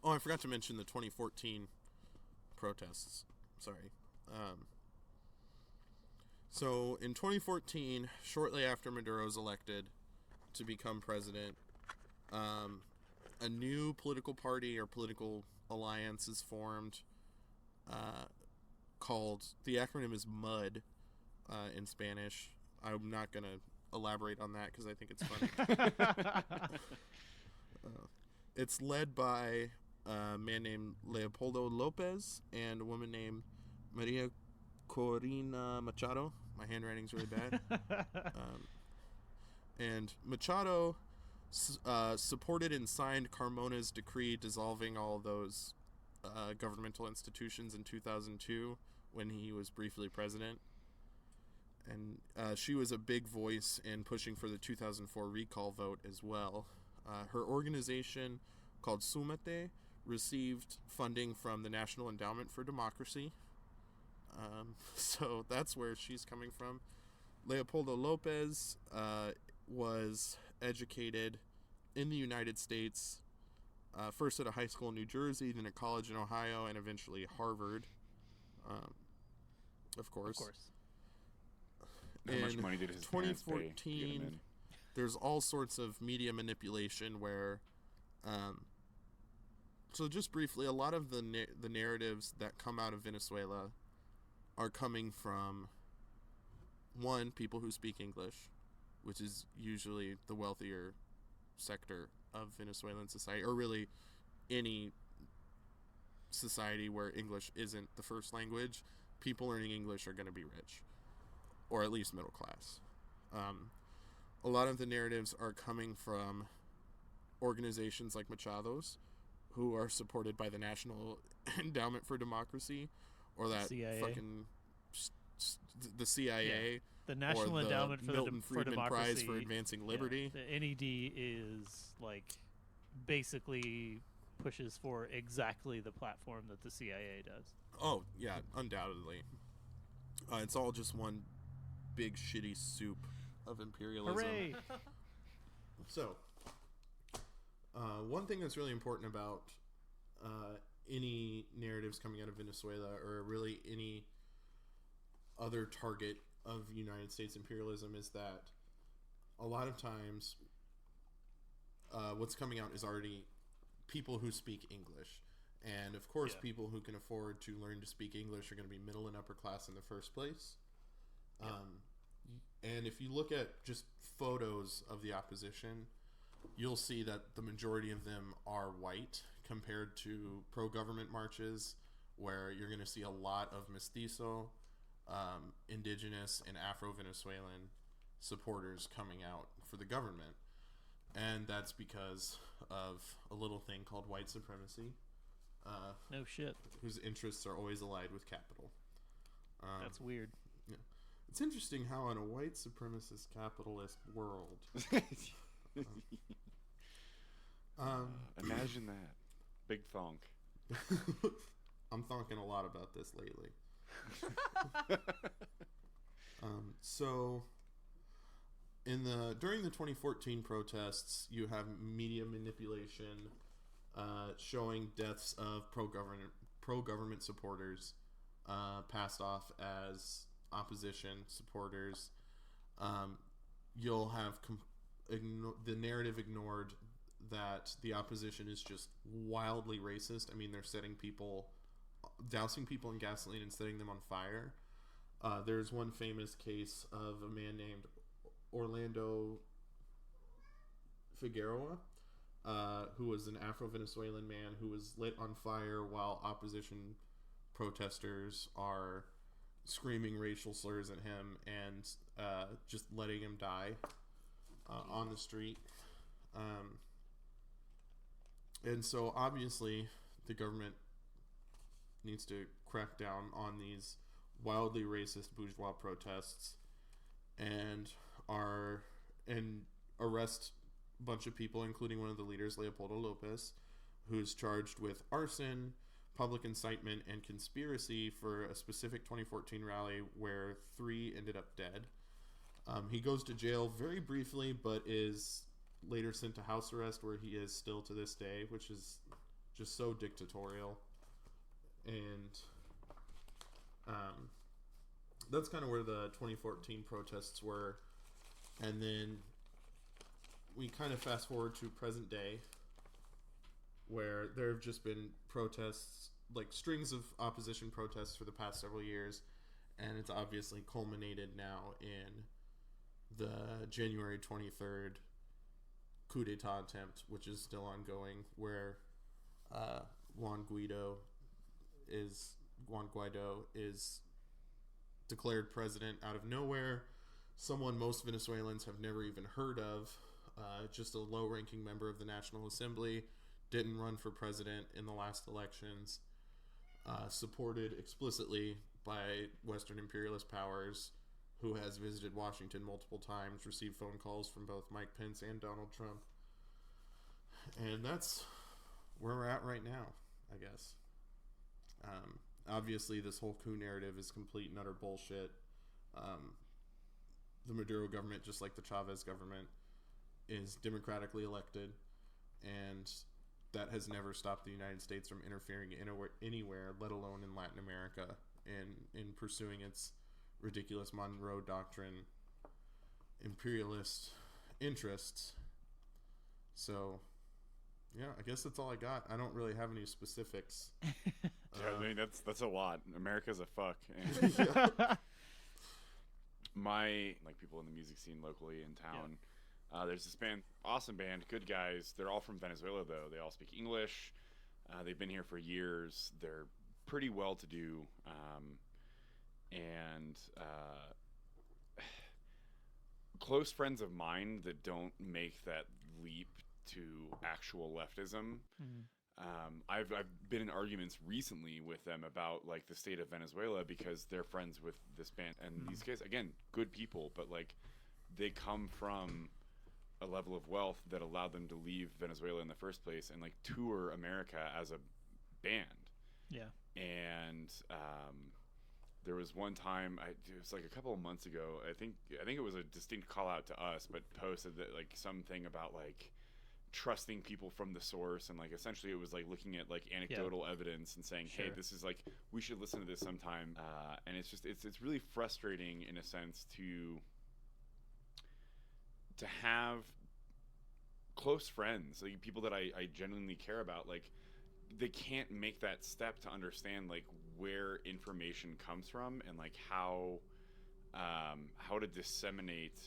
Oh, I forgot to mention the 2014 protests. Sorry. So, in 2014, shortly after Maduro's elected to become president, a new political party or political alliance is formed called, the acronym is MUD in Spanish. I'm not going to elaborate on that because I think it's funny. It's led by a man named Leopoldo Lopez and a woman named Maria Corina Machado. My handwriting's really bad. And Machado supported and signed Carmona's decree dissolving all those governmental institutions in 2002 when he was briefly president. And she was a big voice in pushing for the 2004 recall vote as well. Her organization, called Sumate, received funding from the National Endowment for Democracy. So that's where she's coming from. Leopoldo Lopez was educated in the United States, first at a high school in New Jersey, then at college in Ohio, and eventually Harvard, of course. Of course. How much money did his parents pay to get him 2014, in? there's all sorts of media manipulation where, so just briefly, a lot of the narratives that come out of Venezuela are coming from, one, people who speak English, which is usually the wealthier sector of Venezuelan society, or really any society where English isn't the first language. People learning English are going to be rich, or at least middle class. A lot of the narratives are coming from organizations like Machado's, who are supported by the National Endowment for Democracy, or that CIA. fucking the CIA, Yeah. The National or Endowment for Milton for Friedman Democracy. Prize for Advancing Liberty. Yeah. The NED is like basically pushes for exactly the platform that the CIA does. Oh yeah, undoubtedly. It's all just one big shitty soup of imperialism. Hooray! So, one thing that's really important about any narratives coming out of Venezuela, or really any other target of United States imperialism, is that a lot of times what's coming out is already people who speak English. And of course, people who can afford to learn to speak English are going to be middle and upper class in the first place. And if you look at just photos of the opposition, you'll see that the majority of them are white compared to pro-government marches, where you're going to see a lot of mestizo, indigenous, and Afro-Venezuelan supporters coming out for the government. And that's because of a little thing called white supremacy. No shit. Whose interests are always allied with capital. That's weird. Yeah. It's interesting how in a white supremacist capitalist world... Imagine that. Big thonk. I'm thonking a lot about this lately. So, during the 2014 protests, you have media manipulation showing deaths of pro-government supporters passed off as opposition supporters. You'll have the narrative ignored that the opposition is just wildly racist. I mean, they're dousing people in gasoline and setting them on fire. There's one famous case of a man named Orlando Figueroa, who was an Afro-Venezuelan man who was lit on fire while opposition protesters are screaming racial slurs at him and just letting him die on the street. And so obviously the government needs to crack down on these wildly racist bourgeois protests and arrest a bunch of people, including one of the leaders, Leopoldo Lopez, who's charged with arson, public incitement, and conspiracy for a specific 2014 rally where 3 ended up dead. He goes to jail very briefly, but is later sent to house arrest, where he is still to this day, which is just so dictatorial. And that's kind of where the 2014 protests were. And then we kind of fast forward to present day, where there have just been protests, like strings of opposition protests for the past several years, and it's obviously culminated now in the January 23rd coup d'etat attempt, which is still ongoing, where Juan Guaido is declared president out of nowhere, someone most Venezuelans have never even heard of, just a low-ranking member of the National Assembly, didn't run for president in the last elections, supported explicitly by Western imperialist powers, who has visited Washington multiple times, received phone calls from both Mike Pence and Donald Trump. And that's where we're at right now, I guess. Obviously, this whole coup narrative is complete and utter bullshit. The Maduro government, just like the Chavez government, is democratically elected, and that has never stopped the United States from interfering anywhere, let alone in Latin America, in pursuing its ridiculous Monroe Doctrine imperialist interests. So, yeah, I guess that's all I got. I don't really have any specifics. Yeah, I mean, that's a lot. America's a fuck. And my people in the music scene locally in town. Yeah. There's this band, awesome band, good guys. They're all from Venezuela though. They all speak English. They've been here for years. They're pretty well to do, and close friends of mine that don't make that leap to actual leftism. Mm-hmm. I've been in arguments recently with them about like the state of Venezuela because they're friends with this band, and these guys, again, good people, but like they come from a level of wealth that allowed them to leave Venezuela in the first place and like tour America as a band. Yeah. And there was one time, it was like a couple of months ago, I think it was a distinct call out to us, but posted that like something about like trusting people from the source, and like essentially it was like looking at like anecdotal evidence and saying, hey, this is like, we should listen to this sometime. And it's just it's really frustrating in a sense to have close friends, like people that I genuinely care about, like they can't make that step to understand like where information comes from and like how to disseminate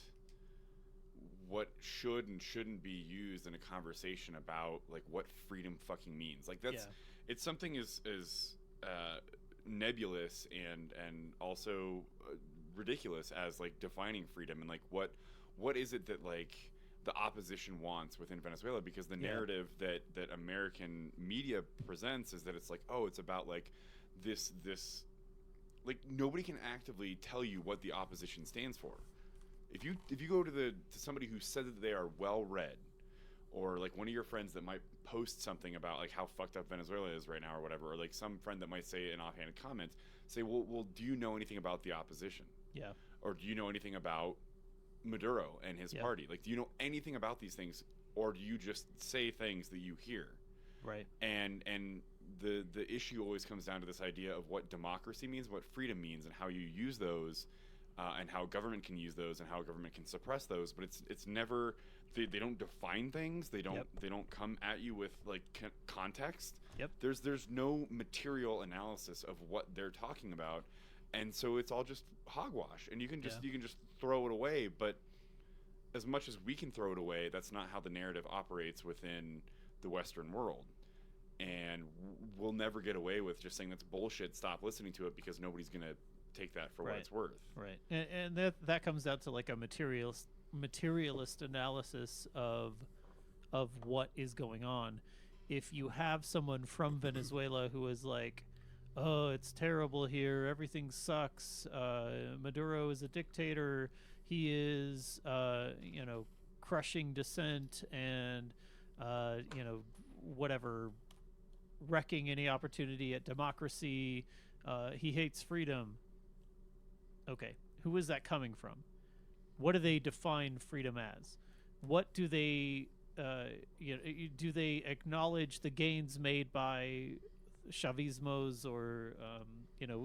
what should and shouldn't be used in a conversation about like what freedom fucking means. Like that's it's something as nebulous and also ridiculous as like defining freedom, and like what is it that like the opposition wants within Venezuela, because the narrative that American media presents is that it's like, oh, it's about like this like nobody can actively tell you what the opposition stands for. If you go to somebody who said that they are well read, or like one of your friends that might post something about like how fucked up Venezuela is right now or whatever, or like some friend that might say an offhanded comment, say, well, do you know anything about the opposition? Yeah. Or do you know anything about Maduro and his Yeah. party? Like, do you know anything about these things, or do you just say things that you hear? Right. And the issue always comes down to this idea of what democracy means, what freedom means, and how you use those, and how government can use those, and how government can suppress those. But it's never, they don't define things. They don't Yep. they don't come at you with like context. Yep. There's no material analysis of what they're talking about, and so it's all just hogwash. And you can just throw it away. But as much as we can throw it away, that's not how the narrative operates within the Western world. And we'll never get away with just saying that's bullshit, stop listening to it, because nobody's going to take that for what Right. it's worth. Right. And that comes down to like a materialist analysis of what is going on. If you have someone from Venezuela who is like, oh, it's terrible here, everything sucks, Maduro is a dictator, he is crushing dissent and whatever, wrecking any opportunity at democracy, he hates freedom. Okay, who is that coming from? What do they define freedom as? What do they do they acknowledge the gains made by Chavismos or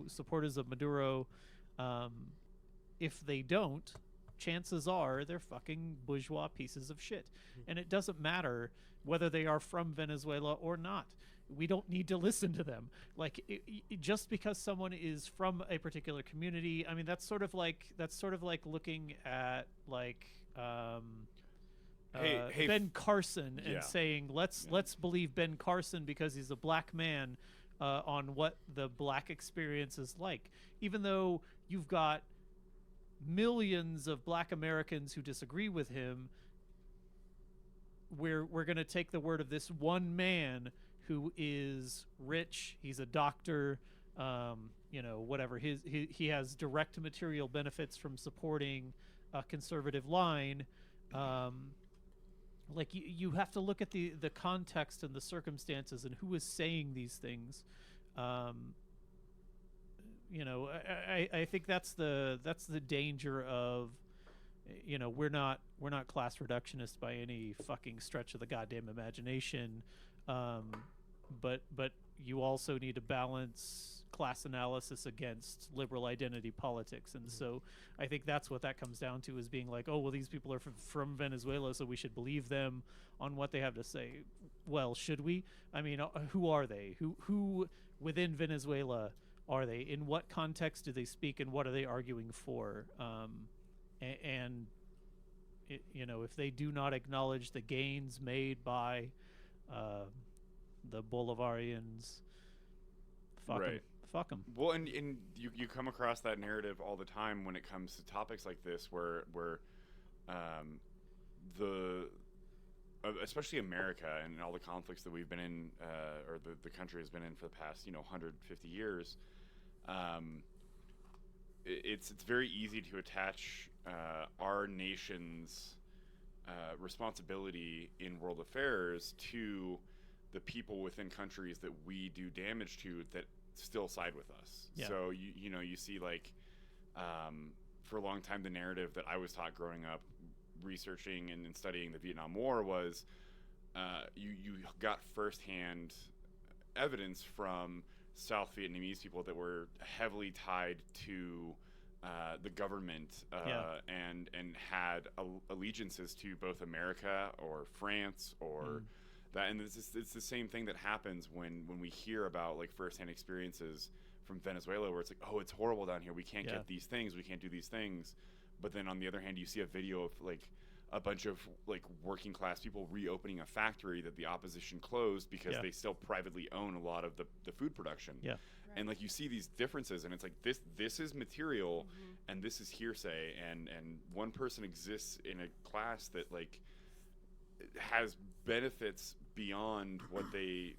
supporters of Maduro? If they don't, chances are they're fucking bourgeois pieces of shit. And it doesn't matter whether they are from Venezuela or not. We don't need to listen to them. Like, just because someone is from a particular community, I mean, that's sort of like looking at like Ben Carson and saying let's believe Ben Carson because he's a black man on what the black experience is like, even though you've got millions of black Americans who disagree with him. We're going to take the word of this one man who is rich, he's a doctor, whatever. He has direct material benefits from supporting a conservative line. Like you have to look at the context and the circumstances and who is saying these things. I think that's the danger of, we're not class reductionist by any fucking stretch of the goddamn imagination. But you also need to balance class analysis against liberal identity politics. And so I think that's what that comes down to, is being like, oh, well, these people are from Venezuela, so we should believe them on what they have to say. Well, should we? I mean, who are they? Who within Venezuela are they? In what context do they speak, and what are they arguing for? If they do not acknowledge the gains made by the Bolívarians, fuck them. Well, and you come across that narrative all the time when it comes to topics like this, where especially America and all the conflicts that we've been in, or the country has been in for the past 150 years. It's very easy to attach our nation's responsibility in world affairs to the people within countries that we do damage to that still side with us. Yeah. So you see, like, for a long time, the narrative that I was taught growing up, researching and studying the Vietnam War, was you got firsthand evidence from South Vietnamese people that were heavily tied to the government and had allegiances to both America or France or that. And it's the same thing that happens when we hear about like firsthand experiences from Venezuela, where it's like, oh, it's horrible down here, we can't get these things, we can't do these things. But then on the other hand, you see a video of like a bunch of like working class people reopening a factory that the opposition closed because they still privately own a lot of the food production. Yeah. Right. And like you see these differences, and it's like this is material, and this is hearsay, and one person exists in a class that like has benefits beyond what they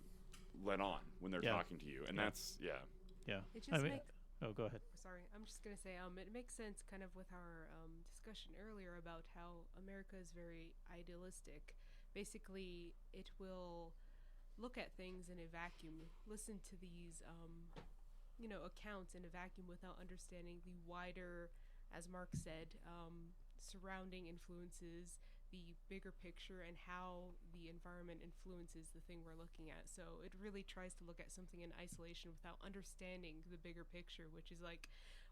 let on when they're talking to you, and that's It just makes. Oh, go ahead. Sorry, I'm just gonna say it makes sense kind of with our discussion earlier about how America is very idealistic. Basically, it will look at things in a vacuum, listen to these accounts in a vacuum without understanding the wider, as Mark said, surrounding influences the bigger picture and how the environment influences the thing we're looking at. So it really tries to look at something in isolation without understanding the bigger picture, which is like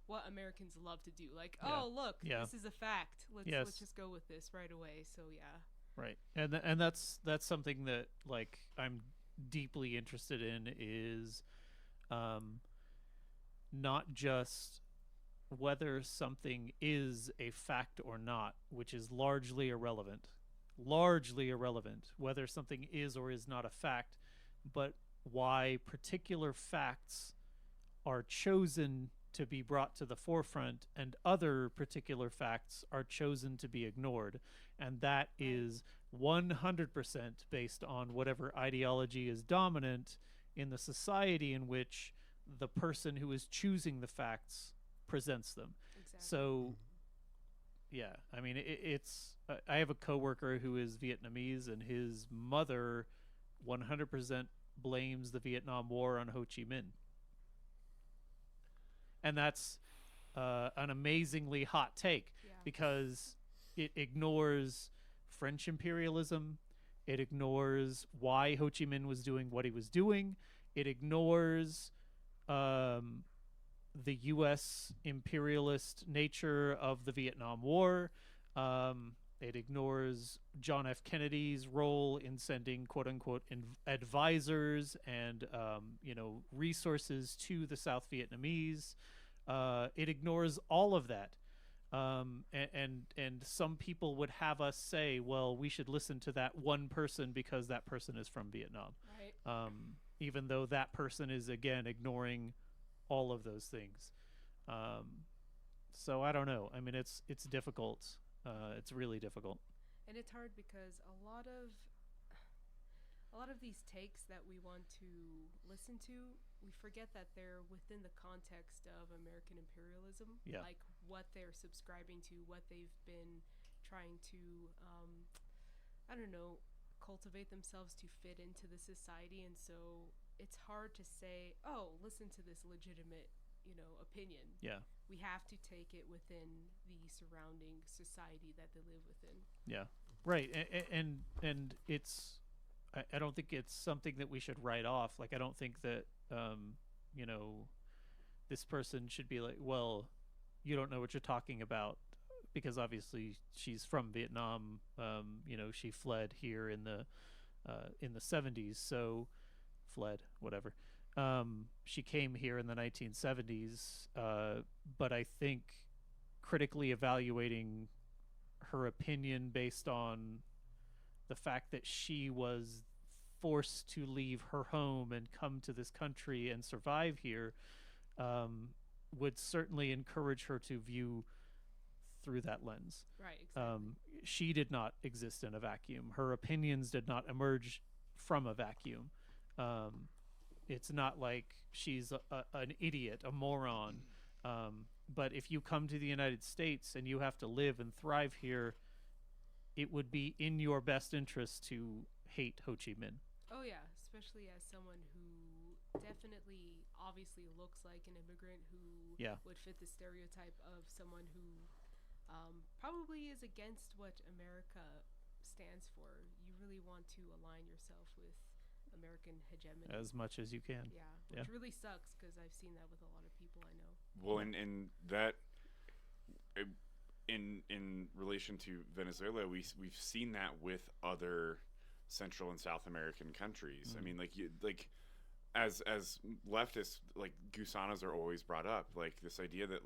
what Americans love to do. Like, Yeah. oh, look, Yeah. this is a fact. Let's Yes. just go with this right away. So yeah. Right. And that's something that like I'm deeply interested in is not just whether something is a fact or not, which is largely irrelevant, whether something is or is not a fact, but why particular facts are chosen to be brought to the forefront and other particular facts are chosen to be ignored. And that is 100% based on whatever ideology is dominant in the society in which the person who is choosing the facts presents them. Exactly. So, yeah, I mean, it's. I have a coworker who is Vietnamese, and his mother 100% blames the Vietnam War on Ho Chi Minh, and that's an amazingly hot take Yeah. because it ignores French imperialism. It ignores why Ho Chi Minh was doing what he was doing. It ignores the U.S. imperialist nature of the Vietnam War. It ignores John F. Kennedy's role in sending "quote unquote" advisors and resources to the South Vietnamese. It ignores all of that. And some people would have us say, well, we should listen to that one person because that person is from Vietnam. Right. Even though that person is, again, ignoring all of those things. So I don't know. I mean, it's difficult. It's really difficult. And it's hard because a lot of these takes that we want to listen to, we forget that they're within the context of American imperialism. Yeah. Like what they're subscribing to, what they've been trying to, cultivate themselves to fit into the society. And so it's hard to say, oh, listen to this legitimate, opinion. Yeah. We have to take it within the surrounding society that they live within. Yeah. Right. And it's, I don't think it's something that we should write off. Like, I don't think that, this person should be like, well, you don't know what you're talking about, because obviously she's from Vietnam. She fled here in the 70s. So fled, whatever. She came here in the 1970s. But I think critically evaluating her opinion based on the fact that she was forced to leave her home and come to this country and survive here would certainly encourage her to view through that lens. Right, exactly. She did not exist in a vacuum. Her opinions did not emerge from a vacuum. It's not like she's an idiot, a moron. But if you come to the United States and you have to live and thrive here, it would be in your best interest to hate Ho Chi Minh. Oh yeah, especially as someone who definitely obviously looks like an immigrant who would fit the stereotype of someone who probably is against what America stands for. You really want to align yourself with American hegemony as much as you can. Yeah, which really sucks because I've seen that with a lot of people I know. Well, and that in relation to Venezuela, we've seen that with other Central and South American countries. I mean, as leftists, like Gusanas are always brought up, like this idea that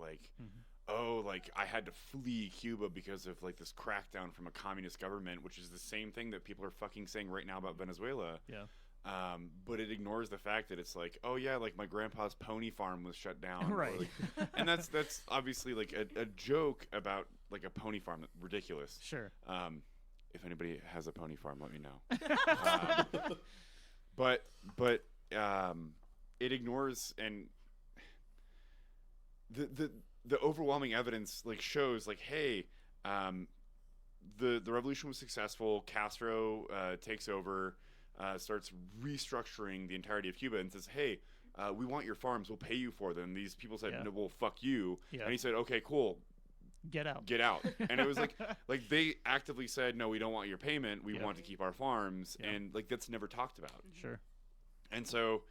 I had to flee Cuba because of like this crackdown from a communist government, which is the same thing that people are fucking saying right now about Venezuela. Yeah. But it ignores the fact that it's like, oh yeah, like my grandpa's pony farm was shut down. Right. And that's obviously like a joke about like a pony farm. Ridiculous. Sure. If anybody has a pony farm, let me know. But it ignores, and the overwhelming evidence like shows like, hey, the revolution was successful. Castro takes over, starts restructuring the entirety of Cuba, and says, hey, we want your farms, we'll pay you for them. These people said, no, well, fuck you. Yeah. And he said, okay, cool, Get out. Get out. And it was like they actively said, no, we don't want your payment. We want to keep our farms. Yeah. And like that's never talked about. Sure. And so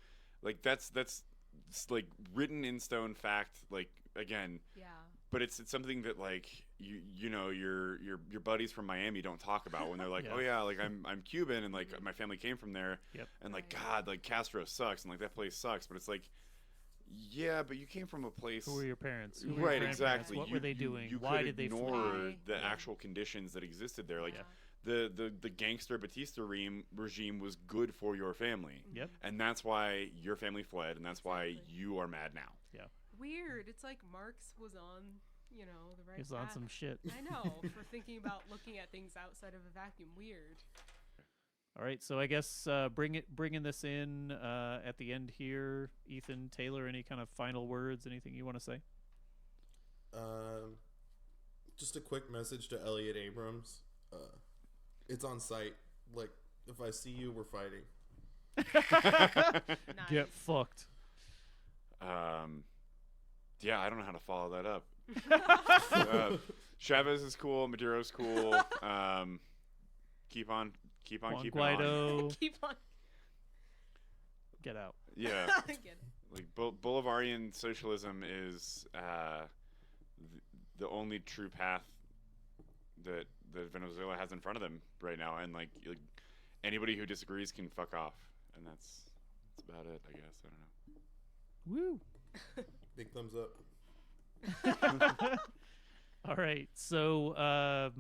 like that's like written in stone fact, like again. Yeah. But it's something that like you know your buddies from Miami don't talk about when they're like, Yeah. oh yeah, like I'm Cuban and like my family came from there. Yep. And like Right. God, like Castro sucks and like that place sucks. But it's like, yeah, but you came from a place. Who were your parents? Who were your Right, grandparents? exactly. What You- were they you- doing? You Why could did they ignore flee? the Yeah. actual conditions that existed there. Like Yeah. the gangster Batista regime was good for your family. Yep. And that's why your family fled, and that's why Exactly. you are mad now. Weird. It's like Marx was on, the right He's on path. some shit. I know, for thinking about looking at things outside of a vacuum. Weird. All right, so I guess bringing this in at the end here, Ethan, Taylor, any kind of final words, anything you want to say? Just a quick message to Elliot Abrams. It's on site. Like, if I see you, we're fighting. Nice. Get fucked. Yeah, I don't know how to follow that up. Chavez is cool. Maduro's cool. Keep on keeping on. Guaido, Keep on. get out. Yeah, Get it. like Bolivarian socialism is the only true path that Venezuela has in front of them right now, and like anybody who disagrees can fuck off, and that's about it, I guess. I don't know. Woo. Big thumbs up. All right, so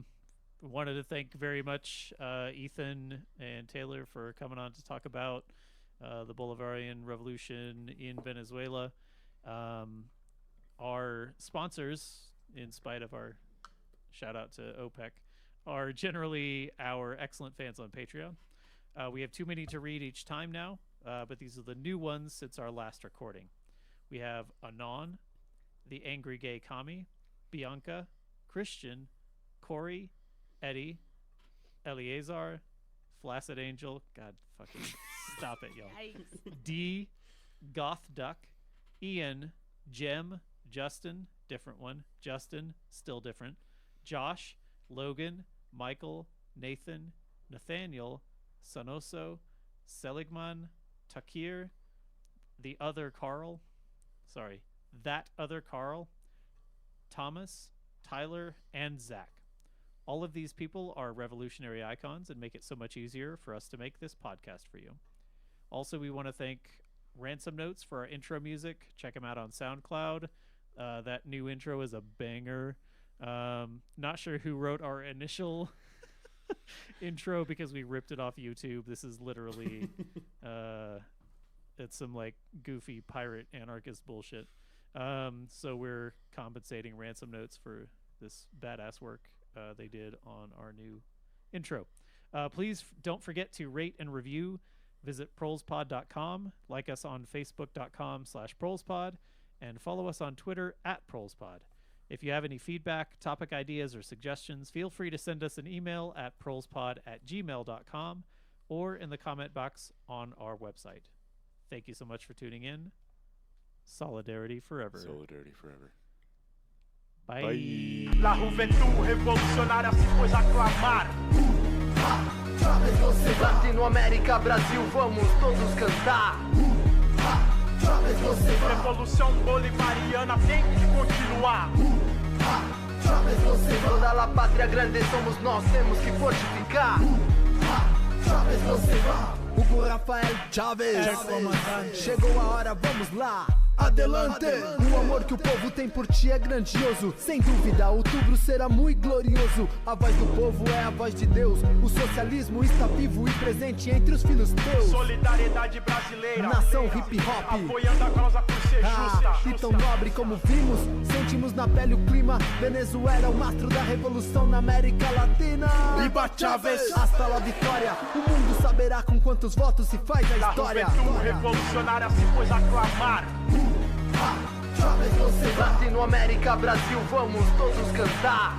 wanted to thank very much Ethan and Taylor for coming on to talk about the Bolivarian Revolution in Venezuela. Our sponsors, in spite of our shout out to OPEC, are generally our excellent fans on Patreon. We have too many to read each time now, but these are the new ones since our last recording. We have Anon, The Angry Gay Kami, Bianca, Christian, Corey, Eddie, Eleazar, Flaccid Angel, God fucking stop it, y'all. Yikes. D, Goth Duck, Ian, Jem, Justin, different one, Justin, still different, Josh, Logan, Michael, Nathan, Nathaniel, Sanoso, Seligman, Takir, the other Carl, that other Carl, Thomas, Tyler, and Zach. All of these people are revolutionary icons and make it so much easier for us to make this podcast for you. Also, we want to thank Ransom Notes for our intro music. Check them out on SoundCloud. That new intro is a banger. Not sure who wrote our initial intro because we ripped it off YouTube. This is literally it's some like goofy pirate anarchist bullshit. So we're compensating Ransom Notes for this badass work they did on our new intro. Please don't forget to rate and review. Visit prolespod.com, like us on facebook.com/prolespod, and follow us on Twitter @prolespod. If you have any feedback, topic ideas, or suggestions, feel free to send us an email at prolespod@gmail.com or in the comment box on our website. Thank you so much for tuning in. Solidarity forever. Solidarity forever. Bye. La juventud revolucionária se pôs a clamar. Latinoamérica, Brasil, vamos todos cantar. Revolução bolivariana tem que continuar. Toda la pátria grande somos nós, temos que fortificar. Hugo Rafael Chávez, chegou a hora, vamos lá. Adelante! O amor que o povo tem por ti é grandioso. Sem dúvida, outubro será muito glorioso. A voz do povo é a voz de Deus. O socialismo está vivo e presente entre os filhos teus. Solidariedade brasileira, Nação hip hop, apoiando a causa por ser justa. e tão nobre como vimos, sentimos na pele o clima. Venezuela é o mastro da revolução na América Latina. Viva Chávez! Hasta la vitória. O mundo saberá com quantos votos se faz a La história. juventud revolucionária se pôs a clamar. Latinoamérica, Brasil, vamos todos cantar.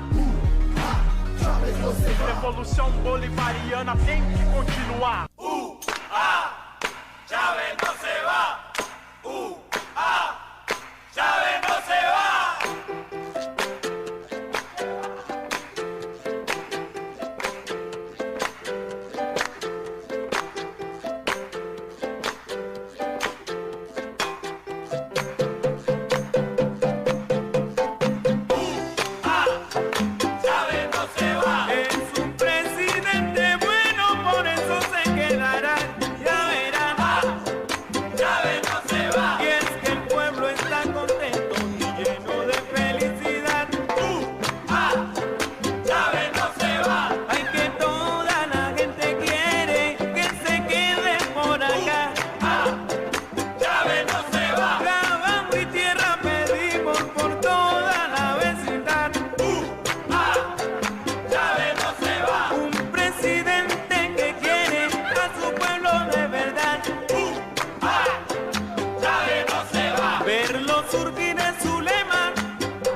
Revolução bolivariana tem que continuar. Chávez no se va. Chávez no se va. surgir en su lema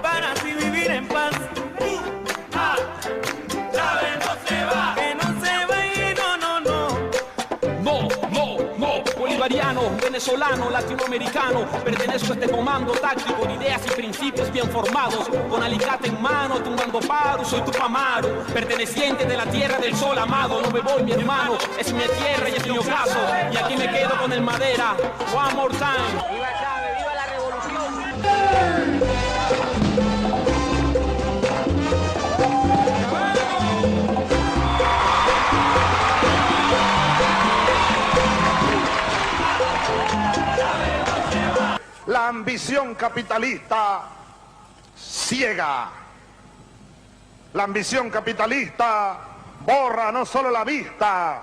para así vivir en paz. Chávez no se va. Que no se va y No, bolivariano, venezolano, latinoamericano, pertenezco a este comando táctico de ideas y principios bien formados, con alicate en mano, tumbando paros, soy Tupamaro, perteneciente de la tierra del sol amado, no me voy mi hermano, es mi tierra y es mi ocaso, y aquí me quedo con el madera, one more time. ¡Viva Chávez, viva la revolución! La ambición capitalista ciega. La ambición capitalista borra no solo la vista,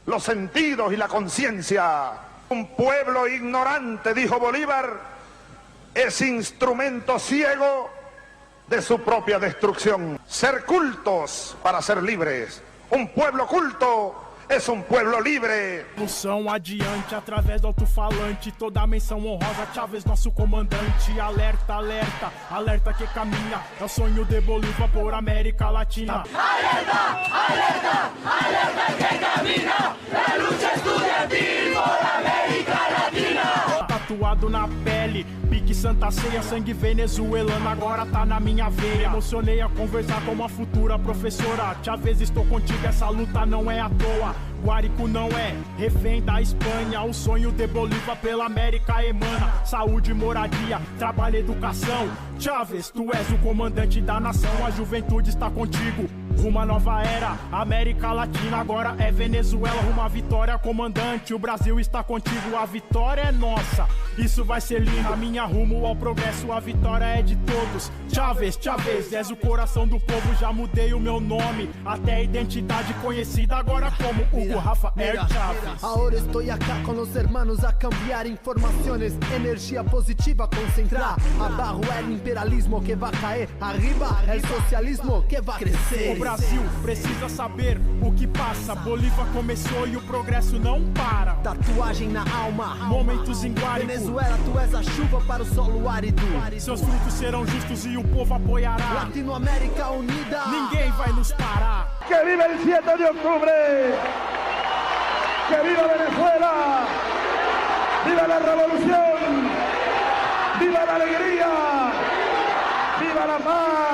los sentidos y la conciencia. Un pueblo ignorante, dijo Bolívar, es instrumento ciego de su propia destrucção. Ser cultos para ser libres. Um pueblo culto es um pueblo livre. Revolução adiante, através do alto-falante, toda a menção honrosa, Chávez, nosso comandante. Alerta, alerta, alerta que caminha, é o sonho de Bolívar por América Latina. Alerta, alerta, alerta que camina, la lucha estudiantil por América Latina. Tatuado na pele, pique Santa Ceia, sangue venezuelano agora tá na minha veia. Emocionei a conversar com uma futura professora. Chávez, estou contigo, essa luta não é à toa. Guárico não é refém da Espanha. O sonho de Bolívar pela América emana. Saúde, moradia, trabalho, educação. Chávez, tu és o comandante da nação. A juventude está contigo, rumo à nova era. América Latina agora é Venezuela, rumo à vitória, comandante. O Brasil está contigo, a vitória é nossa. Isso vai ser lindo, a minha rumo ao progresso. A vitória é de todos. Chávez, Chávez, és o coração do povo. Já mudei o meu nome, até a identidade conhecida agora como Hugo Rafael Chávez. Ahora estoy acá con los hermanos a cambiar informaciones, energía positiva concentrar. Abajo el imperialismo que va a caer, arriba el socialismo que va a crescer. O Brasil precisa saber o que passa. Bolívar começou e o progresso não para. Tatuagem na alma, momentos em Guárico. Venezuela, tu és a chuva para o solo árido. Seus frutos serão justos e o povo apoiará. Latinoamérica unida, ninguém vai nos parar. Que viva el 7 de octubre. ¡Que viva Venezuela! ¡Viva la revolución! ¡Viva la alegría! ¡Viva la paz!